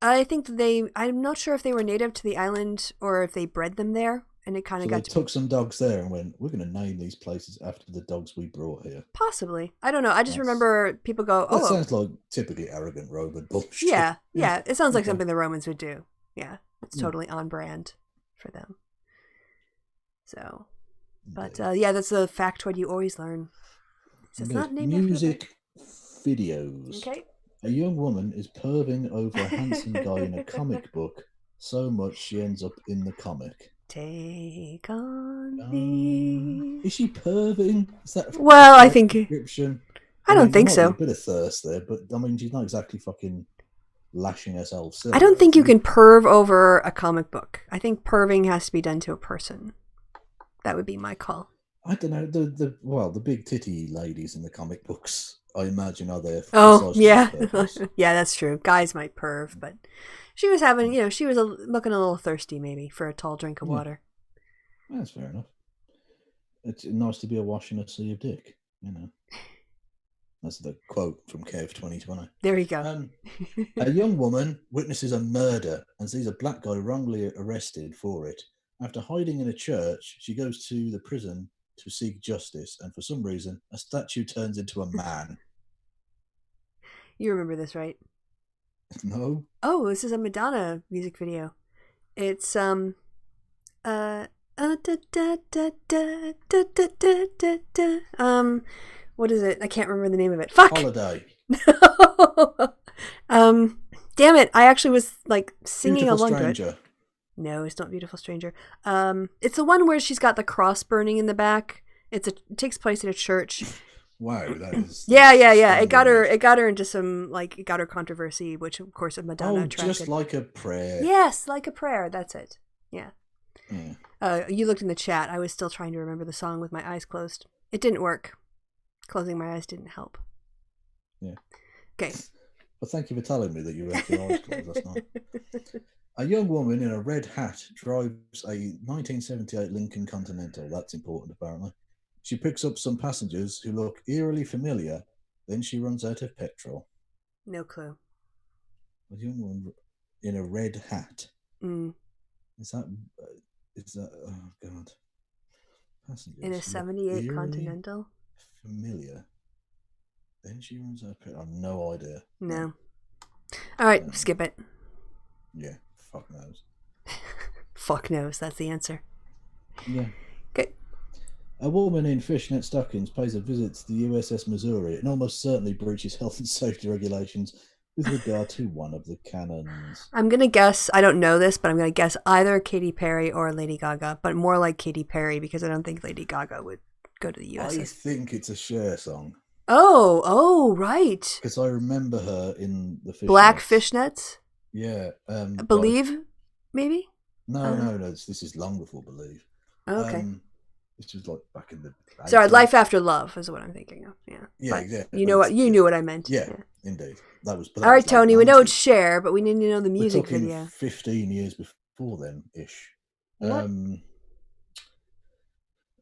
I think I'm not sure if they were native to the island or if they bred them there, and it kind of got. They took some dogs there and went, "We're going to name these places after the dogs we brought here." Possibly, I don't know. I just remember people go, "Oh, that sounds like typically arrogant Roman bullshit." Yeah. It sounds like something the Romans would do. Yeah, it's totally on brand for them. So, but that's the factoid you always learn. It's not named music videos. Okay. A young woman is perving over a handsome guy in a comic book so much she ends up in the comic. Take on me. Is she perving? Is that I think. Description? I don't think so. A bit of thirst there, but I mean, she's not exactly fucking lashing herself. I don't think you can perv over a comic book. I think perving has to be done to a person. That would be my call. I don't know. The big titty ladies in the comic books, I imagine, are there. Oh, yeah. Yeah, that's true. Guys might perv, but she was having, she was looking a little thirsty maybe for a tall drink of water. That's fair enough. It's nice to be awash in a sea of dick, That's the quote from Kev 2020. There you go. A young woman witnesses a murder and sees a black guy wrongly arrested for it. After hiding in a church, she goes to the prison to seek justice, and for some reason, a statue turns into a man. You remember this, right? No. Oh, this is a Madonna music video. It's what is it? I can't remember the name of it. Fuck. Holiday. Damn it! I actually was like singing Beautiful along Stranger. to it. No, it's not Beautiful Stranger. It's the one where she's got the cross burning in the back. It takes place at a church. Wow, that is. Yeah. It got her into some it got her controversy, which of course Madonna attracted. Just like a prayer. Yes, like a prayer. That's it. Yeah. You looked in the chat. I was still trying to remember the song with my eyes closed. It didn't work. Closing my eyes didn't help. Yeah. Okay. Well, thank you for telling me that you had your eyes closed last night. A young woman in a red hat drives a 1978 Lincoln Continental. That's important, apparently. She picks up some passengers who look eerily familiar. Then she runs out of petrol. No clue. A young woman in a red hat. Is that? Oh God. Passengers in a 78 Continental. Familiar. Then she runs out of petrol. I have no idea. No. All right, skip it. Yeah. Fuck knows. Fuck knows. That's the answer. Yeah. Okay. A woman in fishnet stockings pays a visit to the USS Missouri and almost certainly breaches health and safety regulations with regard to one of the canons? I'm going to guess, I don't know this, but I'm going to guess either Katy Perry or Lady Gaga, but more like Katy Perry because I don't think Lady Gaga would go to the US. I think it's a Cher song. Oh, right. Because I remember her in the fishnets. Black fishnets? Yeah. Believe, maybe? No. This is long before Believe. Oh, okay. This was like back in the... Sorry, Life After Love is what I'm thinking of. Yeah. Yeah, exactly. You knew what I meant. Yeah, indeed. That was. All right, Tony. We know it's Cher, but we need to know the music We're talking video. 15 years before then, ish. What?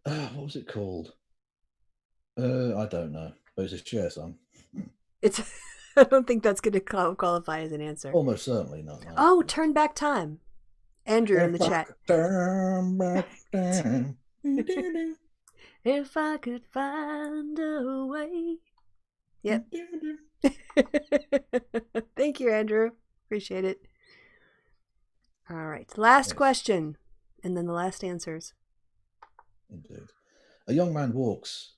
What was it called? I don't know. But it's a Cher song. It's. I don't think that's going to qualify as an answer. Almost certainly not. No. Oh, Turn Back Time. Andrew in the chat. Turn back time. If I could find a way. Yep. Thank you, Andrew. Appreciate it. All right. Last question. And then the last answers. Indeed. A young man walks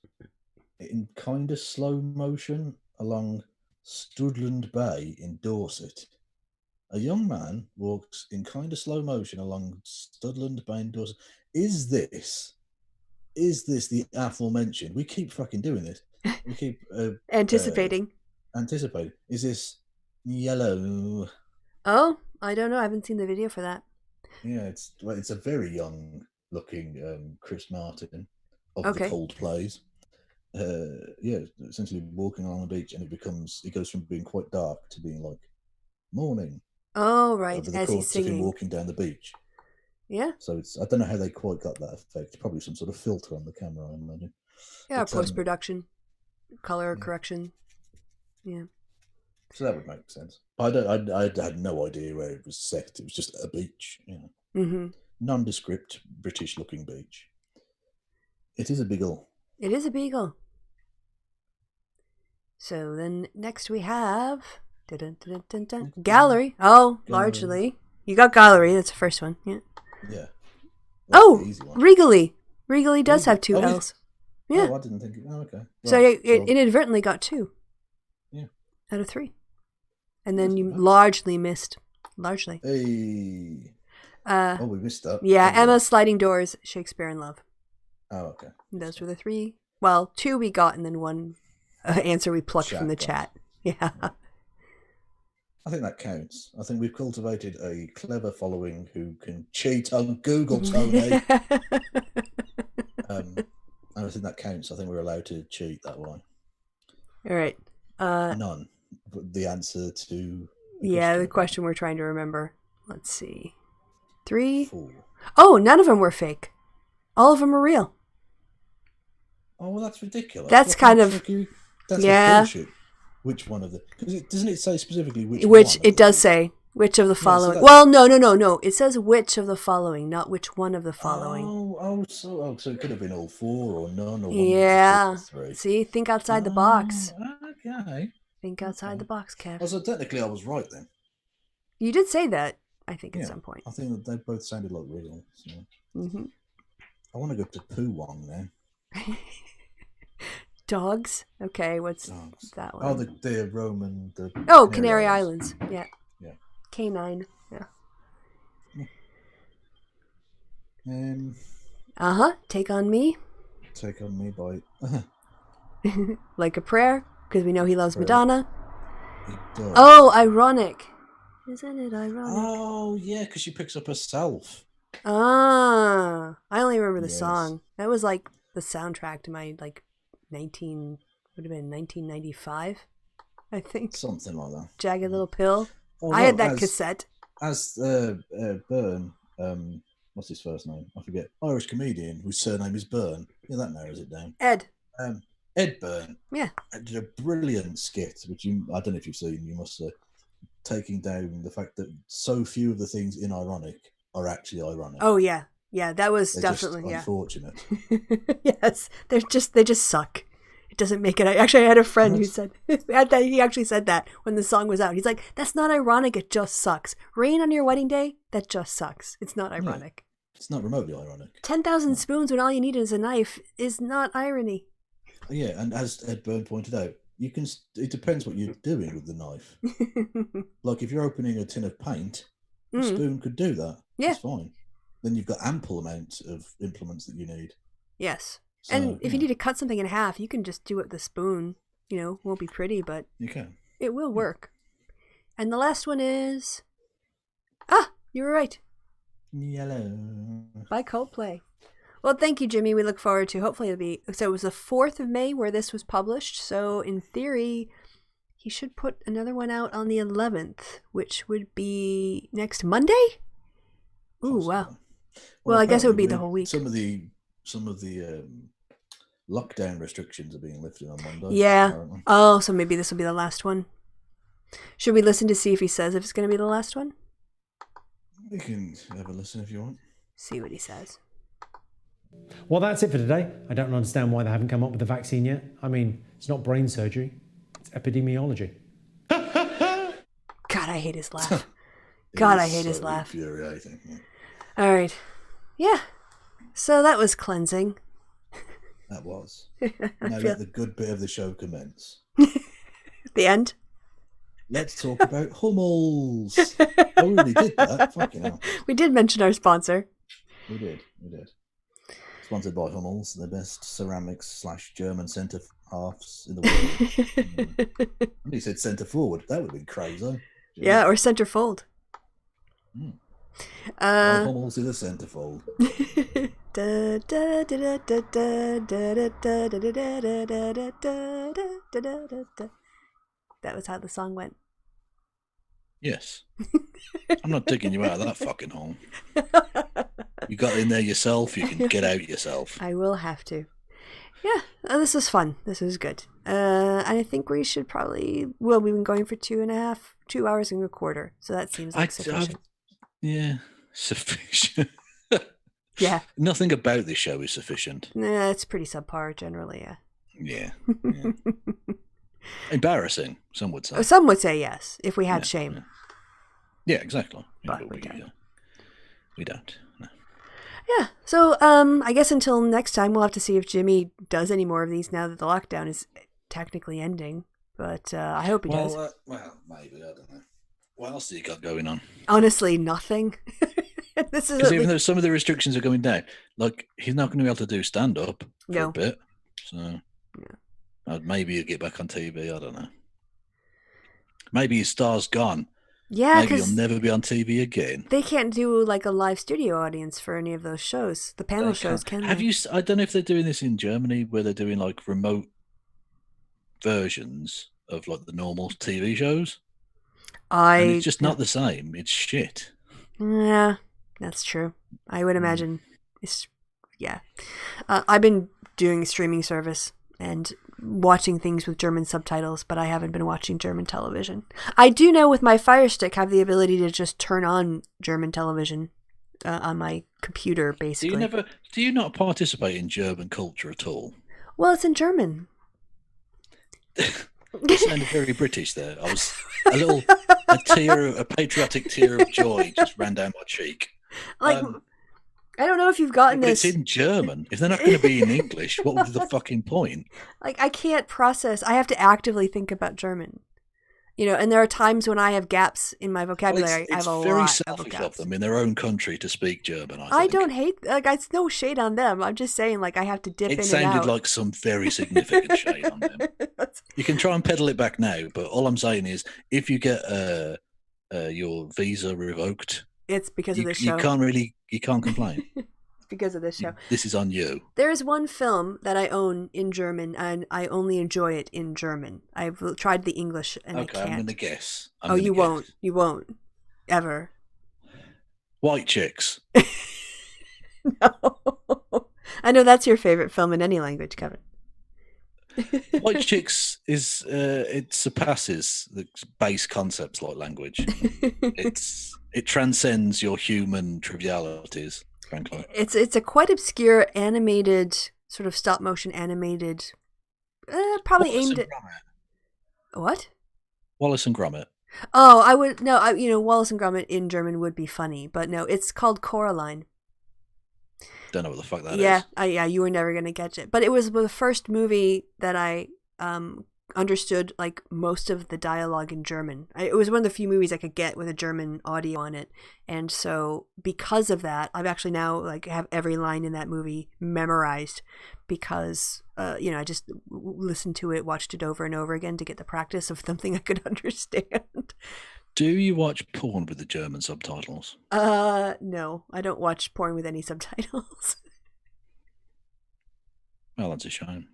in kind of slow motion along Studland Bay in Dorset. A young man walks in kind of slow motion along Studland Bay in Dorset. Is this the aforementioned? We keep fucking doing this. We keep anticipating. Anticipating. Is this yellow? Oh, I don't know. I haven't seen the video for that. Yeah, it's a very young looking Chris Martin of the Coldplays. Yeah, essentially walking along the beach, and it goes from being quite dark to being like morning. Oh, right. Over the as course he's singing. of him walking down the beach. Yeah. So I don't know how they quite got that effect. Probably some sort of filter on the camera, I imagine. Yeah, post-production, color correction. Yeah. So that would make sense. I had no idea where it was set. It was just a beach, Mm-hmm. Nondescript British-looking beach. It is a beagle. It is a beagle. So then next we have gallery. Oh, largely. You got gallery. That's the first one. Yeah. Yeah. Oh, regally. Regally does have two L's. Yeah. Oh, I didn't think. Oh, okay. Right. So it inadvertently got 2. Yeah. Out of 3. And then you largely missed. Largely. Hey. We missed that. Yeah, Emma, Sliding Doors, Shakespeare in Love. Oh, okay. Those were the 3. Well, 2 we got, and then 1 answer we plucked from the chat. Yeah. I think that counts. I think we've cultivated a clever following who can cheat on Google, Tony. And I think that counts. I think we're allowed to cheat that way. All right. None. But the answer to... the question we're trying to remember. Let's see. 3. 4. Oh, none of them were fake. All of them are real. Oh, well, that's ridiculous. That's kind of... That's bullshit. Which one of the... Doesn't it say specifically which Which it does say. Which of the following... Well, no. It says which of the following, not which one of the following. So it could have been all 4 or none or 1. Yeah. 3. See, think outside the box. Okay. Think outside the box, Kev. So technically I was right then. You did say that, I think, at some point. I think that they both sounded like real. So. Mm-hmm. I want to go to Poo Wong now. Dogs? Okay, what's that one? Oh, the Roman... Canary Islands. Yeah. Yeah. K9. Yeah. Take on Me. Take on Me by... Like a Prayer, because we know he loves Madonna. He does. Oh, Ironic. Isn't it ironic? Oh, yeah, because she picks up herself. I only remember the song. That was like the soundtrack to my 1995, I think. Something like that. Jagged Little Pill. I had that cassette. As Byrne, what's his first name? I forget. Irish comedian whose surname is Byrne. Yeah, that narrows it down. Ed. Ed Byrne. Yeah. Did a brilliant skit, which I don't know if you've seen, you must say, taking down the fact that so few of the things in Ironic are actually ironic. Oh, yeah. Yeah, that was They're definitely, just unfortunate. Yes, they just suck. It doesn't make it. Actually, I had a friend who said he actually said that when the song was out. He's like, "That's not ironic. It just sucks. Rain on your wedding day. That just sucks. It's not ironic. It's not remotely ironic. 10,000 spoons when all you need is a knife is not irony." Yeah, and as Ed Byrne pointed out, you can. It depends what you're doing with the knife. Like if you're opening a tin of paint, a spoon could do that. Yeah. It's fine. Then you've got ample amounts of implements that you need. Yes. So, and if you need to cut something in half, you can just do it with a spoon. You know, won't be pretty, but you can. It will work. And the last one is... you were right. Yellow. By Coldplay. Well, thank you, Jimmy. We look forward to... Hopefully it'll be... So it was the 4th of May where this was published. So in theory, he should put another one out on the 11th, which would be next Monday? Ooh, wow. Well, I guess it would be the whole week. Some of the lockdown restrictions are being lifted on Monday. Yeah. Apparently. Oh, so maybe this will be the last one. Should we listen to see if he says if it's going to be the last one? You can have a listen if you want. See what he says. Well, that's it for today. I don't understand why they haven't come up with the vaccine yet. I mean, it's not brain surgery. It's epidemiology. God, I hate his laugh. God, I hate his laugh. Infuriating. Yeah. All right. Yeah. So that was cleansing. That was. Now let the good bit of the show commence. The end? Let's talk about Hummels. Oh, we really did that. Fucking hell. We did mention our sponsor. We did. Sponsored by Hummels, the best ceramics / German centre halves in the world. He said centre forward. That would have been crazy. Yeah, or centerfold. Hummels is a centerfold. That was how the song went. Yes. I'm not digging you out of that fucking hole. You got in there yourself, you can get out yourself. I will have to. Yeah, this was fun. This was good. And I think we should probably... Well, we've been going for 2 hours and a quarter. So that seems like sufficient. Yeah, sufficient. Yeah. Nothing about this show is sufficient. Nah, it's pretty subpar generally, yeah. Embarrassing, some would say. Some would say yes, if we had shame. Yeah, exactly. But we don't. We don't. No. Yeah, so I guess until next time, we'll have to see if Jimmy does any more of these now that the lockdown is technically ending. But I hope he does. Well, maybe, I don't know. What else have you got going on? Honestly, nothing. Because even though some of the restrictions are going down, like he's not going to be able to do stand-up for a bit. So maybe he'll get back on TV, I don't know. Maybe his star's gone. Yeah, maybe he'll never be on TV again. They can't do like a live studio audience for any of those shows. The panel shows can. Have you? I don't know if they're doing this in Germany, where they're doing like remote versions of like the normal TV shows. And it's just not the same. It's shit. Yeah, that's true. I would imagine. I've been doing streaming service and watching things with German subtitles, but I haven't been watching German television. I do know with my Fire Stick have the ability to just turn on German television on my computer, basically. Do you not participate in German culture at all? Well, it's in German. You sounded very British there. I was a patriotic tear of joy just ran down my cheek. Like, I don't know if you've gotten this. It's in German. If they're not going to be in English, what would be the fucking point? Like, I can't process. I have to actively think about German. You know, and there are times when I have gaps in my vocabulary. I have a lot of gaps. It's very selfish of them in their own country to speak German, I think. I don't hate... Like, it's no shade on them. I'm just saying, like, I have to dip in and out. It sounded like some very significant shade on them. You can try and pedal it back now, but all I'm saying is, if you get your visa revoked... It's because of this show. You can't complain. It's because of this show. This is on you. There is one film that I own in German, and I only enjoy it in German. I've tried the English, and I can't. I'm going to guess. You won't. You won't. Ever. White Chicks. No. I know that's your favorite film in any language, Kevin. White Chicks is it surpasses the base concepts like language. It transcends your human trivialities, frankly. It's a quite obscure animated, sort of stop motion animated, probably Wallace aimed at what? Wallace and Gromit. Oh, I would no. Wallace and Gromit in German would be funny, but no, it's called Coraline. Don't know what the fuck that is. Yeah, you were never gonna catch it. But it was the first movie that I understood like most of the dialogue in German. It was one of the few movies I could get with a German audio on it, and so because of that, I've actually now like have every line in that movie memorized because I just listened to it, watched it over and over again to get the practice of something I could understand. Do you watch porn with the German subtitles? No, I don't watch porn with any subtitles. Well, that's a shame.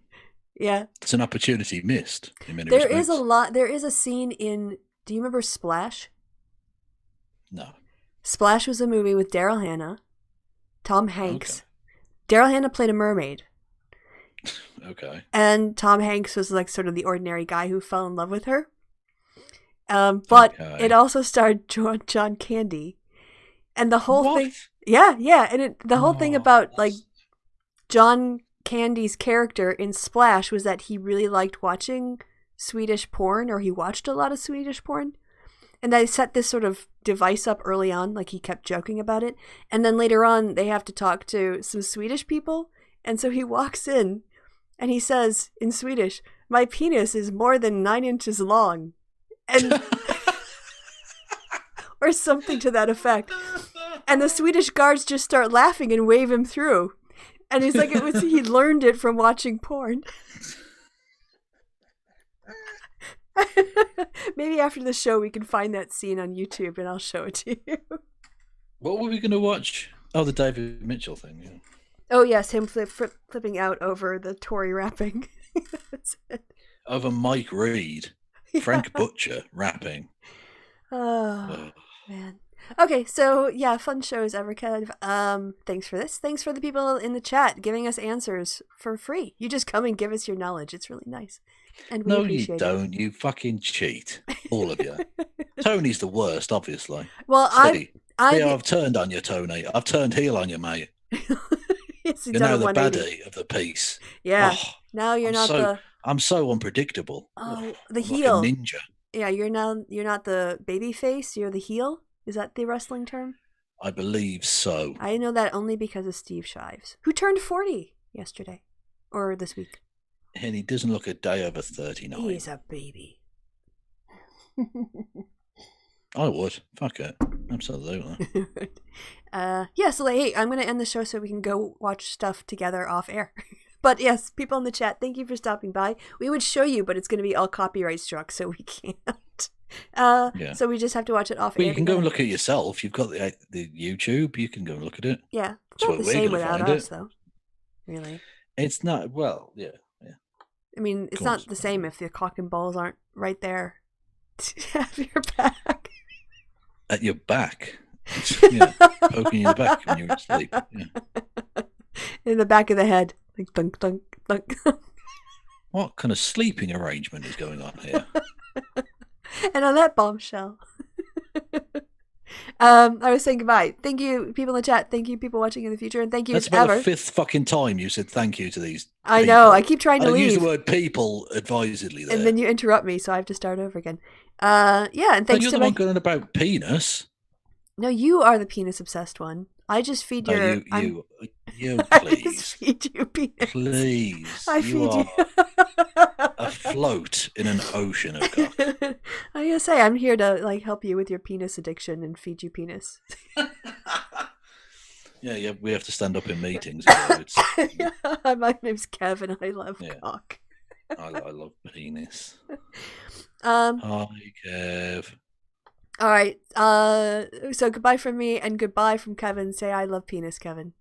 Yeah. It's an opportunity missed in many There respects. is a lot. There is a scene in. Do you remember Splash? No. Splash was a movie with Daryl Hannah, Tom Hanks. Okay. Daryl Hannah played a mermaid. Okay. And Tom Hanks was like sort of the ordinary guy who fell in love with her. But it also starred John Candy, and the whole thing. Yeah, and the whole thing about like John Candy's character in Splash was that he really liked watching Swedish porn, or he watched a lot of Swedish porn. And they set this sort of device up early on, like he kept joking about it. And then later on, they have to talk to some Swedish people. And so he walks in and he says in Swedish, "My penis is more than 9 inches long." And or something to that effect. And the Swedish guards just start laughing and wave him through. And he's like, he learned it from watching porn. Maybe after the show we can find that scene on YouTube and I'll show it to you. What were we going to watch? Oh, the David Mitchell thing. Yeah. Oh yes, him flipping out over the Tory rapping. That's it. Over Mike Reed, Frank Butcher rapping. Oh man. Okay, so yeah, fun shows ever, Kev. Thanks for this. Thanks for the people in the chat giving us answers for free. You just come and give us your knowledge. It's really nice. And we appreciate it. No, you don't. You fucking cheat. All of you. Tony's the worst, obviously. Well, I've turned on you, Tony. I've turned heel on you, mate. Yes, you're now the baddie of the piece. Yeah. Oh, now you're I'm so unpredictable. Oh, the heel. Like a ninja. Yeah, you're not the baby face. You're the heel. Is that the wrestling term? I believe so. I know that only because of Steve Shives, who turned 40 yesterday or this week. And he doesn't look a day over 39. He's a baby. I would. Fuck it. Absolutely. Yeah, so hey, I'm going to end the show so we can go watch stuff together off air. But yes, people in the chat, thank you for stopping by. We would show you, but it's going to be all copyright struck, so we can't. So we just have to watch it off air. Well, you can go and look at it yourself. You've got the YouTube. You can go and look at it. Yeah. It's not the same without us, though. Really. It's not. Well, yeah. I mean, it's not the same if the cock and balls aren't right there at your back. At your back? Yeah, poking you in the back when you're asleep. Yeah. In the back of the head. Like thunk, thunk, thunk. What kind of sleeping arrangement is going on here? And on that bombshell, I was saying goodbye. Thank you, people in the chat. Thank you, people watching in the future. And thank you, That's about the fifth fucking time you said thank you to these I know. I keep trying to leave. Use the word people advisedly there. And then you interrupt me, so I have to start over again. Yeah, and thanks you're to the one going on about penis. No, you are the penis-obsessed one. I just feed your... You, please. I just feed you penis. Please. I feed you. Afloat in an ocean of cock. I gotta say, I'm here to help you with your penis addiction and feed you penis. Yeah, we have to stand up in meetings. My name's Kevin. I love cock. I love penis. Hi, Kev. All right. So goodbye from me and goodbye from Kevin. Say I love penis, Kevin.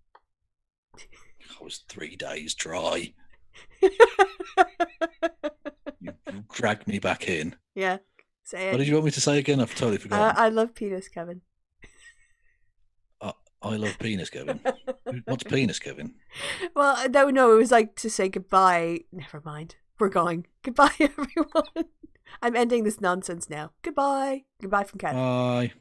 I was 3 days dry. You dragged me back in. Yeah. Say it. What did you want me to say again? I've totally forgotten. I love penis, Kevin. I love penis, Kevin. What's penis, Kevin? Well, no, it was like to say goodbye. Never mind. We're going. Goodbye, everyone. I'm ending this nonsense now. Goodbye. Goodbye from Kevin. Bye.